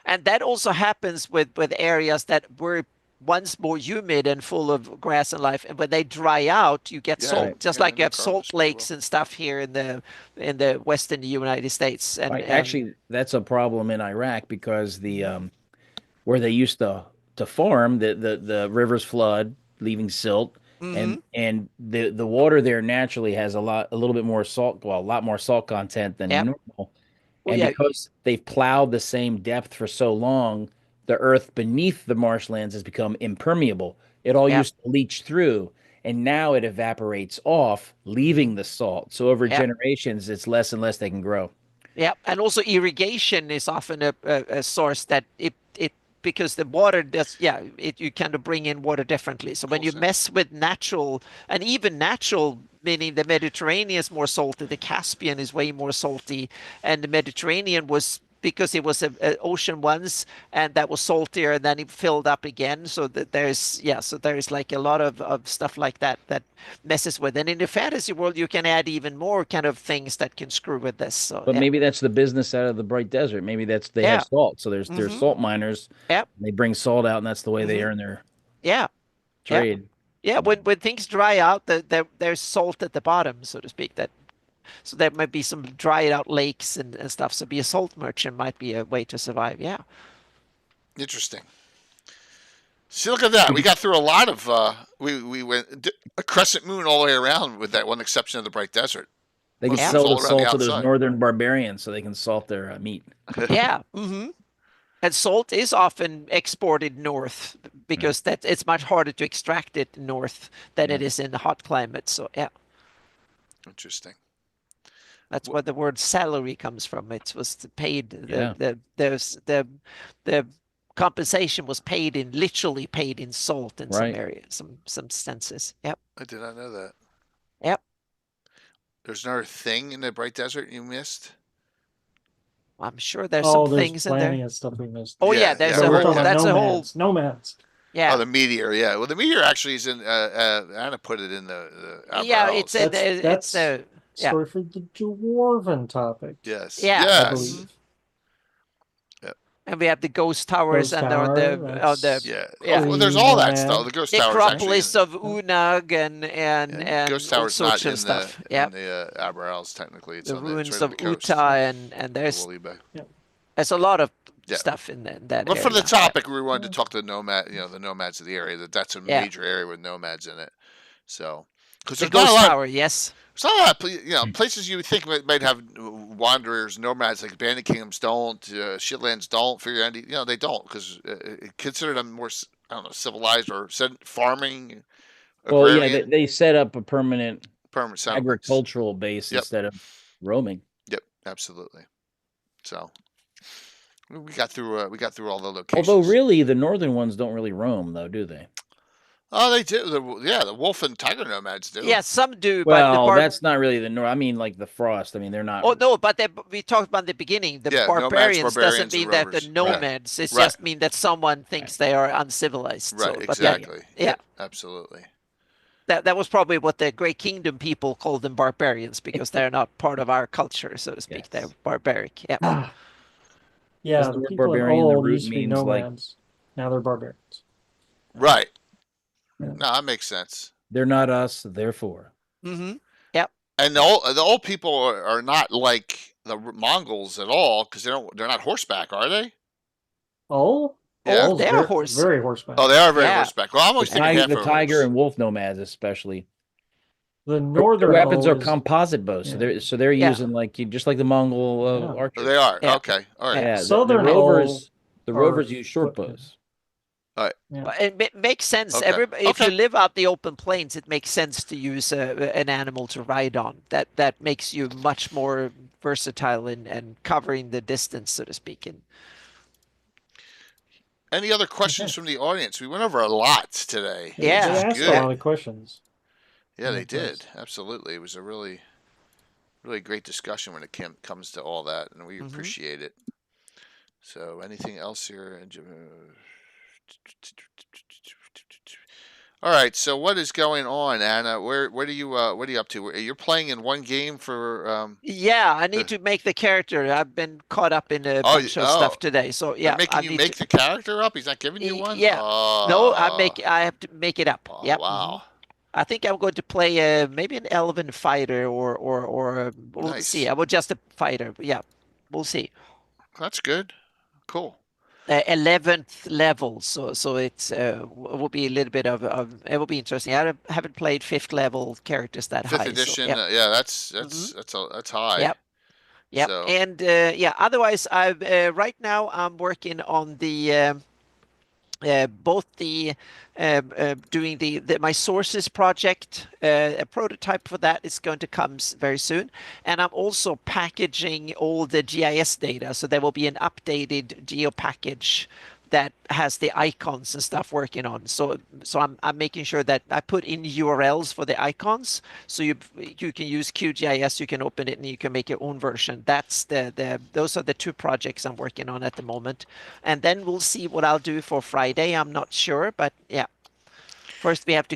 and that also happens with areas that were once more humid and full of grass and life, and when they dry out, you get Yeah, salt. right. Just Yeah, I like you know have Carlos salt pretty lakes and stuff here in the western United States, and Right. Actually, that's a problem in Iraq because the where they used to farm, the rivers flood, leaving silt, Mhm. and the water there naturally has a little bit more salt, well, a lot more salt content than Yep. normal. Well, And yeah, because they've plowed the same depth for so long, the earth beneath the marshlands has become impermeable. It all yep, used to leach through, and now it evaporates off, leaving the salt. So over yep. generations, it's less and less they can grow. Yeah, and also irrigation is often a source that it because the water does, yeah, you kind of bring in water differently. So when Cool, you Sam. mess with natural, and even natural, meaning the Mediterranean is more salty, the Caspian is way more salty, and the Mediterranean was because it was a ocean once, and that was saltier, and then it filled up again. So that there's like a lot of stuff like that that messes with. And in the fantasy world, you can add even more kind of things that can screw with this. So But yeah, maybe that's the business out of the bright desert. Maybe they yeah, have salt. So there's hmm salt miners. yep, They bring salt out, and that's the way they hmm earn their yeah, yeah, trade. yeah. When things dry out, there's salt at the bottom, so to speak. So there might be some dried out lakes and stuff. So be a salt merchant might be a way to survive. Yeah. Interesting. See, look at that. We got through a lot of. We went a crescent moon all the way around, with that one exception of the bright desert. They can Most sell all the around salt the to those outside. northern barbarians, so they can salt their meat. Yeah. And salt is often exported north because it's much harder to extract it north than it is in the hot climate. So yeah, Interesting. that's where the word salary comes from. It was paid Yeah. the compensation was literally paid in salt in some Right. areas, some senses. Yep. I did not know that. Yep. There's another thing in the bright desert you missed. I'm sure there's Oh, some there's things in plenty there. of stuff we missed. Oh Yeah, yeah, there's yeah, a We're whole. talking about That's a whole. nomads. Nomads. Yeah. Oh, the meteor. Yeah. Well, the meteor actually is in. Anna put it in the. Yeah, Aberrals. it's a, That's- it's a story for the dwarven topic. Yes. Yeah. Yes. I believe. And we have the ghost towers Ghost and Tower, Well, there's all that stuff. The ghost tower is actually Necropolis of Unag and ghost all tower's not sorts in of stuff. in the Aberrals technically. It's the on ruins it's right of on the coast. Uta and there's a lot of stuff in that But area. for the topic, we wanted to talk to the nomads of the area. That's a major area with nomads in it. So, because the ghost tower, yes. There's not a lot of, places you would think might have wanderers, nomads, like Bandit Kingdoms don't, Shitlands don't, Figure Andy, they don't, because consider them more, I don't know, civilized or farming. Well, agrarian. They set up a permanent agricultural base instead of roaming. Yep, absolutely. So we got through all the locations. Although really, the northern ones don't really roam, though, do they? Oh, they do. The wolf and tiger nomads do. Yeah, some do. Well, but that's not really the north. I mean, like the frost. I mean, they're not. Oh no, but we talked about in the beginning. The barbarians doesn't mean that the nomads. It just means that someone thinks they are uncivilized. Right. So, exactly. Yeah. Absolutely. That was probably what the Grey Kingdom people called them barbarians, because they're not part of our culture, so to speak. Yes. They're barbaric. Yeah. Yeah. The people in old used to be nomads. Now they're barbarians. Right. No, that makes sense. They're not us, therefore. Mm-hmm. Yep. And the old people are not like the Mongols at all, because they're not horseback, are they? Oh, yeah, they are very horseback. Oh, they are very horseback. Well, I'm always thinking the tiger and wolf nomads, especially. The northern weapons are composite bows, so they're using just like the Mongol archers. They are okay. All right. Yeah, southern the Rovers use short bows. All right. Yeah. It makes sense. Okay. If you live out the open plains, it makes sense to use an animal to ride on. That makes you much more versatile and covering the distance, so to speak. Any other questions from the audience? We went over a lot today. Yeah, they asked a lot of questions. Yeah, they did. Absolutely. It was a really, really great discussion when it comes to all that, and we appreciate it. So, anything else here? All right. So, what is going on, Anna? What are you up to? You're playing in one game for. Yeah, I need to make the character. I've been caught up in a bunch of stuff today. So yeah, making you make the character up. He's not giving you one. Yeah. No, I have to make it up. Oh, yep. Wow. I think I'm going to play maybe an elven fighter or we'll see. I will just a fighter. Yeah, we'll see. That's good. Cool. 11th level, so it's will be a little bit of it will be interesting. I haven't played 5th level characters that high. 5th edition, so, yeah, that's high. Yep. So. And otherwise, right now I'm working on the both the doing my sources project. A prototype for that is going to come very soon, and I'm also packaging all the GIS data, so there will be an updated geo package that has the icons and stuff working on. So I'm making sure that I put in URLs for the icons, so you can use QGIS, you can open it and you can make your own version. That's those are the two projects I'm working on at the moment, and then we'll see what I'll do for Friday. I'm not sure, but yeah, first we have to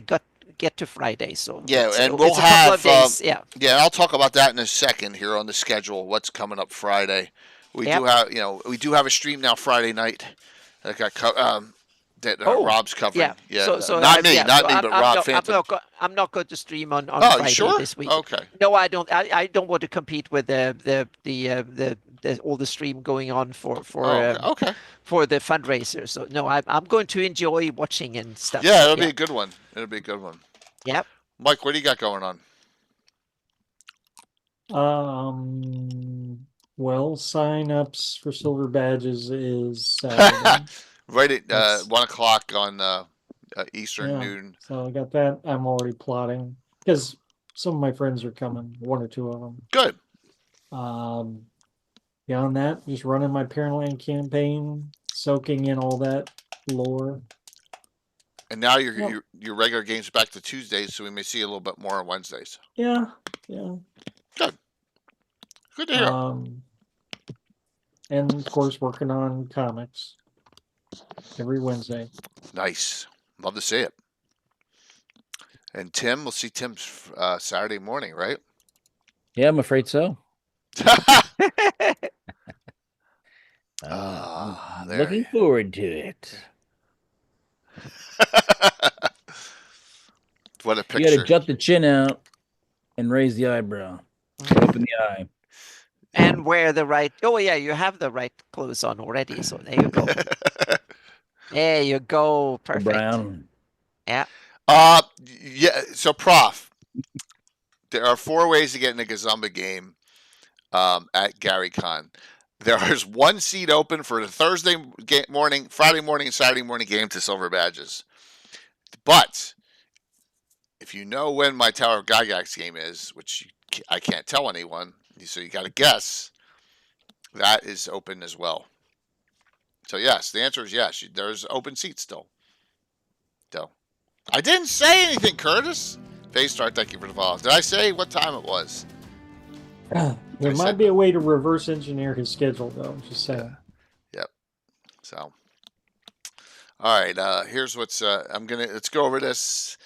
get to Friday. So and we'll have a couple of days. I'll talk about that in a second here on the schedule. What's coming up Friday? We do have a stream now Friday night. That Rob's covering. Yeah. So not me, but Rob Phantom. I'm not going to stream on Friday this week. Okay. No, I don't. I don't want to compete with the all the stream going on for the fundraiser. So no, I'm going to enjoy watching and stuff. Yeah, it'll be a good one. Yep. Mike, what do you got going on? Well, sign-ups for silver badges is Saturday. Right at 1 o'clock on Eastern noon. So I got that. I'm already plotting because some of my friends are coming. 1 or 2 of them. Good. Beyond that, just running my Parentland campaign, soaking in all that lore. And now your regular game's back to Tuesdays, so we may see a little bit more on Wednesdays. Yeah. Good to hear. And of course, working on comics every Wednesday. Nice. Love to see it. And Tim, we'll see Tim Saturday morning, right? Yeah, I'm afraid so. I'm looking forward to it. What a picture. You got to jut the chin out and raise the eyebrow. Open the eye. And wear the right. Oh, yeah, you have the right clothes on already. So there you go. There you go. Perfect. Brown. Yeah. Yeah. So, Prof, there are 4 ways to get in a Gazumba game at GaryCon. There is 1 seat open for the Thursday morning, Friday morning, and Saturday morning game to silver badges. But if you know when my Tower of Gygax game is, which I can't tell anyone, so you got to guess, that is open as well. So yes, the answer is yes. There's open seats still. So I didn't say anything, Curtis. Faystar, thank you for the follow. Did I say what time it was? There might be a way to reverse engineer his schedule, though. Just saying. Yeah. Yep. So, all right. Here's what's. Let's go over this.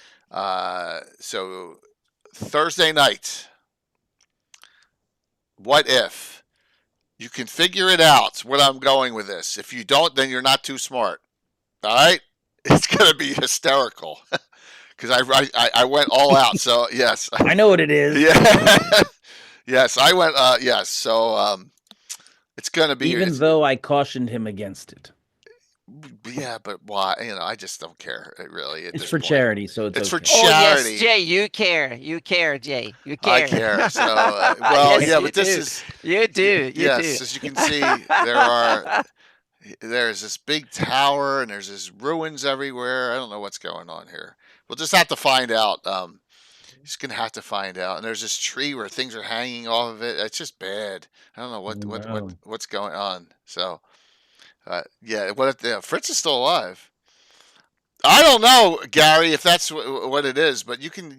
So, Thursday night. What if you can figure it out? What I'm going with this. If you don't, then you're not too smart. All right. It's gonna be hysterical. Because I went all out. So yes. I know what it is. Yeah. Yes, I went. Yes, so it's gonna be. Even though I cautioned him against it. Yeah, but why? I just don't care. Really, it's for charity, so it's for charity. Oh yes, Jay, you care. You care, Jay. You care. I care. So well, yes, yeah, but this is. You do. Yes, as you can see, there's this big tower and there's this ruins everywhere. I don't know what's going on here. We'll just have to find out. He's gonna have to find out. And there's this tree where things are hanging off of it. It's just bad. I don't know what's going on. So, yeah. What if Fritz is still alive? I don't know, Gary, if that's what it is. But you can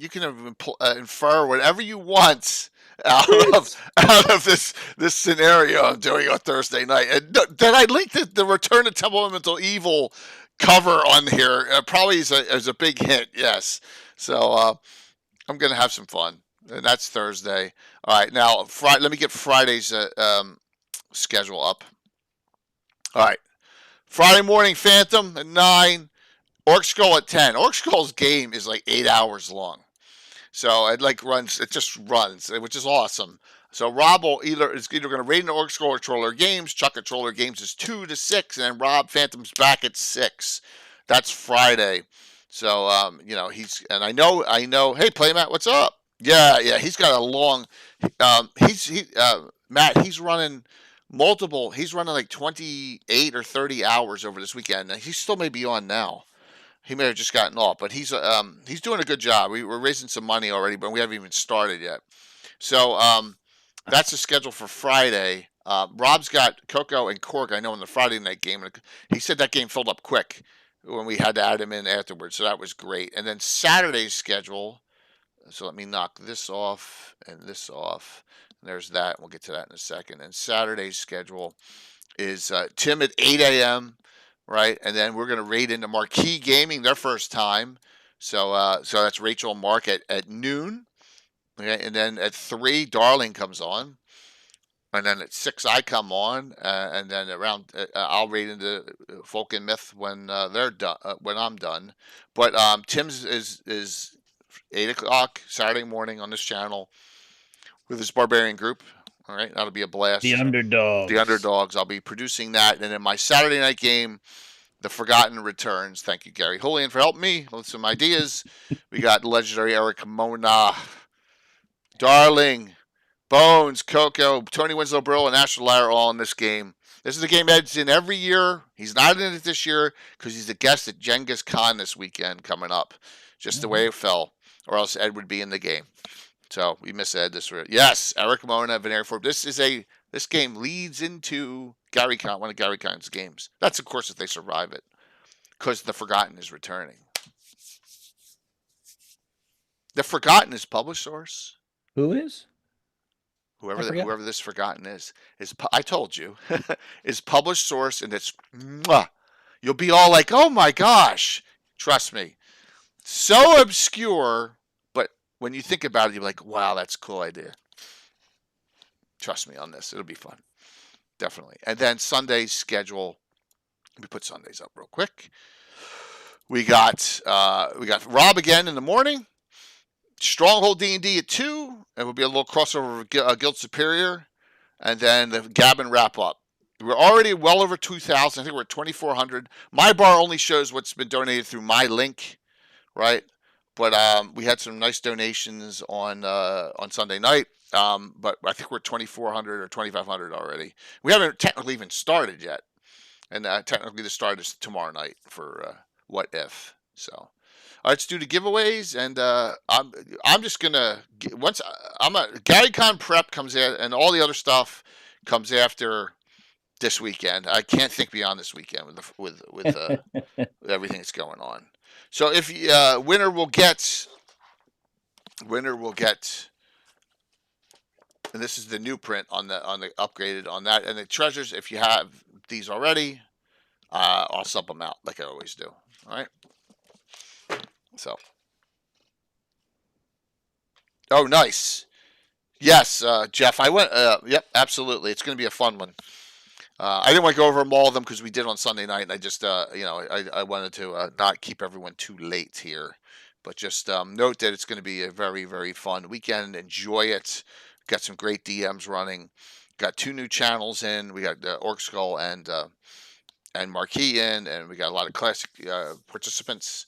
infer whatever you want out of this scenario I'm doing on Thursday night. And then I linked the Return to Temple Elemental Evil cover on here. Probably is a big hint. Yes. So. I'm going to have some fun, and that's Thursday. All right, now, let me get Friday's schedule up. All right, Friday morning, Phantom at 9, Orc Skull at 10. Orc Skull's game is like 8 hours long, so it just runs, which is awesome. So Rob is either going to raid an Orc Skull or Troller Games. Chuck at Troller Games is 2 to 6, and then Rob Phantom's back at 6. That's Friday. So, I know, hey, Playmat, what's up? Yeah, he's got a long, Matt, he's running like 28 or 30 hours over this weekend. Now, he still may be on now. He may have just gotten off, but he's doing a good job. We're raising some money already, but we haven't even started yet. So, that's the schedule for Friday. Rob's got Coco and Cork, I know, in the Friday night game. He said that game filled up quick when we had to add him in afterwards, so that was great. And then Saturday's schedule, so let me knock this off and this off. And there's that. We'll get to that in a second. And Saturday's schedule is Tim at 8 a.m., right? And then we're going to raid into Marquee Gaming, their first time. So that's Rachel and Mark at noon. Okay? And then at 3, Darling comes on. And then at 6, I come on, and then around I'll raid into Folk and Myth when they're done. When I'm done, but Tim's is 8 o'clock Saturday morning on this channel with his Barbarian group. All right, that'll be a blast. The Underdogs. I'll be producing that, and then my Saturday night game, The Forgotten returns. Thank you, Gary Julian, for helping me with some ideas. We got legendary Eric Mona, Darling, Bones, Coco, Tony Winslow Brill, and Asher Lyer all in this game. This is the game Ed's in every year. He's not in it this year because he's a guest at Genghis Khan this weekend coming up. Just the way it fell. Or else Ed would be in the game. So we miss Ed this year. Yes, Eric Mona, Veneer Ford. This game leads into GaryCon, one of GaryCon's games. That's, of course, if they survive it. Because The Forgotten is returning. The Forgotten is published source. Who is? Whoever this Forgotten is I told you, is published source, and it's you'll be all like, oh my gosh, trust me, so obscure, but when you think about it, you're like, wow, that's a cool idea. Trust me on this. It'll be fun. Definitely. And then Sunday's schedule. Let me put Sundays up real quick. We got Rob again in the morning. Stronghold D&D at 2. And we'll be a little crossover with Guild Superior. And then the Gabbin wrap up. We're already well over 2,000. I think we're at 2,400. My bar only shows what's been donated through my link, right? But we had some nice donations on Sunday night. But I think we're 2,400 or 2,500 already. We haven't technically even started yet. And technically the start is tomorrow night for What If. So, all right, let's do the giveaways. And I'm just gonna GaryCon prep comes in, and all the other stuff comes after this weekend. I can't think beyond this weekend with everything that's going on. So if winner will get, and this is the new print on the upgraded on that, and the treasures. If you have these already, I'll sub them out like I always do. All right. So. Oh, nice. Yes, Jeff. I went. Yep, absolutely. It's going to be a fun one. I didn't want to go over all of them because we did on Sunday night, and I just, I wanted to not keep everyone too late here. But just note that it's going to be a very, very fun weekend. Enjoy it. Got some great DMs running. Got 2 new channels in. We got Orc Skull and Marquee in, and we got a lot of classic participants.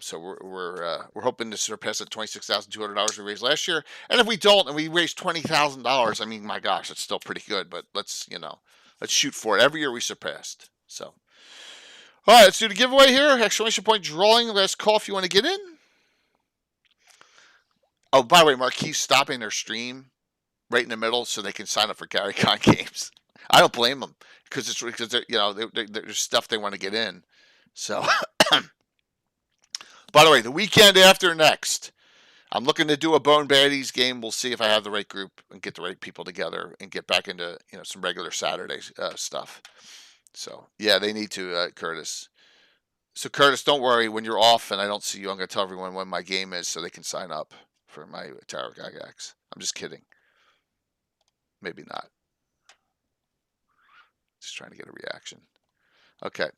So we're hoping to surpass the $26,200 we raised last year. And if we don't, and we raise $20,000, I mean, my gosh, that's still pretty good. But let's shoot for it. Every year we surpassed. So, all right, let's do the giveaway here. Exclamation point drawing. Last call if you want to get in. Oh, by the way, Marquis stopping their stream right in the middle so they can sign up for GaryCon games. I don't blame them because there's stuff they want to get in. So, by the way, the weekend after next, I'm looking to do a Bone Baddies game. We'll see if I have the right group and get the right people together and get back into some regular Saturday stuff. So yeah, they need to, Curtis. So Curtis, don't worry. When you're off and I don't see you, I'm going to tell everyone when my game is so they can sign up for my Tarot Gygax. I'm just kidding. Maybe not. Just trying to get a reaction. Okay,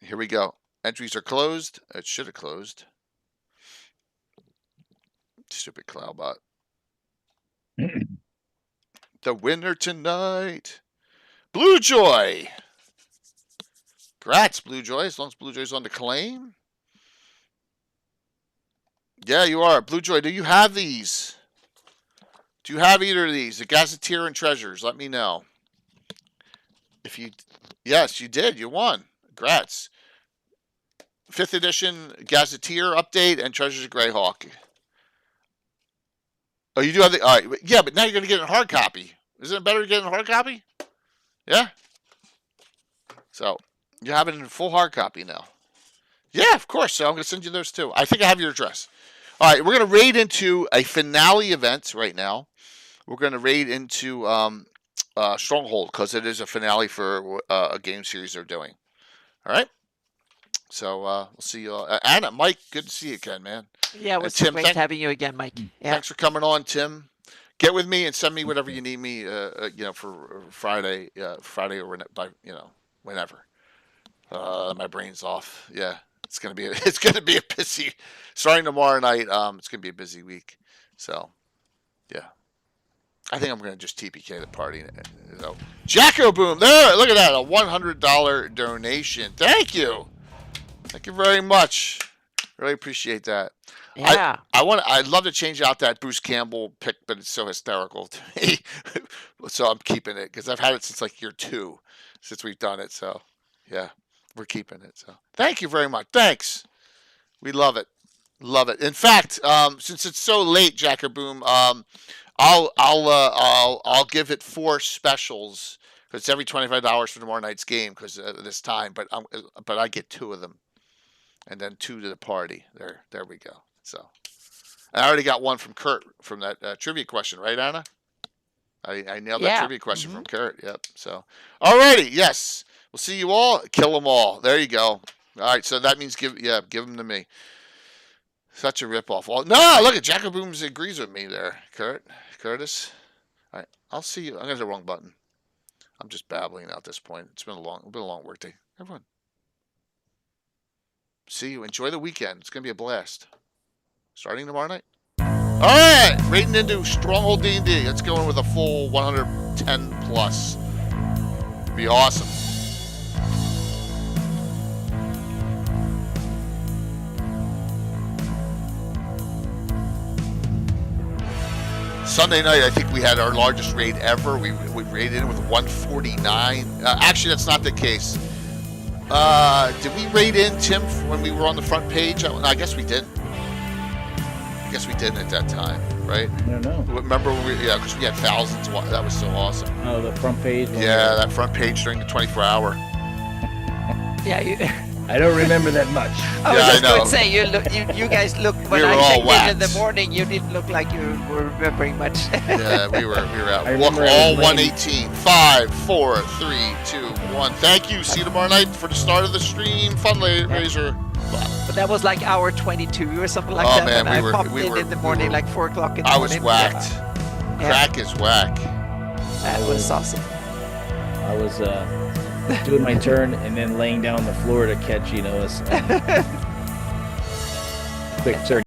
here we go. Entries are closed. It should have closed. Stupid Cloudbot. The winner tonight, Blue Joy. Congrats, Blue Joy. As long as Blue Joy's on the claim. Yeah, you are. Blue Joy, do you have these? Do you have either of these? The Gazetteer and Treasures. Let me know. If you... Yes, you did. You won. Congrats. 5th edition Gazetteer update and Treasures of GREYHAWK. Oh, you do have the... All right. Yeah, but now you're going to get a hard copy. Isn't it better to get a hard copy? Yeah? So... You have it in full hard copy now. Yeah, of course. So I'm going to send you those too. I think I have your address. All right, we're going to raid into a finale event right now. We're going to raid into Stronghold because it is a finale for a game series they're doing. All right. So we'll see you all. Anna, Mike, good to see you again, man. Yeah, it was great having you again, Mike. Yeah. Thanks for coming on, Tim. Get with me and send me whatever you need me, for Friday, or whenever. My brain's off. Yeah, it's gonna be a busy. Starting tomorrow night, it's gonna be a busy week. So, yeah, I think I'm gonna just TPK the party. So, Jacko Boom, there, look at that, a $100 donation. Thank you very much. Really appreciate that. Yeah, I'd love to change out that Bruce Campbell pick, but it's so hysterical to me. So I'm keeping it because I've had it since like year 2, since we've done it. So, yeah. We're keeping it. So thank you very much. Thanks. We love it. Love it. In fact, since it's so late, Jacker Boom, I'll give it 4 specials because it's every $25 for tomorrow night's game because this time. But I get 2 of them, and then 2 to the party. There we go. So I already got one from Kurt from that trivia question, right, Anna? I nailed that trivia question from Kurt. Yep. So alrighty, yes. We'll see you all. Kill them all. There you go. All right, so that means give them to me. Such a ripoff. Well, no, look at Jacobooms agrees with me there, Curtis. All right, I'll see you. I'm gonna hit the wrong button. I'm just babbling now at this point. It's been a long work day. Everyone, see you. Enjoy the weekend. It's gonna be a blast. Starting tomorrow night. All right, raiding into Stronghold D&D. Let's go in with a full 110 plus. Be awesome. Sunday night, I think we had our largest raid ever. We raided in with 149. Actually, that's not the case. Did we raid in, Tim, when we were on the front page? I guess we did. I guess we didn't at that time, right? I don't know. Remember, because we had thousands. That was so awesome. Oh, the front page? Yeah, that front page during the 24-hour. Yeah, I don't remember that much. I was just going to say, you guys looked, when I checked in the morning, you didn't look like you were remembering much. Yeah, we were out. All 118. 5, 4, 3, 2, 1. Thank you. See you tomorrow night for the start of the stream. Fundraiser. But that was like hour 22 or something like that. Man, I popped in the morning, like 4 o'clock in the morning. I was whacked. Yeah. Crack is whack. That was awesome. I was doing my turn and then laying down on the floor to catch, a quick 30